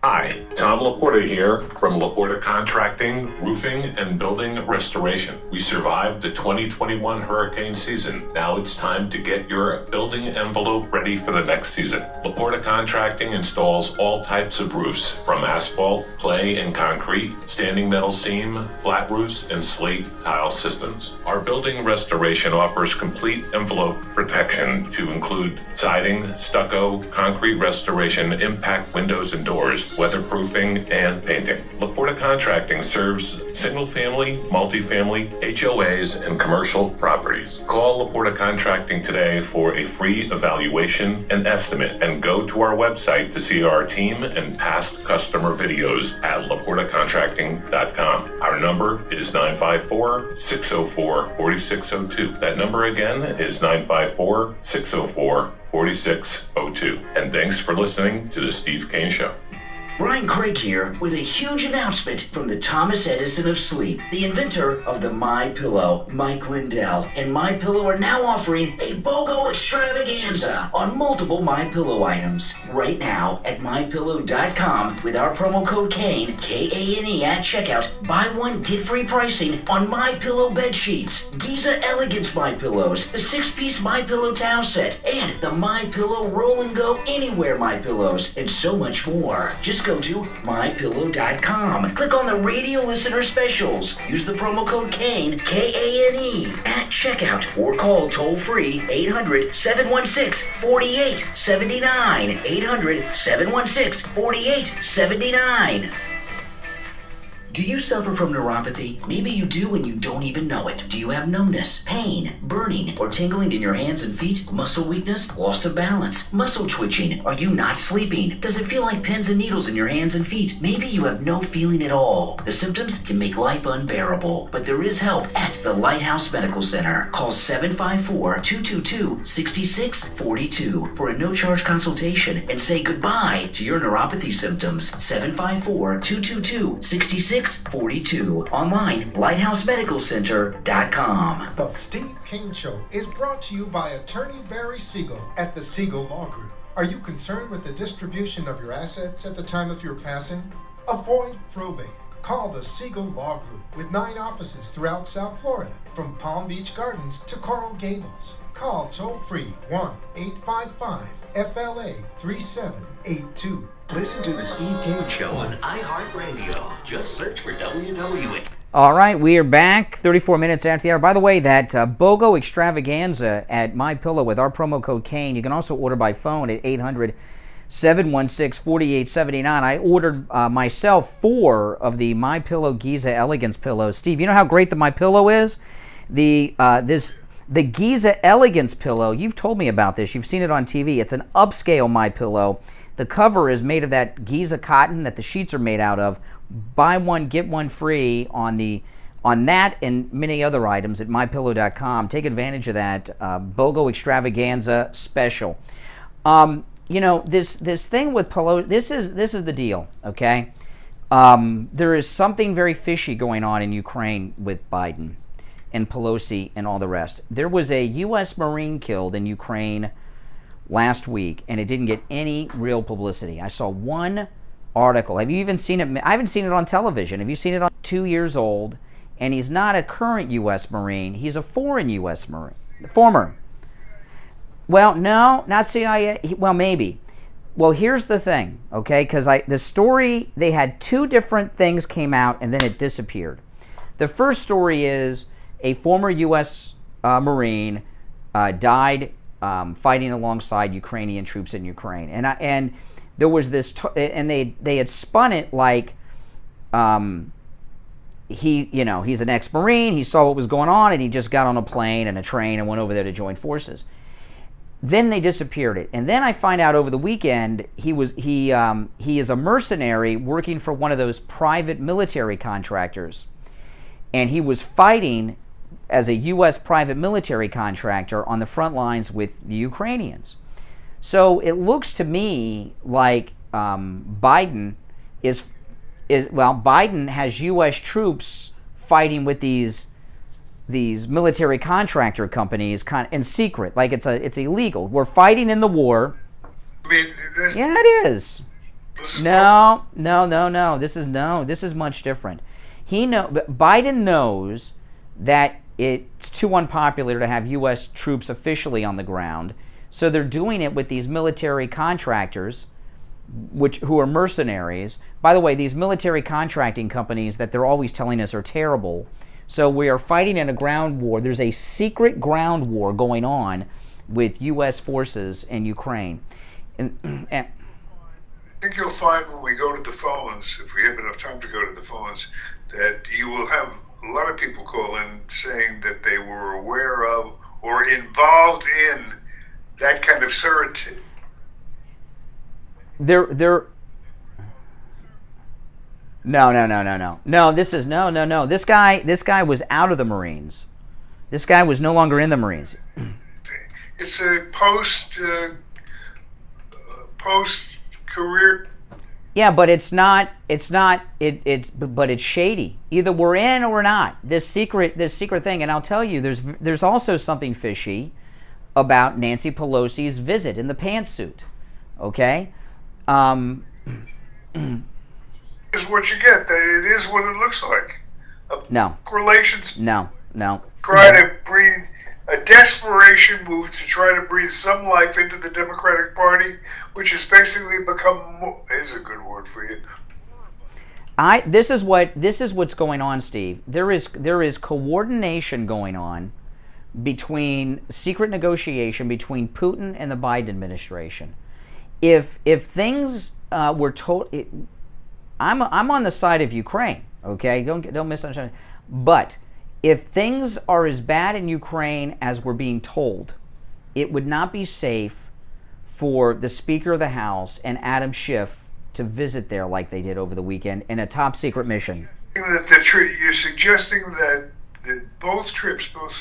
Hi, Tom Laporta here from Laporta Contracting, Roofing, and Building Restoration. We survived the 2021 hurricane season. Now it's time to get your building envelope ready for the next season. Laporta Contracting installs all types of roofs, from asphalt, clay, and concrete, standing metal seam, flat roofs, and slate tile systems. Our building restoration offers complete envelope protection to include siding, stucco, concrete restoration, impact windows and doors, weatherproofing, and painting. Laporta Contracting serves single-family, multifamily, HOAs, and commercial properties. Call Laporta Contracting today for a free evaluation and estimate, and go to our website to see our team and past customer videos at laportacontracting.com. Our number is 954-604-4602. That number again is 954-604-4602. And thanks for listening to The Steve Kane Show. Brian Craig here with a huge announcement from the Thomas Edison of sleep, the inventor of the My Pillow, Mike Lindell. And My Pillow are now offering a BOGO extravaganza on multiple My Pillow items. Right now at MyPillow.com with our promo code KANE, K-A-N-E at checkout, buy one, get free pricing on My Pillow bed sheets, Giza Elegance My Pillows, the 6-piece My Pillow towel set, and the My Pillow Roll and Go Anywhere My Pillows, and so much more. Just go to MyPillow.com. Click on the radio listener specials. Use the promo code KANE, K-A-N-E, at checkout, or call toll-free 800-716-4879. 800-716-4879. Do you suffer from neuropathy? Maybe you do and you don't even know it. Do you have numbness, pain, burning, or tingling in your hands and feet? Muscle weakness, loss of balance, muscle twitching? Are you not sleeping? Does it feel like pins and needles in your hands and feet? Maybe you have no feeling at all. The symptoms can make life unbearable, but there is help at the Lighthouse Medical Center. Call 754-222-6642 for a no-charge consultation and say goodbye to your neuropathy symptoms. 754-222-6642. Online, lighthousemedicalcenter.com. The Steve Kane Show is brought to you by Attorney Barry Siegel at the Siegel Law Group. Are you concerned with the distribution of your assets at the time of your passing? Avoid probate. Call the Siegel Law Group with 9 offices throughout South Florida, from Palm Beach Gardens to Coral Gables. Call toll-free 1-855-FLA-3782. Listen to the Steve Kane Show on iHeartRadio. Just search for WWE. All right, we are back 34 minutes after the hour. By the way, that BOGO extravaganza at My Pillow with our promo code KANE, you can also order by phone at 800-716-4879. I ordered myself 4 of the My Pillow Giza Elegance pillows. Steve, you know how great the My Pillow is? The Giza Elegance pillow, you've told me about this. You've seen it on TV. It's an upscale My Pillow. The cover is made of that Giza cotton that the sheets are made out of. Buy one, get one free on that and many other items at MyPillow.com. Take advantage of that BOGO extravaganza special. You know, this thing with Pelosi, this is the deal, okay? There is something very fishy going on in Ukraine with Biden and Pelosi and all the rest. There was a U.S. Marine killed in Ukraine last week, and it didn't get any real publicity. I saw one article. Have you even seen it? I haven't seen it on television. Have you seen it on 2 years old? And he's not a current U.S. Marine. He's a foreign U.S. Marine. Former. Well, no, not CIA. Well, maybe. Well, here's the thing, okay? Because the story, they had 2 different things came out, and then it disappeared. The first story is a former U.S. Marine died fighting alongside Ukrainian troops in Ukraine, and there was this, and they had spun it like he's an ex-Marine. He saw what was going on, and he just got on a plane and a train and went over there to join forces. Then they disappeared it, and then I find out over the weekend he is a mercenary working for one of those private military contractors, and he was fighting as a U.S. private military contractor on the front lines with the Ukrainians. So it looks to me like Biden Biden has U.S. troops fighting with these military contractor companies in secret, like it's illegal. We're fighting in the war. I mean, yeah, it is. No. This is much different. Biden knows that it's too unpopular to have U.S. troops officially on the ground, so they're doing it with these military contractors, who are mercenaries. By the way, these military contracting companies that they're always telling us are terrible. So we are fighting in a ground war. There's a secret ground war going on with U.S. forces in Ukraine. And I think you'll find when we go to the phones, if we have enough time to go to the phones, that you will have a lot of people call in saying that they were aware of or involved in that kind of surrogate. No. This guy was out of the Marines. This guy was no longer in the Marines. It's a post-career Yeah, but it's not. But it's shady. Either we're in or we're not. This secret thing, and I'll tell you, there's also something fishy about Nancy Pelosi's visit in the pantsuit. Okay. Is what you get. It is what it looks like. No. Relations. No. Try to breathe a desperation move to try to breathe some life into the Democratic Party, which has basically become is a good word for you. This is what's going on, Steve. There is coordination going on between secret negotiation between Putin and the Biden administration. If things were told, I'm on the side of Ukraine. Okay, don't misunderstand. But if things are as bad in Ukraine as we're being told, it would not be safe for the Speaker of the House and Adam Schiff to visit there like they did over the weekend in a top secret mission. You're suggesting that both trips, both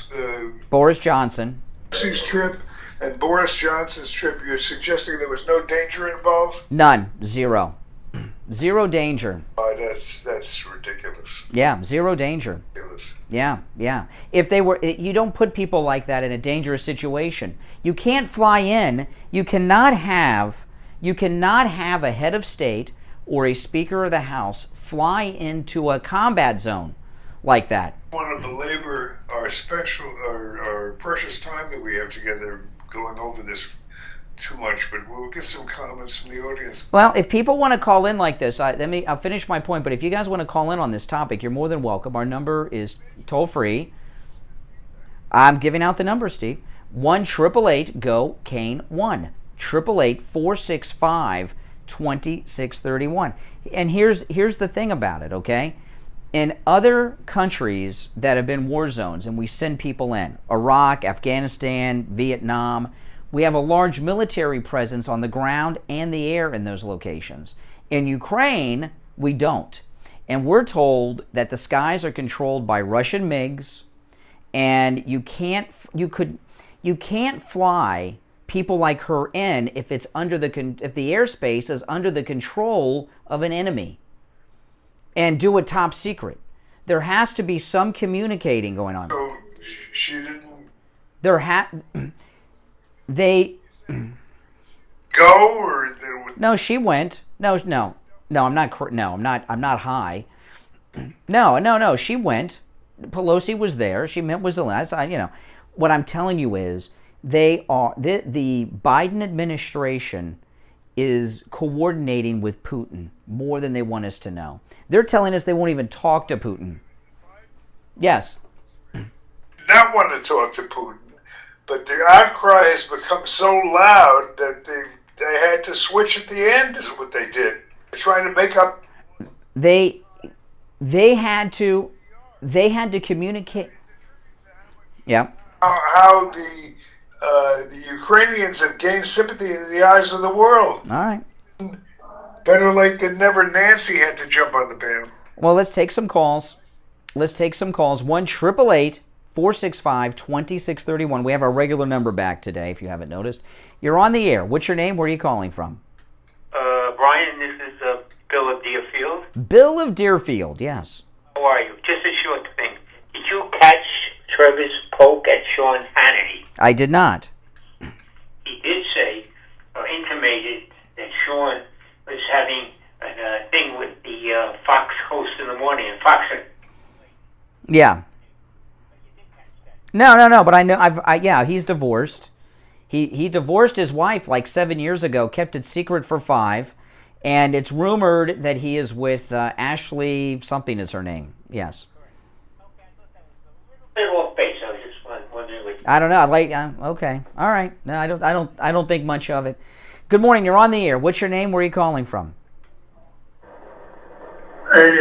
Boris Johnson, Pelosi's trip and Boris Johnson's trip, you're suggesting there was no danger involved? None, zero danger. Oh, that's ridiculous. Yeah, zero danger. Ridiculous. Yeah. If they were, you don't put people like that in a dangerous situation. You can't fly in. You cannot have a head of state or a Speaker of the House fly into a combat zone like that. I want to belabor our precious time that we have together going over this too much, but we'll get some comments from the audience. Well, if people want to call in like this, I'll finish my point, but if you guys want to call in on this topic, you're more than welcome. Our number is toll free. I'm giving out the number, Steve. 1-888-GO-KANE 1-888-465-2631. And here's the thing about it, okay? In other countries that have been war zones, and we send people in, Iraq, Afghanistan, Vietnam, we have a large military presence on the ground and the air in those locations. In Ukraine, we don't. And we're told that the skies are controlled by Russian MiGs, and you can't fly people like her in if the airspace is under the control of an enemy, and do it top secret. There has to be some communicating going on. So she didn't. They go or no, she went. No, I'm not high. No, she went. Pelosi was there. She met with Zelensky. What I'm telling you is the Biden administration is coordinating with Putin more than they want us to know. They're telling us they won't even talk to Putin. Yes. Not want to talk to Putin. But the outcry has become so loud that they had to switch at the end, is what they did. They're trying to make up. They had to communicate. Yeah. How the Ukrainians have gained sympathy in the eyes of the world. All right. Better late than never. Nancy had to jump on the band. Well, let's take some calls. 1-888-465-2631. We have our regular number back today, if you haven't noticed. You're on the air. What's your name? Where are you calling from? Brian, this is Bill of Deerfield. Bill of Deerfield, yes. How are you? Just a short thing. Did you catch Trevor's poke at Sean Hannity? I did not. He did say, or intimated, that Sean was having a thing with the Fox host in the morning, and Fox said, yeah. No, but I know, yeah, he's divorced. He divorced his wife like 7 years ago, kept it secret for 5, and it's rumored that he is with Ashley, something is her name, yes. a little off base, I was just wondering what... I don't know, okay, all right. No, I don't think much of it. Good morning, you're on the air. What's your name? Where are you calling from? Hey,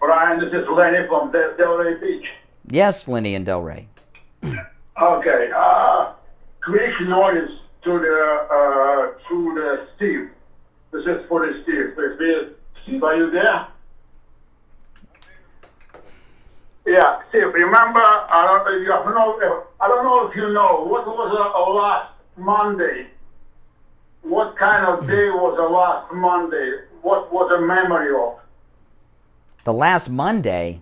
Brian, this is Lenny from Delray Beach. Yes, Lenny and Delray. Okay. Quick notice to the Steve. This is for the Steve. Steve, are you there? Yeah, Steve. Remember? I don't know if you know what was last Monday. What kind of day was the last Monday? what was a memory of? The last Monday?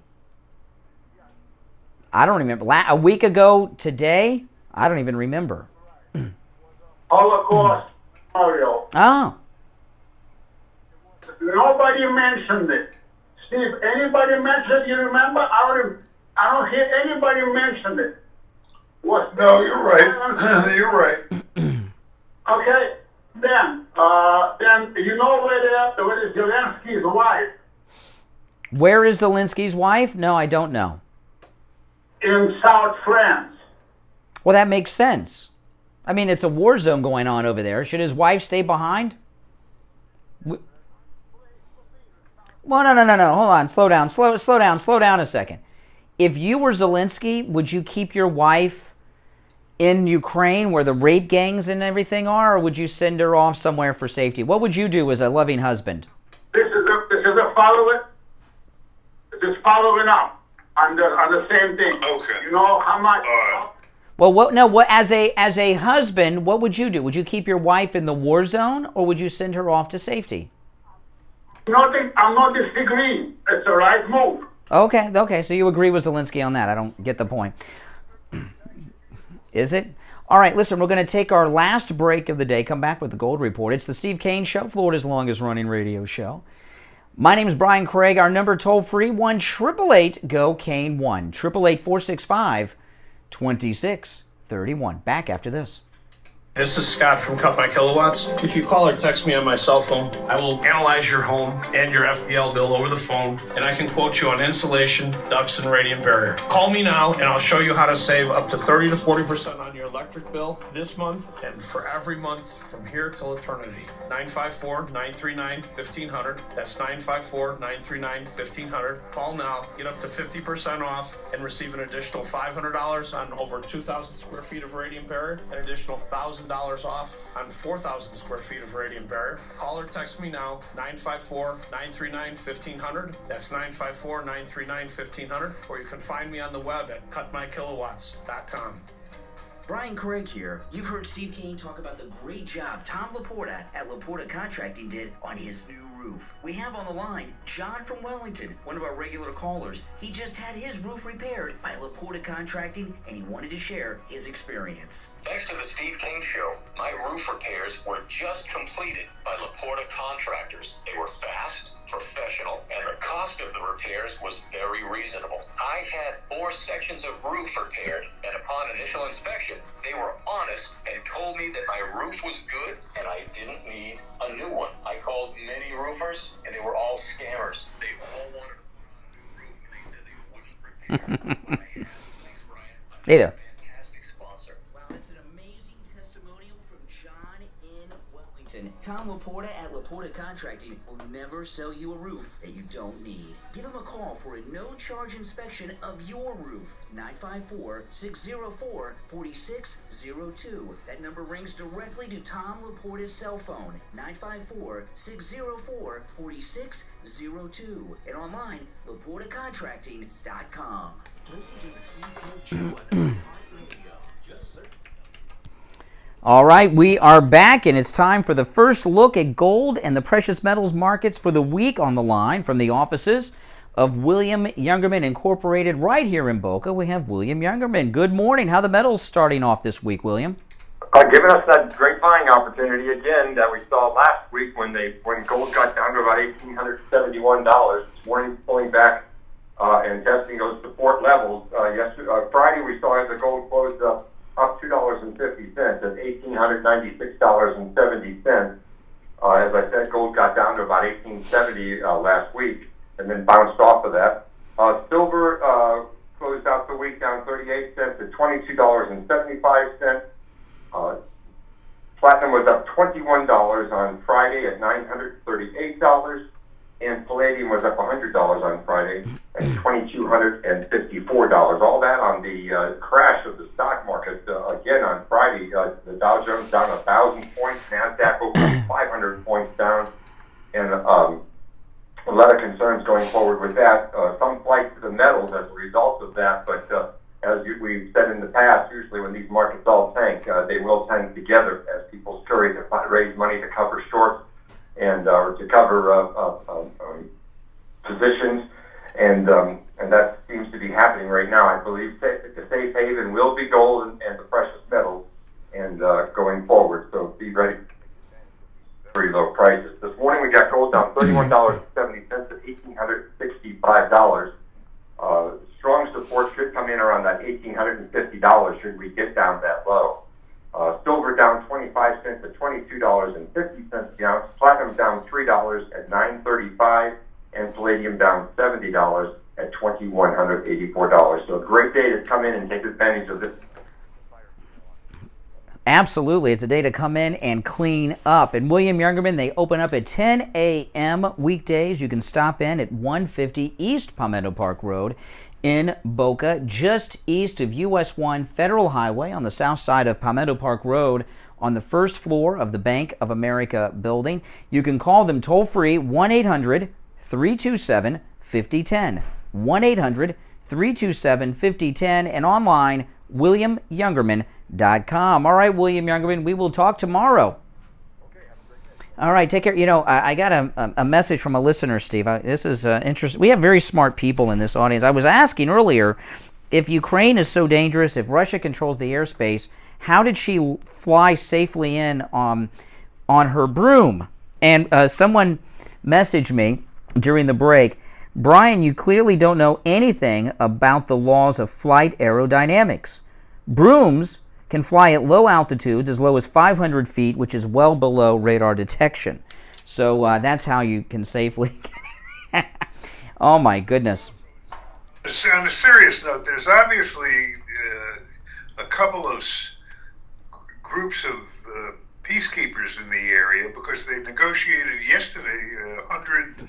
I don't remember. A week ago today? I don't even remember. Holocaust Memorial. Oh. Nobody mentioned it. Steve, anybody mentioned it? You remember? I don't hear anybody mention it. What? No, you're right. You're right. Okay. Then you know where is Zelensky's wife? Where is Zelensky's wife? No, I don't know. In South France. Well, that makes sense. I mean, it's a war zone going on over there. Should his wife stay behind? Well, no. Hold on. Slow down a second. If you were Zelensky, would you keep your wife in Ukraine where the rape gangs and everything are, or would you send her off somewhere for safety? What would you do as a loving husband? This is a follow-up. Just following up on the same thing. Okay. You know how much? Well, as a husband, what would you do? Would you keep your wife in the war zone, or would you send her off to safety? Nothing. I'm not disagreeing. It's the right move. Okay. So you agree with Zelensky on that? I don't get the point. Is it? All right, listen, we're going to take our last break of the day, come back with the Gold Report. It's the Steve Kane Show, Florida's longest-running radio show. My name is Brian Craig. Our number toll-free, 1-888-GO-KANE-1, 888-465-2631. Back after this. This is Scott from Cut My Kilowatts. If you call or text me on my cell phone, I will analyze your home and your FPL bill over the phone, and I can quote you on insulation, ducts, and radiant barrier. Call me now, and I'll show you how to save up to 30 to 40% on your electric bill this month and for every month from here till eternity. 954-939-1500. That's 954-939-1500. Call now, get up to 50% off, and receive an additional $500 on over 2,000 square feet of radiant barrier, an additional $1,000 off on 4,000 square feet of radiant barrier. Call or text me now, 954-939-1500. That's 954-939-1500. Or you can find me on the web at cutmykilowatts.com. Brian Craig here. You've heard Steve Kane talk about the great job Tom Laporta at Laporta Contracting did on his new roof. We have on the line John from Wellington, one of our regular callers. He just had his roof repaired by Laporta Contracting, and he wanted to share his experience. Thanks to the Steve Kane Show, my roof repairs were just completed by Laporta Contractors. They were fast, professional, and the cost of the repairs was very reasonable. I had 4 sections of roof repaired, and upon initial inspection, they were honest and told me that my roof was good and I didn't need a new one. I called many roofers, and they were all scammers. They all wanted to put on a new roof, and they said they wouldn't repair it. Thanks, Brian. Hey there. Fantastic sponsor. Wow, that's an amazing testimonial from John in Wellington. Tom Laporta at Laporta Contracting will never sell you a roof that you don't need. Give him a call for a no-charge inspection of your roof. 954-604-4602. That number rings directly to Tom Laporta's cell phone. 954-604-4602. And online, LaportaContracting.com. Listen to the Steve Kane Show on radio. Just search. All right, we are back, and it's time for the first look at gold and the precious metals markets for the week. On the line from the offices of William Youngerman Incorporated right here in Boca, we have William Youngerman. Good morning. How are the metals starting off this week, William? Giving us that great buying opportunity again that we saw last week when gold got down to about $1,871. This morning pulling back and testing those support levels. Friday we saw the gold closed up $2.50 at $1,896.70. As I said, gold got down to about $1,870 last week and then bounced off of that. Silver closed out the week down 38 cents at $22.75. Platinum was up $21 on Friday at $938. And palladium was up $100 on Friday at $2,254. All that on the crash of the stock market. Again, on Friday, the Dow Jones down 1,000 points, NASDAQ over 500 points down, and a lot of concerns going forward with that. Some flight to the metals as a result of that, but as we've said in the past, usually when these markets all tank, they will tank together as people scurry to raise money to cover shorts. and to cover positions, and that seems to be happening right now. I believe the safe haven will be gold and the precious metals, and going forward. So be ready. Very low prices. This morning we got gold down $31.70 at $1,865. Strong support should come in around that $1,850 should we get down that low. Silver down 25 cents at $22.50 the ounce. Platinum down $3 at $9.35, and palladium down $70 at $2,184. So a great day to come in and take advantage of this. Absolutely. It's a day to come in and clean up. And William Youngerman, they open up at 10 a.m. weekdays. You can stop in at 150 East Palmetto Park Road in Boca, just east of US 1 Federal Highway on the south side of Palmetto Park Road on the first floor of the Bank of America building. You can call them toll-free 1-800-327-5010. 1-800-327-5010 and online WilliamYoungerman.com. All right, William Youngerman, we will talk tomorrow. All right, take care. You know, I got a message from a listener, Steve. This is interesting. We have very smart people in this audience. I was asking earlier, if Ukraine is so dangerous, if Russia controls the airspace, how did she fly safely in on her broom? And someone messaged me during the break, Brian, you clearly don't know anything about the laws of flight aerodynamics. Brooms can fly at low altitudes, as low as 500 feet, which is well below radar detection. So that's how you can safely... Oh, my goodness. On a serious note, there's obviously a couple of groups of peacekeepers in the area, because they negotiated yesterday 100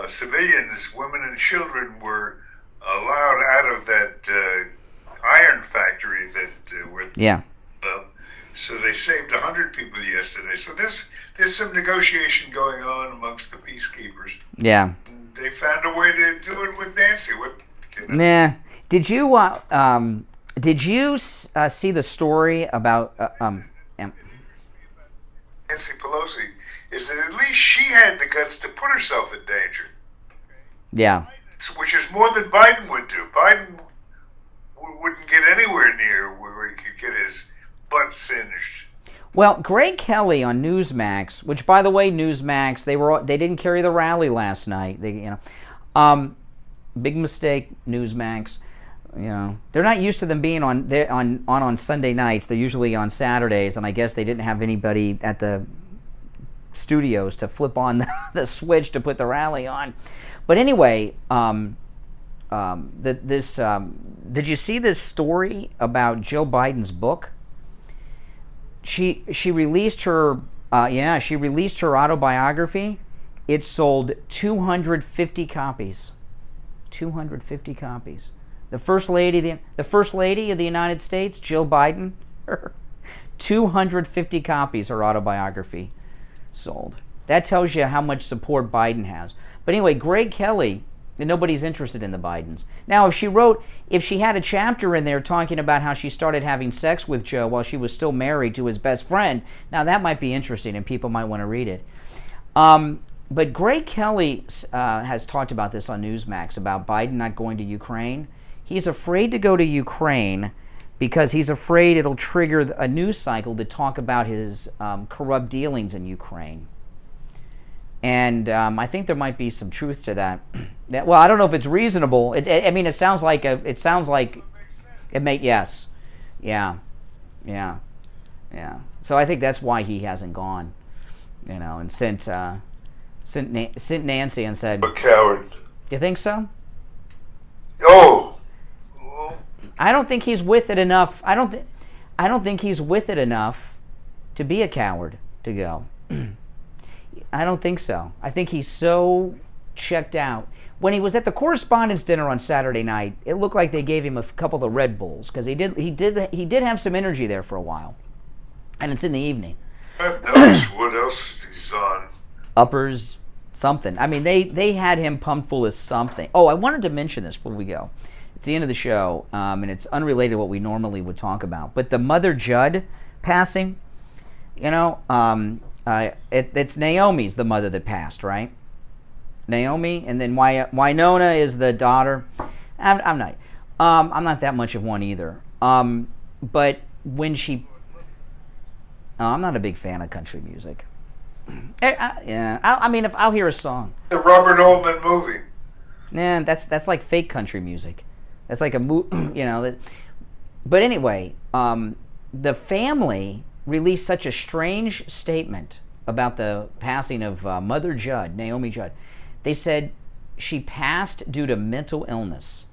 civilians, women and children, were allowed out of that iron factory that were... Yeah. So they saved 100 people yesterday. So there's some negotiation going on amongst the peacekeepers. Yeah. They found a way to do it with Nancy. Nah. Did you see the story about Nancy Pelosi? Is that at least she had the guts to put herself in danger. Yeah. Which is more than Biden would do. Biden wouldn't get anywhere near where he could get his butt singed. Well, Greg Kelly on Newsmax, which, by the way, Newsmax, they didn't carry the rally last night. Big mistake, Newsmax. You know, they're not used to them being on Sunday nights. They're usually on Saturdays, and I guess they didn't have anybody at the studios to flip on the switch to put the rally on. But anyway, did you see this story about Joe Biden's book? She released her autobiography. It sold 250 copies. 250 copies. The first lady of the United States, Jill Biden, 250 copies her autobiography sold. That tells you how much support Biden has. But anyway, Greg Kelly, nobody's interested in the Bidens. Now, if she had a chapter in there talking about how she started having sex with Joe while she was still married to his best friend, now that might be interesting and people might want to read it. But Greg Kelly has talked about this on Newsmax, about Biden not going to Ukraine. He's afraid to go to Ukraine because he's afraid it'll trigger a news cycle to talk about his corrupt dealings in Ukraine. And I think there might be some truth to that. Well, I don't know if it's reasonable. It sounds like it may. Yes, yeah. So I think that's why he hasn't gone. You know, and sent Nancy and said, "A coward." You think so? Oh. I don't think he's with it enough. I don't think he's with it enough to be a coward to go. I don't think so. I think he's so checked out. When he was at the Correspondents dinner on Saturday night, it looked like they gave him a couple of Red Bulls, because he did have some energy there for a while, and it's in the evening. I've noticed what else he's on. Uppers, something. I mean, they had him pumped full of something. Oh, I wanted to mention this before we go. It's the end of the show, and it's unrelated to what we normally would talk about. But the Mother Judd passing, you know, It's Naomi's the mother that passed, right? Naomi, and then Winona is the daughter. I'm not that much of one either. But when I'm not a big fan of country music. I mean, if I'll hear a song. The Robert Altman movie. Nah, that's like fake country music. That's like But anyway, the family released such a strange statement about the passing of Mother Judd, Naomi Judd. They said she passed due to mental illness,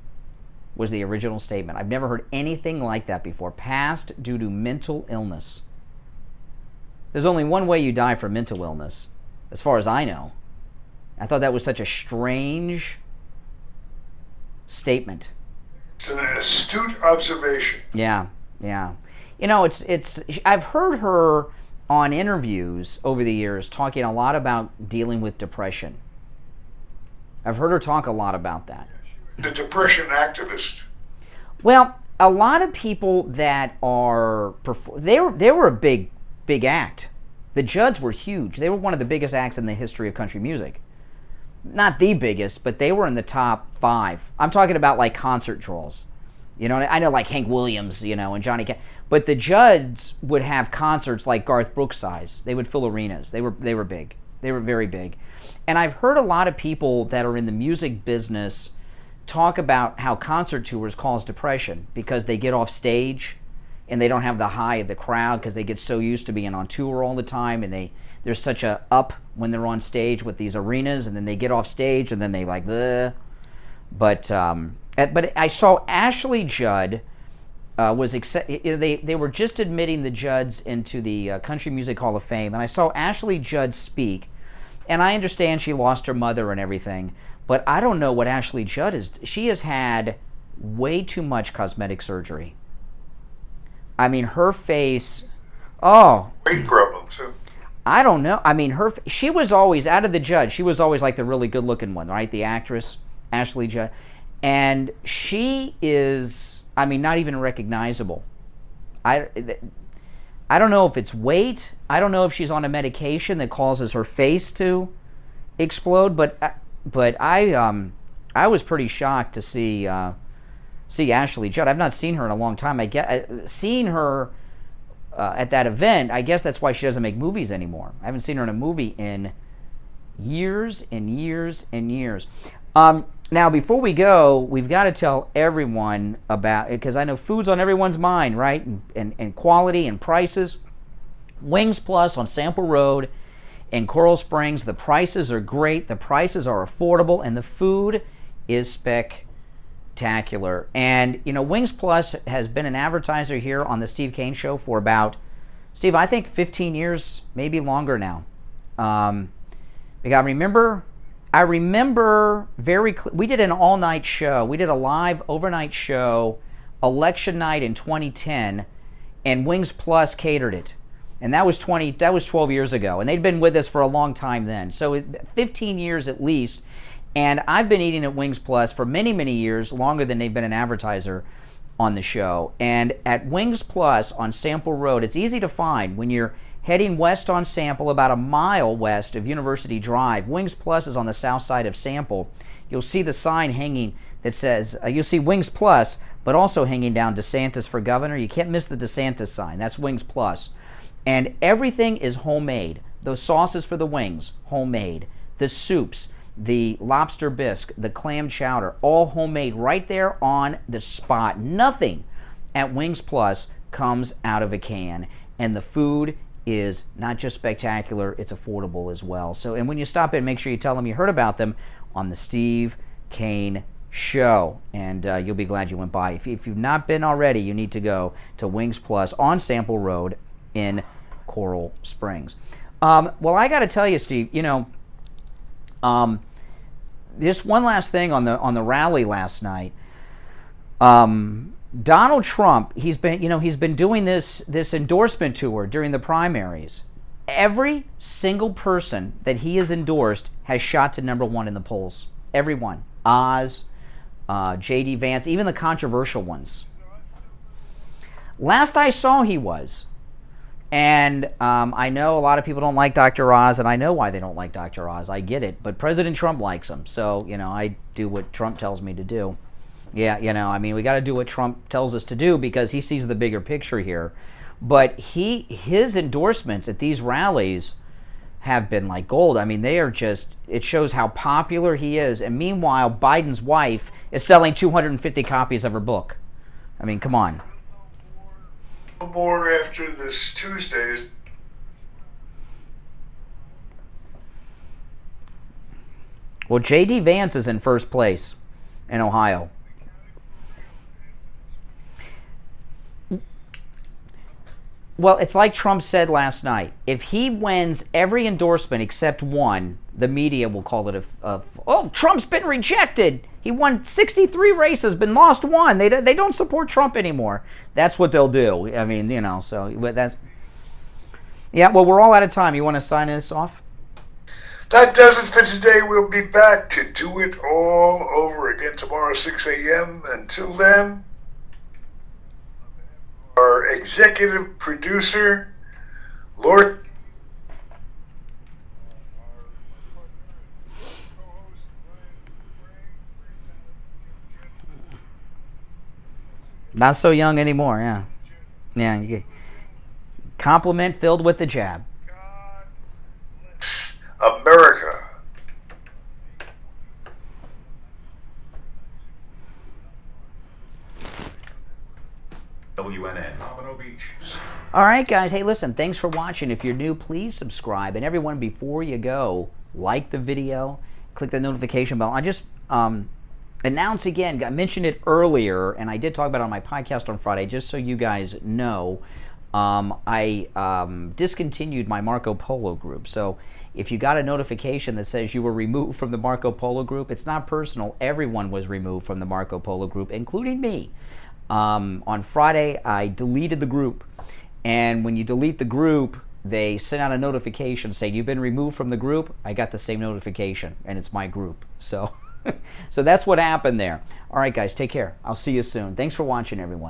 was the original statement. I've never heard anything like that before. Passed due to mental illness. There's only one way you die from mental illness, as far as I know. I thought that was such a strange statement. It's an astute observation. Yeah. It's. I've heard her on interviews over the years talking a lot about dealing with depression. I've heard her talk a lot about that. The depression activist. Well, a lot of people that are they were a big act. The Judds were huge. They were one of the biggest acts in the history of country music. Not the biggest, but they were in the top 5. I'm talking about like concert draws. I know like Hank Williams, and Johnny Cash. But the Judds would have concerts like Garth Brooks size. They would fill arenas. They were big. They were very big. And I've heard a lot of people that are in the music business talk about how concert tours cause depression because they get off stage and they don't have the high of the crowd because they get so used to being on tour all the time, and there's such a up when they're on stage with these arenas, and then they get off stage and then they like the. But I saw Ashley Judd they were just admitting the Judds into the Country Music Hall of Fame, and I saw Ashley Judd speak, and I understand she lost her mother and everything, but I don't know what Ashley Judd is. She has had way too much cosmetic surgery. I mean, her face, weight problems. I don't know. I mean, she was always, out of the Judds, she was always like the really good-looking one, right? The actress, Ashley Judd. And she is, not even recognizable. I don't know if it's weight. I don't know if she's on a medication that causes her face to explode. But I was pretty shocked to see Ashley Judd. I've not seen her in a long time. Seeing her at that event, I guess that's why she doesn't make movies anymore. I haven't seen her in a movie in years and years and years. Now, before we go, we've got to tell everyone about it, because I know food's on everyone's mind, right? And quality and prices. Wings Plus on Sample Road in Coral Springs. The prices are great. The prices are affordable, and the food is spectacular. And, Wings Plus has been an advertiser here on the Steve Kane Show for about, Steve, I think 15 years, maybe longer now. I remember we did an all-night show. We did a live overnight show, election night in 2010, and Wings Plus catered it. And that was 12 years ago. And they'd been with us for a long time then. So 15 years at least. And I've been eating at Wings Plus for many, many years, longer than they've been an advertiser on the show. And at Wings Plus on Sample Road, it's easy to find when you're heading west on Sample, about a mile west of University Drive. Wings Plus is on the south side of Sample. You'll see the sign hanging that says, you'll see Wings Plus, but also hanging down DeSantis for governor. You can't miss the DeSantis sign. That's Wings Plus. And everything is homemade. Those sauces for the wings, homemade. The soups, the lobster bisque, the clam chowder, all homemade right there on the spot. Nothing at Wings Plus comes out of a can. And the food is not just spectacular, it's affordable as well. So, and when you stop in, make sure you tell them you heard about them on the Steve Kane Show, and you'll be glad you went by. If you've not been already, you need to go to Wings Plus on Sample Road in Coral Springs. Well, I got to tell you, Steve, just one last thing on the rally last night. Donald Trump, he's been doing this endorsement tour during the primaries. Every single person that he has endorsed has shot to #1 in the polls. Everyone. Oz, J.D. Vance, even the controversial ones. Last I saw he was. And I know a lot of people don't like Dr. Oz, and I know why they don't like Dr. Oz. I get it. But President Trump likes him. So, I do what Trump tells me to do. Yeah, we got to do what Trump tells us to do because he sees the bigger picture here. But his endorsements at these rallies have been like gold. They are just, it shows how popular he is. And meanwhile, Biden's wife is selling 250 copies of her book. Come on. More after this Tuesday. Well, J.D. Vance is in first place in Ohio. Well, it's like Trump said last night. If he wins every endorsement except one, the media will call it oh, Trump's been rejected. He won 63 races, been lost one. They don't support Trump anymore. That's what they'll do. So that's... Yeah, well, we're all out of time. You want to sign us off? That does it for today. We'll be back to do it all over again tomorrow, 6 a.m. Until then, our executive producer, Lord... Not so young anymore, yeah. Yeah, compliment filled with the jab. America. WNN, Pompano Beach. All right, guys. Hey, listen, thanks for watching. If you're new, please subscribe. And everyone, before you go, like the video, click the notification bell. I just... announce again, I mentioned it earlier, and I did talk about it on my podcast on Friday, just so you guys know, I discontinued my Marco Polo group. So if you got a notification that says you were removed from the Marco Polo group, it's not personal. Everyone was removed from the Marco Polo group, including me. On Friday, I deleted the group. And when you delete the group, they sent out a notification saying you've been removed from the group. I got the same notification, and it's my group. So... So that's what happened there. All right, guys, take care. I'll see you soon. Thanks for watching, everyone.